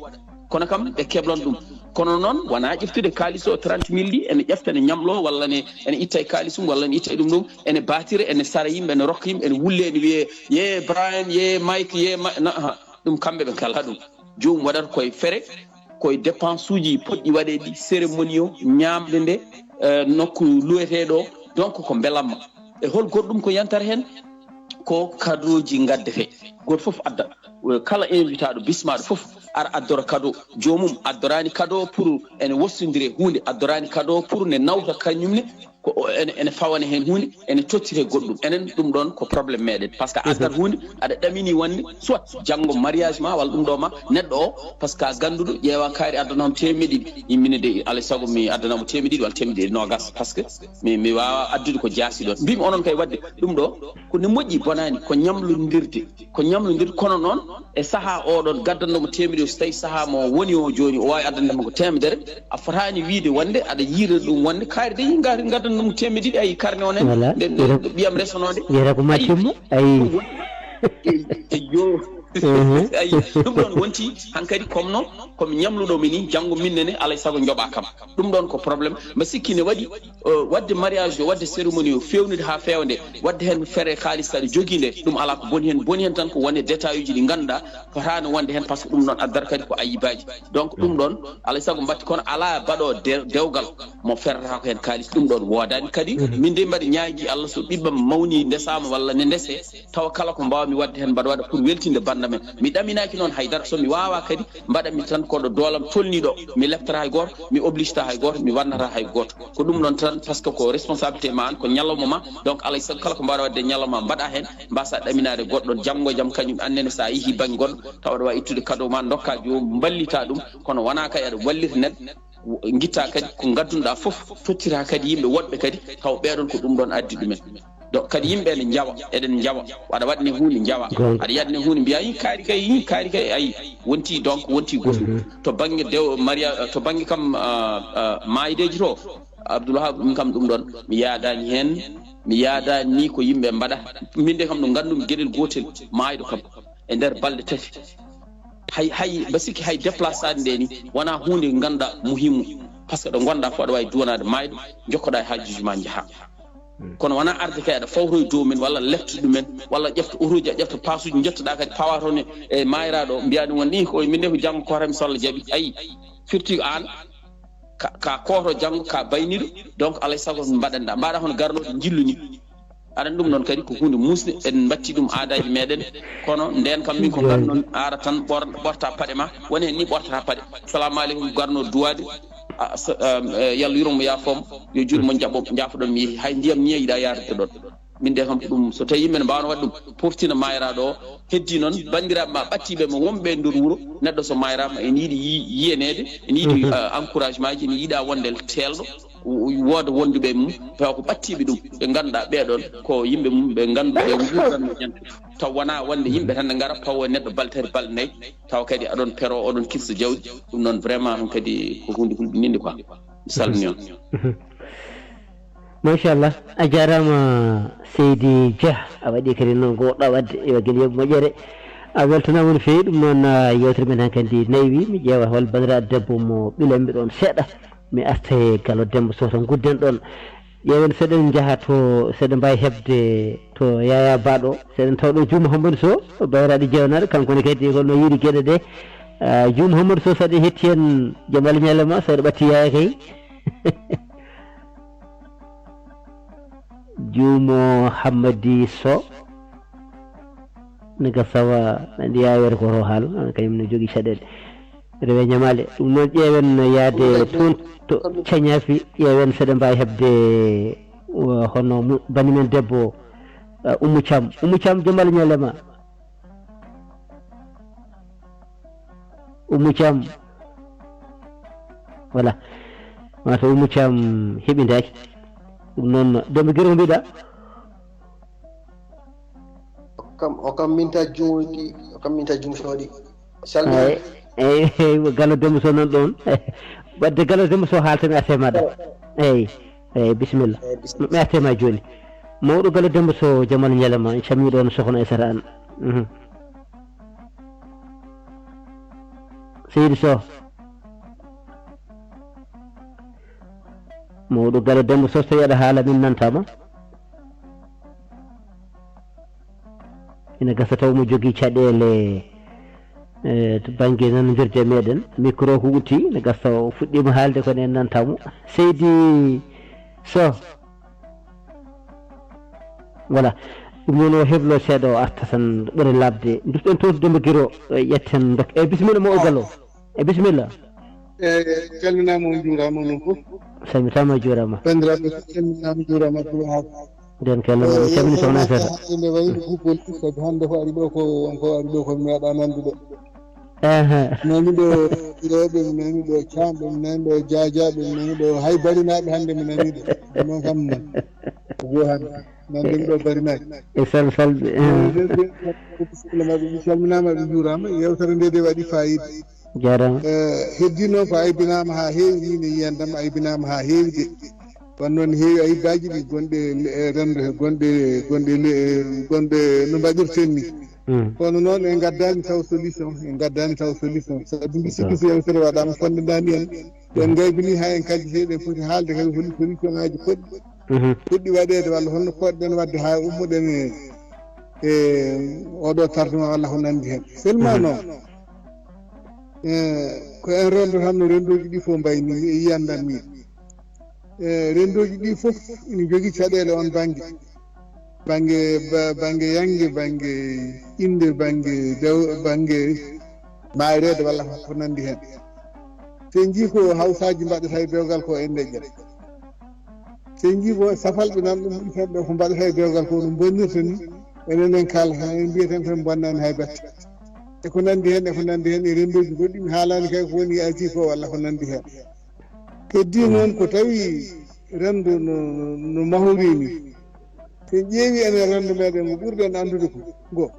kono kam ɓe keblon ɗum kono noon wona ƴeftude kalis o 30,000 ɗi ene ƴefta ne ñamlo walla ene itta e kalisum walla ne itta e ɗum ɗum ene batira ene sara yimɓe ene rokka yimɓe ene wulle ene wiye ye Brian ye Mike ye ɗum kamɓe ɓe kala ɗum jomum waɗata koye fere koye dépense uji poɗɗi waɗeɗi cérémonie o ñamde nde nokku luweteɗo donc ko belamma e hol goɗɗum ko yantata hen ko cadeau ji gaddete goto foof adda kala invitaɗo bismaɗo foof ara addora cadeau jomum addorani cadeau pour ene wostodire hunde addorani cadeau pour ne nawta kañumne ko ene fawane hen hunde ene tottire goɗɗum enen ɗum ɗon ko probléme meɗen par ce que addat hunde aɗa ɗamini wonde soit janggo mariage ma walla ɗum ɗo ma neɗɗo o par ce que a ganduɗo ƴeewa kaari addanamo temedɗiɗi yimmine de alay saago mi addanamo temedɗiɗi walla temedɗiɗi nogas par ce que mi wawa addude ko jaasi ɗon mbimi onon kay wadde ɗum ɗo ko ne moƴƴi bonani ko ñamlodirde kono noon e saaha oɗon gaddannomo temedɗi so tawi saaha mo woni o joni o wawi addandema ko temedere a fotani wiide wonde aɗa yiira ɗum wonde kaari de yi gaddan ɗum temedɗiɗi ayi carnet o nen nde ɓiyam resonode wiyata ko maccummo ayi yo ayi ɗum ɗon wonti hankkadi comme noon komi ñamluɗomi ni janggo minnene alay saago joɓa kam ɗum ɗon ko probléme mbi sikki ne waɗi wadde mariage o wadde cérémonie o fewnude ha fewde wadde hen feere haalis aɗa jogui nde ɗum ala ko boni hen tan ko wonde détail uji ɗi ganduɗa fotani wonde hen par ce que ɗum ɗon addata kadi ko ayibaji donc ɗum ɗon alay saago mbatti kono ala baɗo dewgal mo ferrata ko hen kaalis ɗum ɗon wodani kadi min de mbaɗi ñaagui Allah so ɓiɓɓam mawni ndesama walla ne ndese tawa kala ko mbawmi wadde hen mbaɗa waɗa pour weltinde banda men mi ɗaminaki noon haydara somi wawa kadi mbaɗami tan koɗo doolam tolniɗo mi leftata hay goto mi obligeta hay goto mi wannata hay goto ko ɗum noon tan par ce que ko responsabilité ma an ko ñalawma ma donc alay saago kala ko mbaɗa wadde ñalawma mbaɗa hen mbasa ɗaminade goɗɗon janggo e jaam kañum annene sa yeehi banggue goɗɗo tawa aɗa wawi ittude cadeau ma dokka jomum ballita ɗum kono wona kay aɗa wallita neɗɗo guitta kadi ko gaddunoɗa foof tottira kadi yimɓe woɗɓe kadi taw ɓeɗon ko ɗum ɗon addi ɗumen donc kadi yimɓe ene jawa eɗen jawa aɗa waɗne hunde jawa aɗa yadne hunde mbiya yi kaari kay ayi wonti donc wonti gotum to banggue maria to banggue kam mayideji to Abdoul Wahab ɗum kam ɗum ɗon mi yaadani hen mi yaadani ni ko yimɓe mbaɗa min de kam ɗo gandumi gueɗel gotel mayɗo kam e nder balɗe tati hay basikki hay déplacade nde ni wona hunde ganduɗa muhimu par ce que ɗo gonɗa fo aɗa wawi duwanade mayɗo jokkoɗa e hajjuji ma jaaha kono wona arde kay aɗa fawtoye dow men walla lefta ɗumen walla ƴefta otoji a ƴefta pasuji jettoɗa kadi pawa toon e mayiraɗo mbiya ɗum won ni ko min de ko janggo kotami so Allah jaaɓi ayi firti an ka koto janggo ka bayniɗo donc alay saago mbaɗanɗa mbaɗa hono garnoɗo jilluni aɗan ɗum noon kadi ko hunde musde en batti ɗum aadaji meɗen kono nden kam min ko garnoon ara tan ɓorta paɗe ma woni hen ni ɓortata paɗe salamu aleykum garno duwade yallah yuromo yafomo yo juuɗe mo jaafoɗon mi yeehi hay ndiyam ni yiiɗa yarde ɗon min de kam ko ɗum so tawi yimɓe ne mbawno waɗ ɗum poftina mayiraɗo o heddi noon bandiraɓe ma ɓattiɓe mo wonɓe e nder wuuro neɗɗo so mayrama ene yiiɗi yiyanede ene yiiɗi encouragement ji ene yiiɗa wonde telɗo wooda wonduɓe mum tawa ko ɓattiɓe ɗum ɓe ganduɗa ɓeɗon ko yimɓe mum ɓe ganduɗa ɓe gurdanno ñande taw wona wonde yimɓe tan ne gara pawo neɗɗo baltere balɗe nayyi taw kadi aɗon pero oɗon kirsa jawdi ɗum noon vraiment ɗum kadi ko hunde hulɓininde quoi mi salmini on machallah a jarama Seydi Dia a waɗi kadi noon ko woɗɗa wadde e guel yoɓe moƴƴere a weltanama no fewi ɗum noon yewtere men hankkadi nayyi mi ƴeewa hol bandiraɗo debbo mo ɓilanmi ɗon seeɗa mi arta e Gallo Demba Sow tan gudden ɗon ƴeewen seɗen jaha to seɗen mbawi heɓde to Yaya Baɗo seɗen tawɗo Dioum Mouhamadou Sow bayraɗo jewnaɗo kankone kadi holno yiiɗi gueɗe ɗe Dioum Mouhamadou Sow saɗa hetti hen jaam Allah ñalema saɗa ɓatti Yaya kay Dioum Hammadi Sow naga sawa andi yawere ko to haal kañum ne jogui caɗele rewe ñamale ɗum noon ƴeewen yaade toon to cañafi ƴeewen seɗen mbawi heɓde hono banimen debbo Oumou Thiam jaam Allah ñalema Oumou Thiam voilà mata Oumou Thiam heɓidaki ɗum noon Demba Guiro mbiɗa o kam minta jooɗi o kam minta jum soɗi salmi eyyi Gallo Demba Sow nan ɗon wadde Gallo Demba Sow haalta mi arte maɗa eyyi bisimilla mi arte ma joni mawɗo Gallo Demba Sow jaam Allah ñalema en cammi ɗon sokhna Aissata an Seydou Sow mawɗo Gallo Demba Sow so tawi aɗa haala min nantama ina gasa taw mo jogui caɗele to banggue nanodirde meɗen micro ko utti ne gasa o fuɗɗima haalde kono en nantamo Seydi Sow voilà ɗum noon o heblo seeɗa o arta tan ɓuuri labde dusɗen to Demba Guiro ƴetten dok bisimilla mo o Gallo bisimilla calminama on juurama noon foof salmitama juurama bandiraɓe calminama juurama nden kellama mi calmini sokhna Aissata nde wayno hubbol sabi hande ko ari ɗo ko wonko ari ɗo ko mi meeɗa nandude nani ɗo rewɓe mi nani ɗo camɓe mi nani ɗo jajaɓe mi nani ɗo hay barinaɓe hande mi nani ɗo noon kam go hande nandemi ɗo barinaji e salsalɓe bisimillamaɓe mi calminama ɓe juurama yewtere nde de waɗi fayida jarama heddi noon ko aybinama ha heewi min e yiyandam aybinama ha heewi de wan noon heewi aybaji ɗi gonɗe rendo gonɗe no mbaɗirten ni kono noon en gaddani taw solution sabi mbi sikki so yewtere waɗama fondedani en ɗen gaybini ha en kajjiteɗen foti haalde kadi holi solution ngaji poɗɗi waɗede walla holno poɗɗen wadde ha ummuɗen e oɗo tardement walla ko nandi hen seulement noon ko en rendo tan no rendoji ɗi fof mbayni mi e yiyandam min rendoji ɗi fof ina jogui caɗele on banggue yangue banggue inde banggue mayrede walla ko nandi hen sen jii ko hawsaji mbaɗata e dewgal ko en leƴƴat sen jii ko safalɓe nan ɗum ɓitanɓe ko mbaɗata e dewgal ko ɗum bonnirta ni enen en kalata en mbiyeten tan bonnani hay batte eko nandi hen e rendoji goɗɗi mi haalani kay ko woni arti ko walla ko nandi hen heddi noon ko tawi rendo no mahorini sen ƴeewi enen rendo meɗen mo ɓurɗen andude ko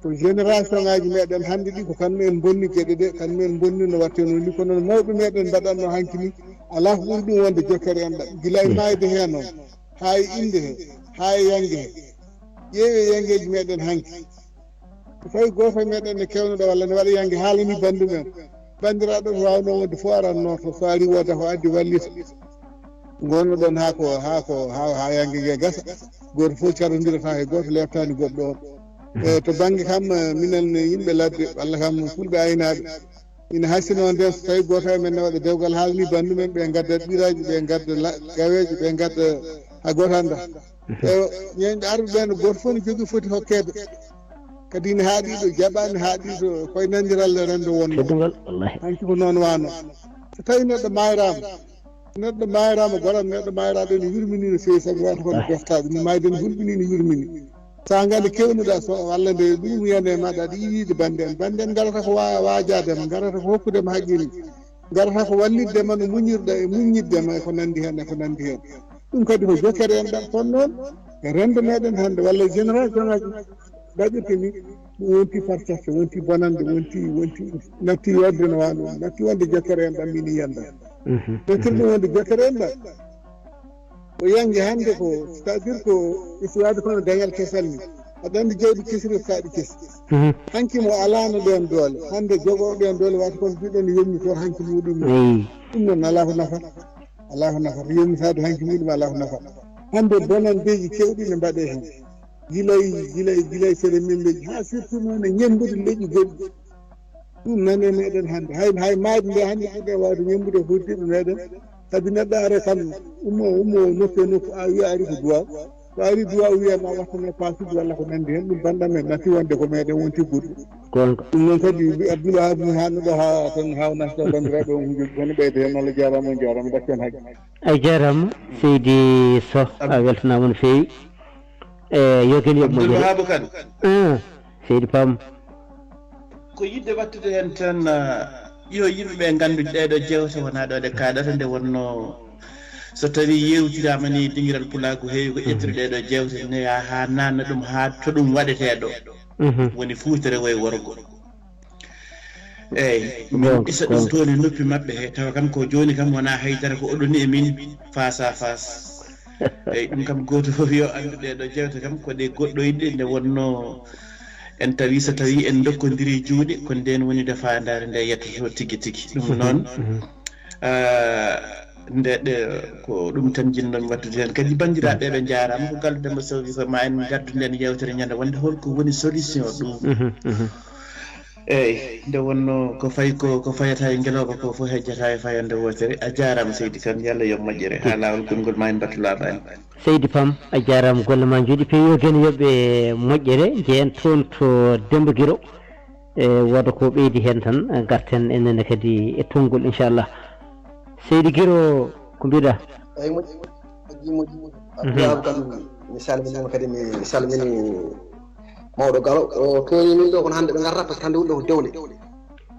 to génération ngaji meɗen hande ɗi ko kamɓe bonni gueɗe ɗe kamɓe bonni no watte noon ni kono mawɓe meɗen mbaɗanno hanki ni ala ko ɓuri ɗum wonde jokkere enɗam guila e mayde he noon ha e inde he ha e yangue he ƴeewi yangueji meɗen hanki so tawi goto meɗen ne kewnoɗo walla ne waɗa yangue haalani bandumen bandiraɗo to wawno wonde fo aranno to so ari woda ko addi wallita gonnoɗon ha yangue gue gasa goto foof carodirata e goto leftani goɗɗo on e to banggue kam minen yimɓe ladde walla kam fulɓe aynaɓe ina hassino nden so tawi goto e men ne waɗa dewgal haalani bandumen ɓe gadda ɓiraji ɓe gadda gaweji ɓe gadda ha goto anda e ñeñɗo arɓe ɓen goto foof ne jogui foti hokkede kadi ne haaɗiɗo jaɓani haaɗiɗo koye nandiral rendo wonno hanki ko noon wano so tawi neɗɗo mayrama goɗon neɗɗo mayraɗo ne yurmini no fewi saabu wata kono deftaɓe no mayde ne hulɓini no yurmini sa gandi kewnuɗa so walla nde ɗum wiyande maɗa aɗa yiwide bande en garata ko wajadema garata ko hokkudema haqqille garata ko walliddema no muñirɗa e muñiddema ko nandi hen ɗum kadi ko jokkere en ɗam kono noon e rendo meɗen hande walla génération ngaji daƴirte ni ɗum wonti parcarte wonti bonande wonti natti yodde no wano natti wonde jokkere en ɗam min yiyanda natti ɗum wonde jokkere en ɗam o yangue hande ko c'est à dire ko isiwade kono dañal kesal ni aɗa andi jawdi kesiri kaaɗi kesi hanki mo alano ɗen doole hande jogoɓe ɗen doole wata kono mbiɗen yommi toon hanki muɗum ɗum noon ala ko nafata yommitade hanki muɗum ala ko nafata hande bonandeji kewɗi ne mbaɗe hen gilay sere min leƴƴi ha surtout noon e ñembude leƴƴi goɗɗi ɗum nane meɗen hande hay maadi nde hande ɓuɗe wawde ñembude hoddiɓe meɗen saabi neɗɗo are kam ummo nokku e nokku a wiya ari ko duwaw so ari duwaw wiyama wattane pasuji walla ko nandi hen ɗum bandam men natti wonde ko meɗen won tigguɗo ɗum noon kadi abdoula habi hannuɗo ha tan hawnasta bandiraɓe on hujuji kono ɓeyde hen Allah jarama on jarama dakken haji a jarama seydi Sow a weltanama no fewi yogel yoɓ moƴƴere Abdoulwahab kane seydi Pam ko yidde wattude hen tan yo yimɓeɓe gandu ɗeɗo jewte wona ɗo ɗe kaɗata nde wonno so tawi yewtirama ni dingiral pulago heewi ko ƴettude ɗeɗo jewte ne ha nanna ɗum ha to ɗum waɗeteɗo woni fuutere woye worgo eyyi min ɗisa ɗum toon e noppi mabɓe he tawa kam ko joni kam wona haydara ko oɗoni e min face à face eyyi ɗum kam goto foof yo andu ɗeɗo jewte kam ko ɗe goɗɗoyɗe nde wonno en tawi so tawi en dokkodiri juuɗe ko nden woni defandare nde yettoto tigui tigui ɗum noon ndeɗe ko ɗum tan jinnomi wattude hen kadi bandiraɓe ɓe jarama ko gallu Demba Sow wi ko ma en gaddu nden yewtere ñande wonde holko woni solution ɗum eyyi nde wonno ko fayi ko fayata e ngeloba ko fof hejjata e fayande wotere a jarama Seydi Kane Yallah yo moƴƴere ha lawol gongol ma en battu labani Seydi Pam a jarama golle ma jooɗi peewi yo gene yoɓɓe moƴƴere jeeyen toon to Demba Guiro woda ko ɓeydi hen tan garten enen kadi e tongol inchallah Seydi Guiro ko mbiɗa eyyi moƴƴi Abdoulaye kam mi salminima kadi mi salmini mawɗo Galo o toñi min ɗo kono hande ɓe garta par ce que hande woni ɗo ko dewle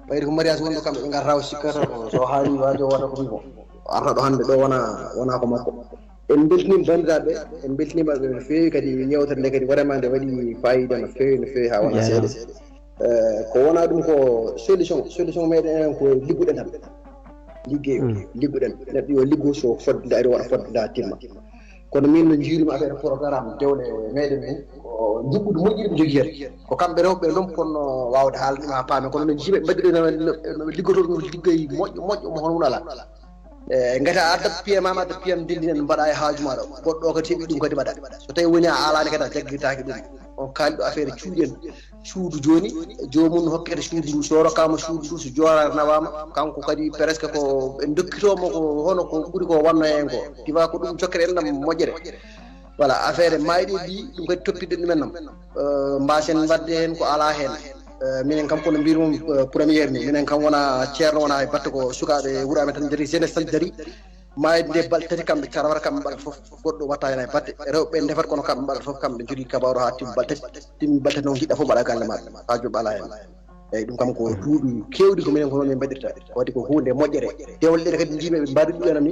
ɓayde ko mariage wonɗo kamɓe ɓe garta o sikkata so haali wajo waɗa ko wiimo arta ɗo hande ɗo wona ko makko en beltinima bandiraɓe en beltinimaɓe no fewi kadi yewtere nde kadi vraiment nde waɗi fayida no fewi ha wona seeɗa ko wona ɗum ko solution meɗen enen ko ligguɗen tan ligguɗen neɗɗo yo liggo so fodde ari waɗa fodde da timma kono min no jiirumi affaire programme dewle meɗen ni ko jibbude moƴƴiri ɓe jogui hen ko kamɓe rewɓe ɗum ponno wawde haalde ɗum ha paame kono no jiiɓe mbaɗiɗo liggotoɗo no liggoyi moƴƴo mo hono wona ala gati a addat piyamama addat piyam dindinen mbaɗa e haaju maɗa goɗɗo kadi heeɓi ɗum kadi mbaɗa so tawi woni a alani kadi a jagguitaki ɗum on kaaliɗo affaire cuuɗen suudu joni jomum hokkete suudu so rokkama suudu so jorar nawama kanko kadi presque ko en dokkitomo ko hono ko ɓuuri ko wanno hen ko tiwa ko ɗum jokkere ennam moƴƴere voilà affaire mayɗi ɗi ɗum kadi toppitde ɗumen nam mbasen wadde hen ko ala hen minen kam kono mbirmum premiére ni minen kam wona ceerno wona e batte ko sukaɓe wuuro amen tan daari jeunesse tan daari mayde nde balɗe tati kamɓe carawata kamɓe mbaɗa foof goɗɗo watta hen e batte rewɓe ndefat kono kamɓe mbaɗa foof kamɓe jogui kabaru ha timmi balɗe tati timmi balɗe tati noon jiɗɗa foof mbaɗa galle maɗa ha joɓɓe ala hen eyyi ɗum kam ko duuɓi kewɗi ko minen ko noon min mbaɗirta wadde ko hunde moƴƴere dewle ɗe kadi jiiɓe ɓe mbaɗi ɗumen ni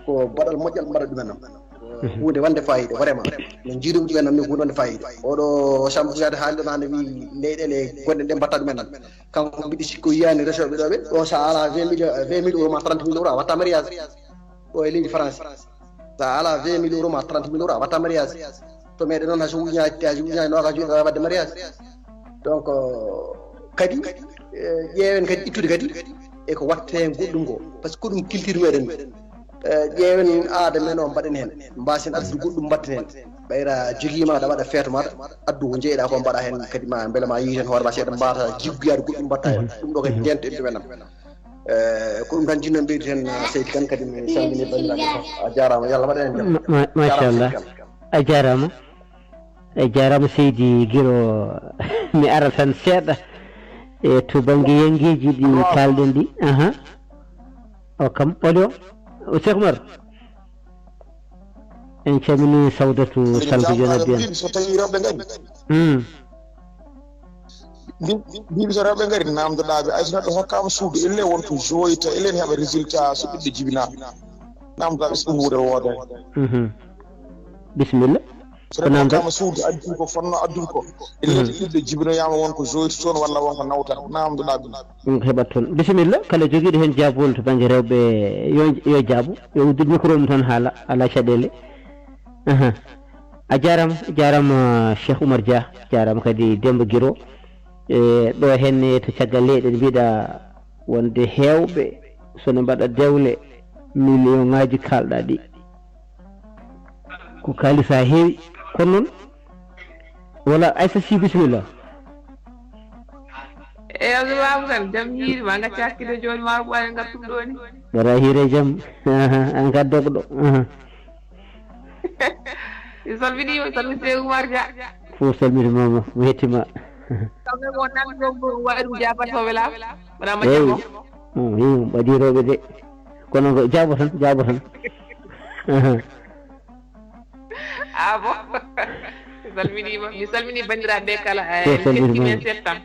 ko baɗal moƴƴal mbaɗa ɗumen nam hunde wande fayida vraiment min jiiɗum ɗumen nam ni hunde wande fayida oɗo Samba Fuyade haali ɗon hande wi leyɗele gonɗe ɗe mbatta ɗumen nan kanko mbiɗi sikko yiyani resoɓe ɗo ɓe o sa ala 20 000 euros ma 30 000 euros a watta mariage o e leydi France sa ala 20 000 euros ma 30 000 euros a watta mariage to meɗe noon hayso ujuñaji noga juuɗe a wadde mariage donc kadi ƴeewen kadi ittude kadi eko watte hen goɗɗum ko par ce que ko ɗum culture meɗen ƴeewen aada men o mbaɗen hen mbasen addude goɗɗum mbatten hen ɓayra joguima aɗa waɗa feeto maɗa addu ko jeeyɗa ko mbaɗa hen kadi ma beele ma yiiten hoore ma seeɗa mbata jigguyade goɗɗum mbatta hen ɗum ɗo kadi jento ɗumen nam ko ɗum tan jinnomi ɓeydi hen Seydi Kane kadi mi salmini bandiraɓe fof a jarama yo Allah waɗan hen jaam machallah a jarama Seydi Guiro mi ara tan seeɗa e to banggue yenguiji ɗi kalɗen ɗi o kam ɓolyo Cheikh Oumar en calmini Sawdatu Salgo Jonabi en so tawi rewɓe ngari mbiɓe so rewɓe ngari namdoɗaɓe ayso neɗɗo hokkama suudu elle wonto joyita elle ne heeɓa résultat so ɓiɗɗo jibina namdoɗaɓe so ɗum wuure woodani bisimilla so neɗɗo hokkama suudu addi ko fonno addude ko elle ɓiɗɗo jibinoyama wonko joyita toon walla wonko nawta namdoɗaɓe ɗum heɓat toon bisimilla kala joguiɗo hen jabol to banggue rewɓe yo jaabu yo uddude micro mum tan haala ala caɗele a jarama Cheikh Oumar Dia jarama kadi Demba Guiro ɗo henne to caggal leyɗe ɗe mbiɗa wonde hewɓe sono mbaɗa dewle million ngaji kalɗa ɗi ko kalisa heewi kono noon wala Aïssa Sy bisimilla Abdoulaye kan jam hiiri ma nga cakkide joni ma ɓoye ngattum ɗo ni bara hiire jam an gaddogo ɗo salminima salmite Oumar Dia fof salmitimama mo hettima kamɓe ko nanɗo waɗi ɗum jabatoɓe laa wona eyi majjamo ɓadiroɓe de kono ngo jaabo tan ah bon salminima mi salmini bandiraɓe kala kettimen settam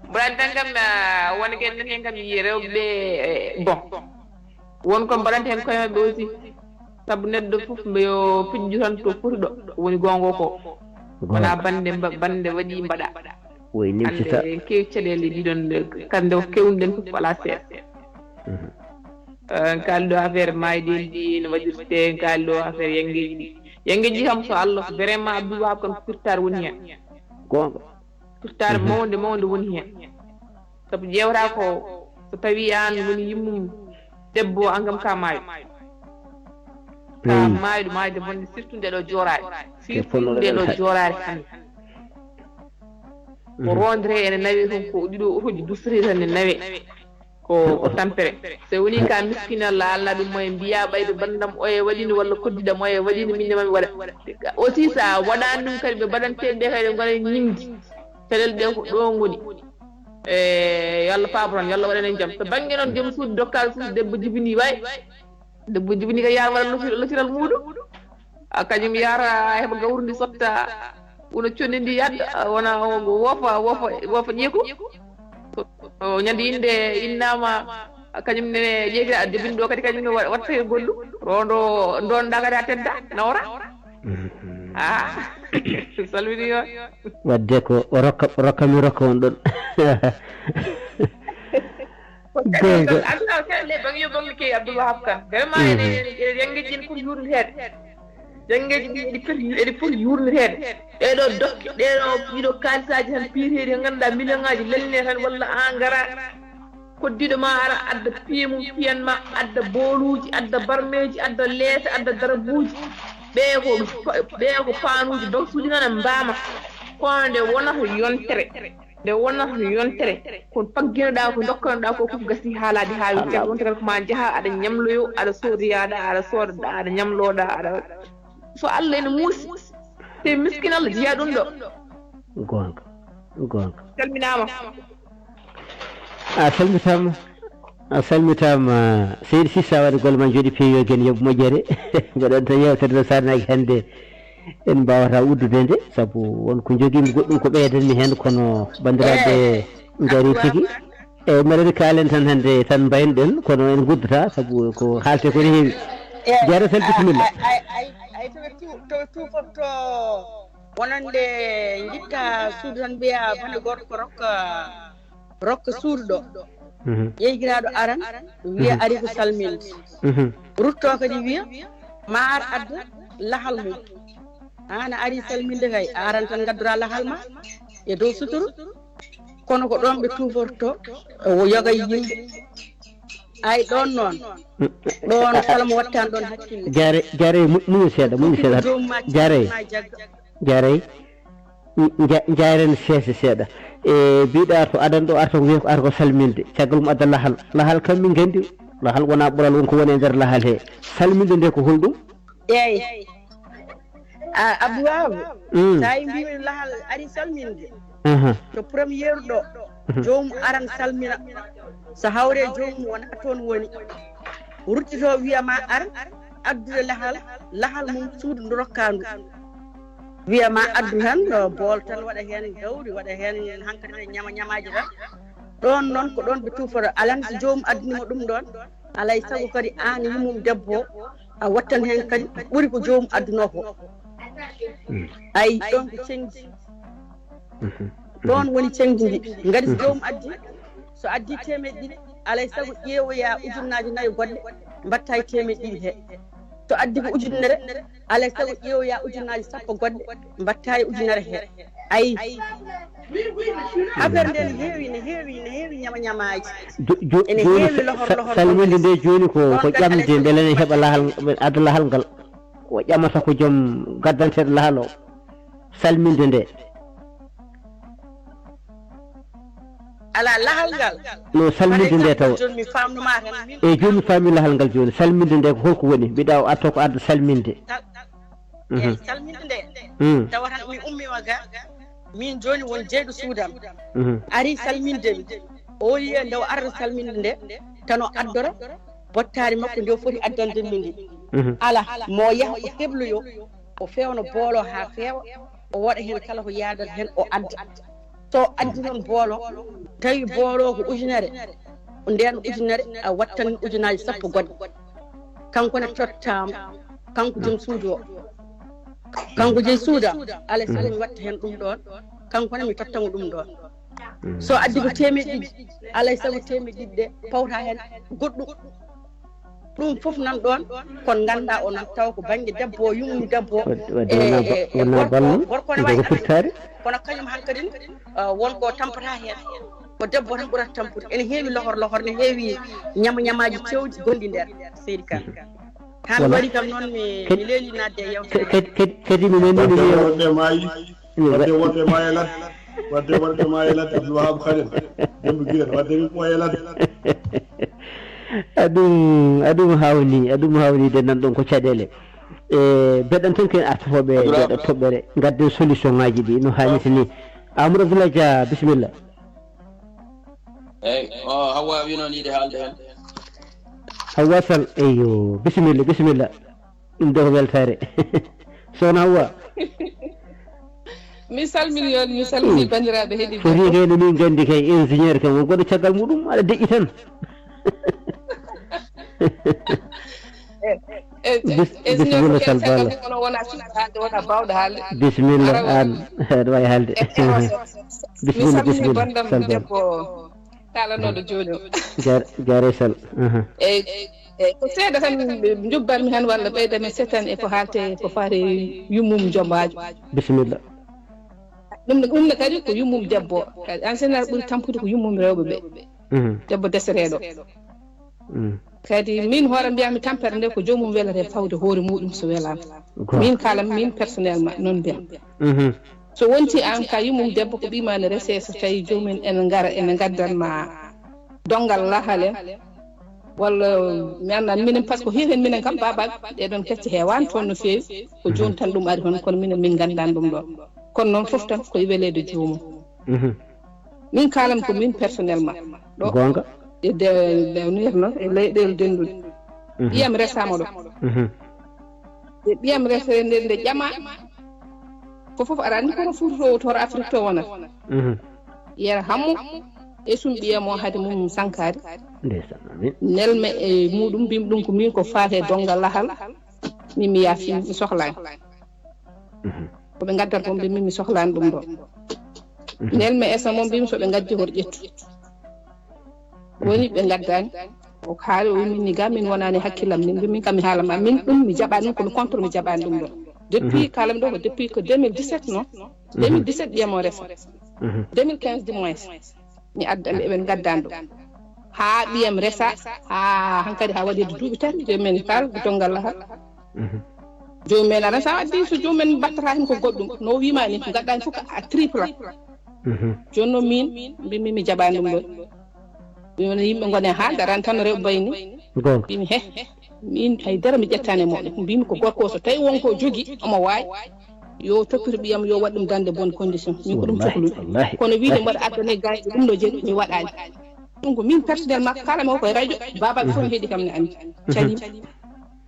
mbaɗan tan kam woni ken nen hen kam yi rewɓe bon won ko mbaɗanta hen koye mabɓe aussi saabu neɗɗo fof mbeyo pijju tan to foti ɗo woni gongo ko wona bande waɗi mbaɗa woy nimsita ande kewi caɗele ɗiɗon kande ko kewnuɗen fof wala seeɗa kaali ɗo affaire mayɗin ɗi no waɗirte kaali ɗo affaire yangueji ɗi yangueji kam so Allah vraiment Abdou Wahab kon firtare woni hen gonga firtare mawde woni hen saabu ƴewta ko so tawi an woni yimmum debbo angam ka maayo ka maayde bonde surtout ndeɗo joorare hande ko rondre ene nawe ton ko ɗiɗo otoji dustori tan ne nawe ko tampere so woni ka miskinalla Allah ɗum moye mbiya ɓayde bandam oye waɗini walla koddiɗam oye waɗini minne mami waɗa aussi sa waɗani ɗum kadi ɓe mbaɗanteɗe ɗe kadi ngona ñingdi caɗele ɗe ko ɗo goni yo Allah paaboton yo Allah waɗanen jaam so banggue noon joom suudu dokkal suudu debbo jibini way debbo jibini ko yaara waɗa lotiral muɗum kañum yaara heɓa gawrundi sotta wono conni ndi yadda wona wofa ƴeeku ñande inde innama kañum ne ƴeegira debini ɗo kadi kañum ne watta e gollum rondo donɗa kadi a tedda nawra salmini yo wadde ko rokkami rokka on ɗon le bangiyo bangi ke Abdou Wahab kan vraiment ene yangeji pour yurnirede yangeji ɗi eɗi foti yurnirede ɗeɗo dokke ɗiɗo kalisaji tan piirteɗi he ganduɗa million ngaji lelne tan walla engrais koddiɗo ma ara adda piimum piyanma adda booluji adda barmeji adda leese adda darabuji ɓe ko panuji donc suuji noon e mbama kono nde wonata yontere kono pagginoɗa ko dokkanoɗa ko fof gasi haalade ha witte wonta kadi koma jaaha aɗa ñamloyo aɗa sodiyaɗa aɗa soodaɗa aɗa ñamloɗa aɗa so Allah ene muusi te miskin Allah jeeya ɗum ɗo gonga salminama a salmitama seydi Sissa waɗi golle ma jooɗi peewi gen yoɓe moƴƴere mbaɗon tan yewtere nde sarnaki hannde en mbawata uddude nde saabu wonko joguimi goɗɗum ko ɓeydanmi hen kono bandiraɓe gari tigui eyyi mbaɗen kaalen tan hannde tan mbaynoɗen kono en guddata saabu ko haalte ko ne heewi jara sel bisimilla ay to tufotto wonande jitta suudu tan mbiya bane goto ko rokka suudu ɗo yeygiraɗo aran wiya ari ko salminde rutto kadi wiya ma ar adda lahal mum ana ari salminde kay aran tan gaddora lahal ma e dow suturu kono ko ɗon ɓe tuforto o yoga yimɓe ay ɗon noon ɗon kala mo wattani ɗon hakkille jare muñu seeɗa jaren seeɗa e mbiɗa to adan ɗo arta ko wiya ko arta ko salminde caggal mum adda lahal kam min gandi lahal wona ɓural wonko woni e nder lahal he salminde nde ko holɗum eyyi Abdou Wahab sa yi mbimi lahal ari salminde to premiére ɗo jomum aran salmina so hawre jomum wona toon woni ruttito wiyama ar addude lahal mum suudu ndu rokkandu wiyama addu tan bool tan waɗa hen gawri waɗa hen hankkadi tan ñamaji tan ɗon noon ko ɗon ɓe tufoto alan so jomum addunima ɗum ɗon alay saago kadi an yimum debbo a wattan hen kadi ɓuuri ko jomum adduno ko ayi ɗon ko cengdi ɗon woni cengdi ndi gadi so jomum so addi temeɗe ɗiɗi alay saago ƴeewoya ujunnaji 4 goɗɗe mbatta e temeɗe ɗiɗi he to addi ko ujunere alay saago ƴeewoya ujunnaji 10 goɗɗe mbatta e ujunere he ayi affaire nde ne heewi ñamaji ene heewi lohor salminde nde joni ko ƴamde beele ne heeɓa lahal adda lahal ngal o ƴamata ko joom gaddanteɗo laalo salminde nde ala lahal ngal no salminde nde taw joni mi famnuma tan e joni faami lahal ngal joni salminde nde ko holko woni mbiɗa o atto ko adda salminde salminde nde tawa tan mi ummima ga min joni won jeyɗo suudam ari salminde mi o yiye nde o arda salminde nde tan o addora bottari makko nde o foti addande min ndi ala mo yaha o hebloyo o fewna boolo ha feewa o waɗa hen kala ko yadata hen o adda so addi noon boolo tawi boolo ko ujunere nden ujunere a wattan ujunaji sappo goɗɗe kanko ne tottama kanko joom suudu o kanko jeyi suudam alay sago mi watta hen ɗum ɗon kanko ne mi tottamo ɗum ɗon so addi ko temeɗɗe ɗiɗi alay sago temeɗɗe ɗiɗi ɗe pawta hen goɗɗum ɗum fof nan ɗon kon ganduɗa o nan taw ko banggue debbo o yumni debbo gorko ne wawi kono kañum hankkadine wonko tampata hen ko debbo tan ɓurata tampude ene heewi lohor ne heewi ñamaji cewɗi gonɗi nder seydi Kane han waɗi kam noon mi leeli nadde e yewtere kadi mi nanini wonde maayi wonde maayi lat wonde maayi lat Abdou Wahab Khalil dembo giren wadde mi ɓooye lat aɗum hawni de nan ɗon ko caɗele beɗan tan ken artotoɓe ɓeɗo toɓɓere gadden solution ngaji ɗi no hanniti ni Amadou Abdoulaye Dia bisimilla eyyi o Hawa wi noon yiide haalde hen Hawa Sall eyyo bisimilla ɗum de ko weltare sohna Hawa mi salmini bandiraɓe heeɗi foti kene min gandi kay ingénieur kam won goɗo caggal muɗum aɗa deƴƴi tan bisimilla Sall Balla wona bawɗo haalde bisimilla an aɗa wawi haalde bisimilla bandam debbo kalanoɗo joni o jare Sall eyyi ko seeɗa tan jubbanmi hen walla ɓeydami setan e ko haalte ko fati yummum jombajo bisimilla ɗum ne kadi ko yummum debbo kadi en général ɓuuri tampude ko yummum rewɓe ɓe debbo desereɗo kadi min hoore mbiyami tampere nde ko jomum welate fawde hoore muɗum so welama min kalam min personnellement noon mbiyam so wonti an ka yummum debbo ko ɓima ne rese so tawi jomumen ene gara ene gaddanma dongal lahale walla mi andan minen par ce que heewi hen minen kam babaɓe ɗeɗon kecce hewani toon no fewi ko joni tan ɗum ari toon kono minen min gandani ɗum ɗon kono noon foof tan koye welede jomum min kalam ko min personnellement ɗo gonga nirno e leyɗele denduɗe ɓiyam resama ɗo e ɓiyam resede nde ƴama fofoof aɗa andi kono fuutotowo to Afrique to wonata yera hammu e sum ɓiyam o haade mum sankade nelme e muɗum mbimi ɗum ko min ko faate dongal lahal min mi yaafi mi sohlani koɓe gaddata ko mbimi mi sohlani ɗum ɗo nelme esa mo mbimi soɓe gaddi hoto ƴettu woni ɓe gaddani o haali o wimi ni ga min wonani hakkillam ni min kam mi haalama min ɗum mi jaɓani ɗum komi contre mi jaɓani ɗum ɗon depuis kalam ɗo ko depuis que 2017 non 2017 ɓiyamo resa 2015 du moins mi addaɓe eɓen gaddani ɗum ha ɓiyam resa ha hankkadi ha waɗide duuɓi tan jomumen kal dongal lahal jomumen aɗa sa waddi so jomumen battata hen ko goɗɗum no wimani ko gaɗɗani fof a triple joni noon min mbimi mi jaɓani ɗum ɗon wona yimɓe gone ha daran tan rewɓe bayni mbimi he min haydara mi ƴettani e moɗon mbimi ko gorko o so tawi wonko jogui omo wawi yo toppito ɓiyam yo waɗ ɗum dans de bonne condition min ko ɗum cohluɗo kono wiide mbaɗa addane gaji ɗum no jeeɗi mi waɗani ɗum ko min personnellement kalami o koye radio babaɓe fof mi heeɗi kam ne andi caɗima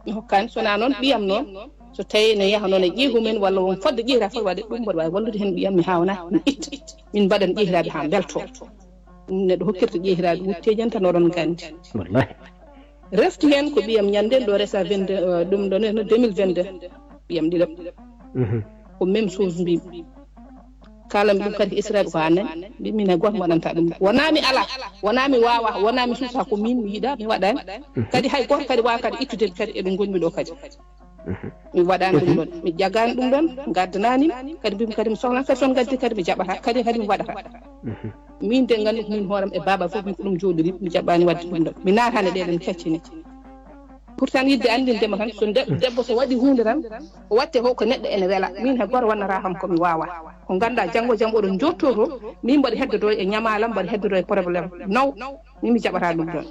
mi hokkani sona noon ɓiyam noon so tawi ne yaaha noon e ƴeehumen walla won fodde ƴeehira fof waɗe ɗum mbaɗa wawi wallude hen ɓiyam mi hawana mi itta min mbaɗan ƴeehiraɓe ha belto ɗum neɗɗo hokkirta ƴeehiraɓe wuttejen tan oɗon gandi refti hen ko ɓiyam ñanden ɗo resa 22 ɗum ɗo no 2022 ɓiyam ɗiɗo ko même chose mbimi kalami ɗum kadi israel ko anani mbimi hay goto waɗanta ɗum wonami ala wonami wawa wonami suusa ko min mi yiiɗa mi waɗani kadi hay goto kadi wawa kadi ittude kadi eɗo gonmi ɗo kadi mi waɗani ɗum ɗon mi ƴaggani ɗum ɗon gaddanani kadi mbimi kadi mi sohlan kadi son gaddi kadi mi jaɓata kadi mi waɗata min de gandu ko min hooram e baba fof min ko ɗum joɗiri mi jaɓani wadde ɗum ɗon mi natani ɗeɗen keccini pourtant yidde andindema tan so debbo so waɗi hunde tan o watte ko neɗɗo ene wela min he goto wannata kam komi wawa ko ganduɗa janggo jam oɗon jottoto min mbaɗi heddoto e ñamalam mbaɗi heddoto e probléme naw min mi jaɓata ɗum ɗon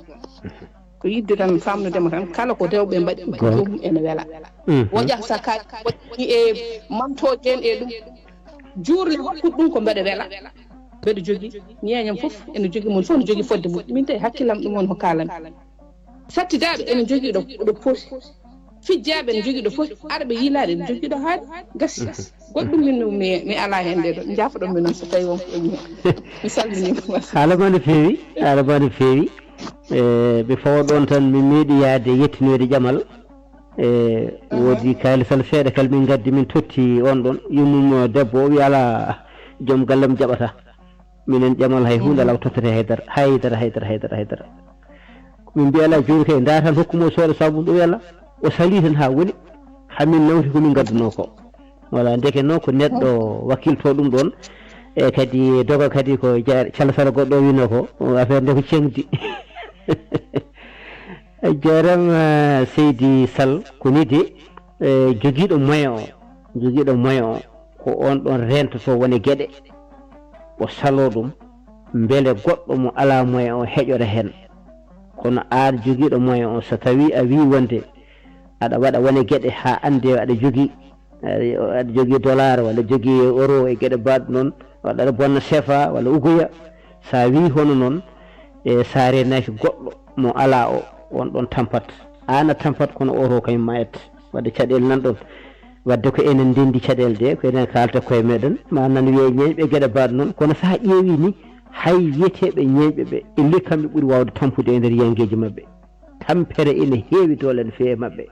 ko yidde tan famnudema tan kala ko rewɓe mbaɗi jomum ene wela woƴa saka waɗi e mantoje en e ɗum juurle hokkude ɗum ko mbeɗa wela mbeɗa jogui ñeeñam foof ene jogui mon fof ne jogui fodde mum min tawi hakkillam ɗum on ko kalami sattidaɓe ene jogui ɗo poti fijjaɓe ene jogui ɗo foti arɓe yiilade ene jogui ɗo haade gasi goɗɗum min mi ala hen nde ɗo jafoɗon mi noon so tawi wonko ɗum hen mi salminima haalama no feewi ɓe fawa ɗon tan min meeɗi yaade yettinoyde ƴamal woodi kalisal seeɗa kala min gaddi min totti on ɗon yummum debbo o wi ala joom gallam jaɓata minen ƴamal hay hunde ala o tottete haydara min mbiya ala joni kay datan hokkumo sooda sabum ɗo wiyala o sali tan ha woni hamin nawti komin gadduno ko voilà ndeke noon ko neɗɗo wakkilto ɗum ɗon e kadi doga kadi ko calasala goɗɗo wino ko affaire nde ko cengdi jarama Seydi Sall ko nide joguiɗo moyen o ko on ɗon rentoto woni gueɗe o salo ɗum beele goɗɗo mo ala moyen o heƴora hen kono an joguiɗo moyen o so tawi a wi wonde aɗa waɗa wone gueɗe ha ande aɗa jogui dollar walla jogui euro e gueɗe baɗe noon walla aɗa bonna CFA walla ugoya sa wi hono noon e sa renaki goɗɗo mo ala o on ɗon tampat an a tampat kono oto kañum mayat wadde caɗele nanɗon wadde ko enen ndendi caɗele de ko enen kalta koye meɗen manan wiye ñeeƴɓe gueɗe baɗe noon kono sa ƴeewi ni hay wiyeteɓe ñeeƴɓe ɓe illi kamɓe ɓuuri wawde tampude e nder yangueji mabɓe tampere ene heewi dole no feewi mabɓe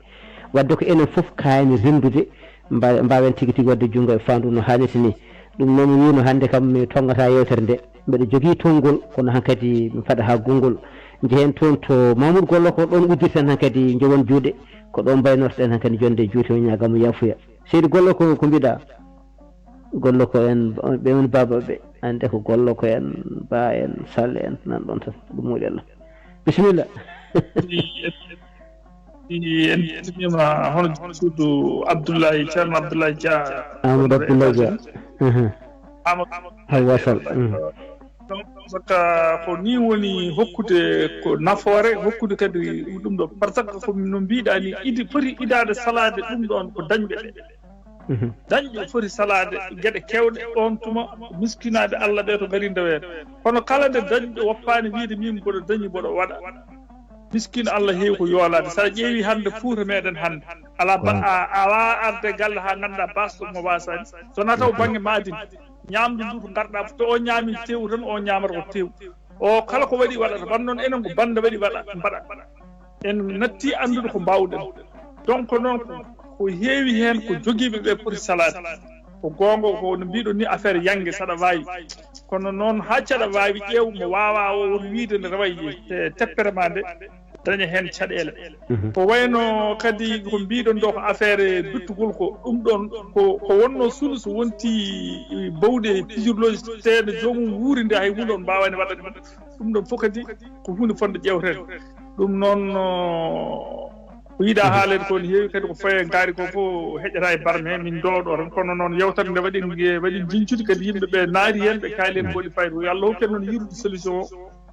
wadde ko enen foof kayni rendude mbawen tigui tigui wadde junggo e fandu no hannirta ni ɗum noon mi wino hannde kam mi tongata yewtere nde mbeɗa jogui tonggol kono hankkadi mi faɗa ha gongol jehen toon to Mamoudou Gollo ko ɗon uddirten hankkadi jowon juuɗe ko ɗon mbaynortoɗen hankkadi jonde juuti o ñagamo yafuya Seydi Gollo ko mbiɗa Gollo ko en ɓe woni babaɓe ande ko Gollo ko en ba en Sall en nan ɗon tan ɗum muɗi Allah bisimilla en timima hono suudu Abdoulaye Ceerno Abdoulaye Dia Amadou Abdoulaye Dia Hawa Sall saka ko ni woni hokkude ko nafoore hokkude kadi ɗum ɗo par ce que ko no mbiɗa ni idi foti idade salade ɗum ɗon ko dañɓe ɗe dañɓe foti salade gueɗe kewɗe on tuma miskinade Allah ɗe to gari ndewen kono kala nde dañɓe woppani wiide min mboɗo dañi mboɗo waɗa miskino Allah heewi ko yoolade sa ƴeewi hande Fuuta meɗen hande ala awa arde galle ha ganduɗa basto mo wasani sona taw banggue madine ñamdu ndu to garɗa to o ñaami tew tan o ñamata ko tew o kala ko waɗi waɗata wan noon enen ko bande waɗi mbaɗa en natti andude ko mbawɗen donc noon ko heewi hen ko joguiɓe ɓe poti salade ko gonga ko no mbiɗo ni affaire yangue saɗa wawi kono noon ha caɗa wawi ƴeew mo wawa o won wiide nde rawayi teppere ma nde daña hen caɗele ko wayno kadi ko mbiɗon ɗo ko affaire duttugol ko ɗum ɗon ko wonno suudu so wonti bawɗe pijirloji teede jomum wuuri nde hay hunde on mbawani waɗade ɗum ɗon fof kadi ko hunde fonde ƴewtede ɗum noon ko yiɗa haalede ko ne heewi kadi ko faye gaari ko fof heƴata e barme he min dooɗo tan kono noon yewtere nde waɗi jincude kadi yimɓeɓe naari hen ɓe kaali hen mboɗi fayde yo Allah hokken noon yirde solution o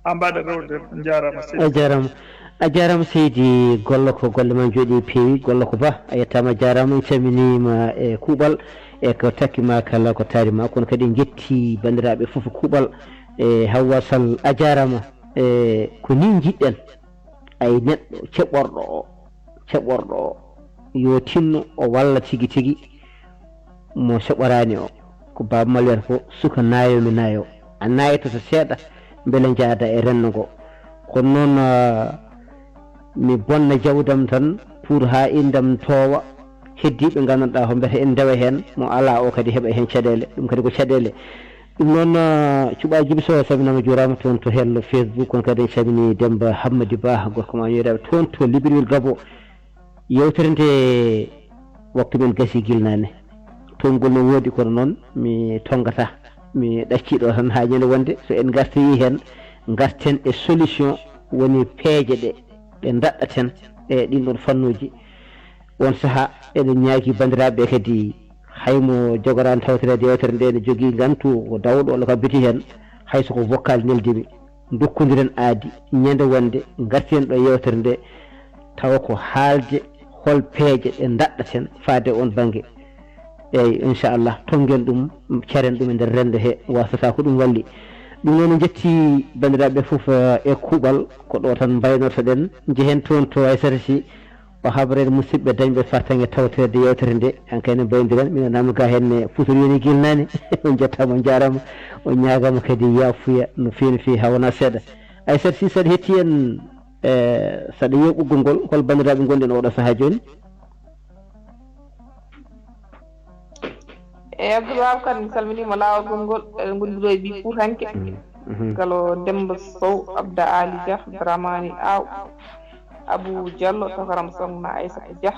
ha mbaɗa rewde jarama a jarama Seydi Gollo ko golle ma jooɗi peewi Gollo ko ba a yettama jarama en calminima e kuuɓal e ko takkima kala ko taarima kono kadi jetti bandiraɓe foof kuuɓal e Hawwa Sall a jarama e ko ni jiɗɗen ay neɗɗo ceɓorɗo o yo tinno o walla tigui tigui mo seɓorani o ko Baba Mall wiyata ko suka naayo mi naayo a naayototo seeɗa beele jaada e renno ngo kono noon mi bonna jawdam tan pour ha indam toowa heddiɓe gandanɗa ko mbete en ndewa hen mo ala o kadi heeɓa hen caɗele ɗum kadi ko caɗele ɗum noon cuɓa Djiby Sow saminama jurama toon to hello Facebook kono kadi en calmini Demba Hammadi Ba gorko ma yeeɗaɓe toon to Libreville Gabo yewtere nde waktu men gasi guilnane tongol no woodi kono noon mi tongata mi ɗacciɗo tan ha ñande wonde so en gartoyi hen garten e solution woni peeje ɗe ɗe daɗɗaten e ɗin ɗon fannuji won saaha eɗen ñaagi bandiraɓe kadi haymo jogorani tawtirede yewtere nde ne jogui gantu ko dawɗo walla ko biti hen hayso ko vocal neldimi dokkodiren aadi ñande wonde garten ɗo yewtere nde tawa ko haalde hol peeje ɗe daɗɗaten faade on banggue eyyi inchallah tongen ɗum caren ɗum e nder rende he wasata ko ɗum walli ɗum noon jetti bandiraɓe foof e kuuɓal ko ɗo tan mbaynortoɗen jehen toon to ASRC o habrede musidɓe dañɓe fartange tawtede yewtere nde hankayne mbaydiren mino namdo ga henne Fouta yoni guilnani on jettama on jarama on ñagama kadi yafuya no fewi no fewi ha wona seeɗa ASRC saɗa hetti en saɗa yiya ɓuggol ngol hol bandiraɓe gonɗen oɗo saaha joni e Abdoulwahab kadi mi salminima lawol gongol eɗen gondiro e ɓi Foutanke galo Demba Sow Abda Ali Dia Dramani Aw Abou Diallo Tokaram Songna Aissata Dia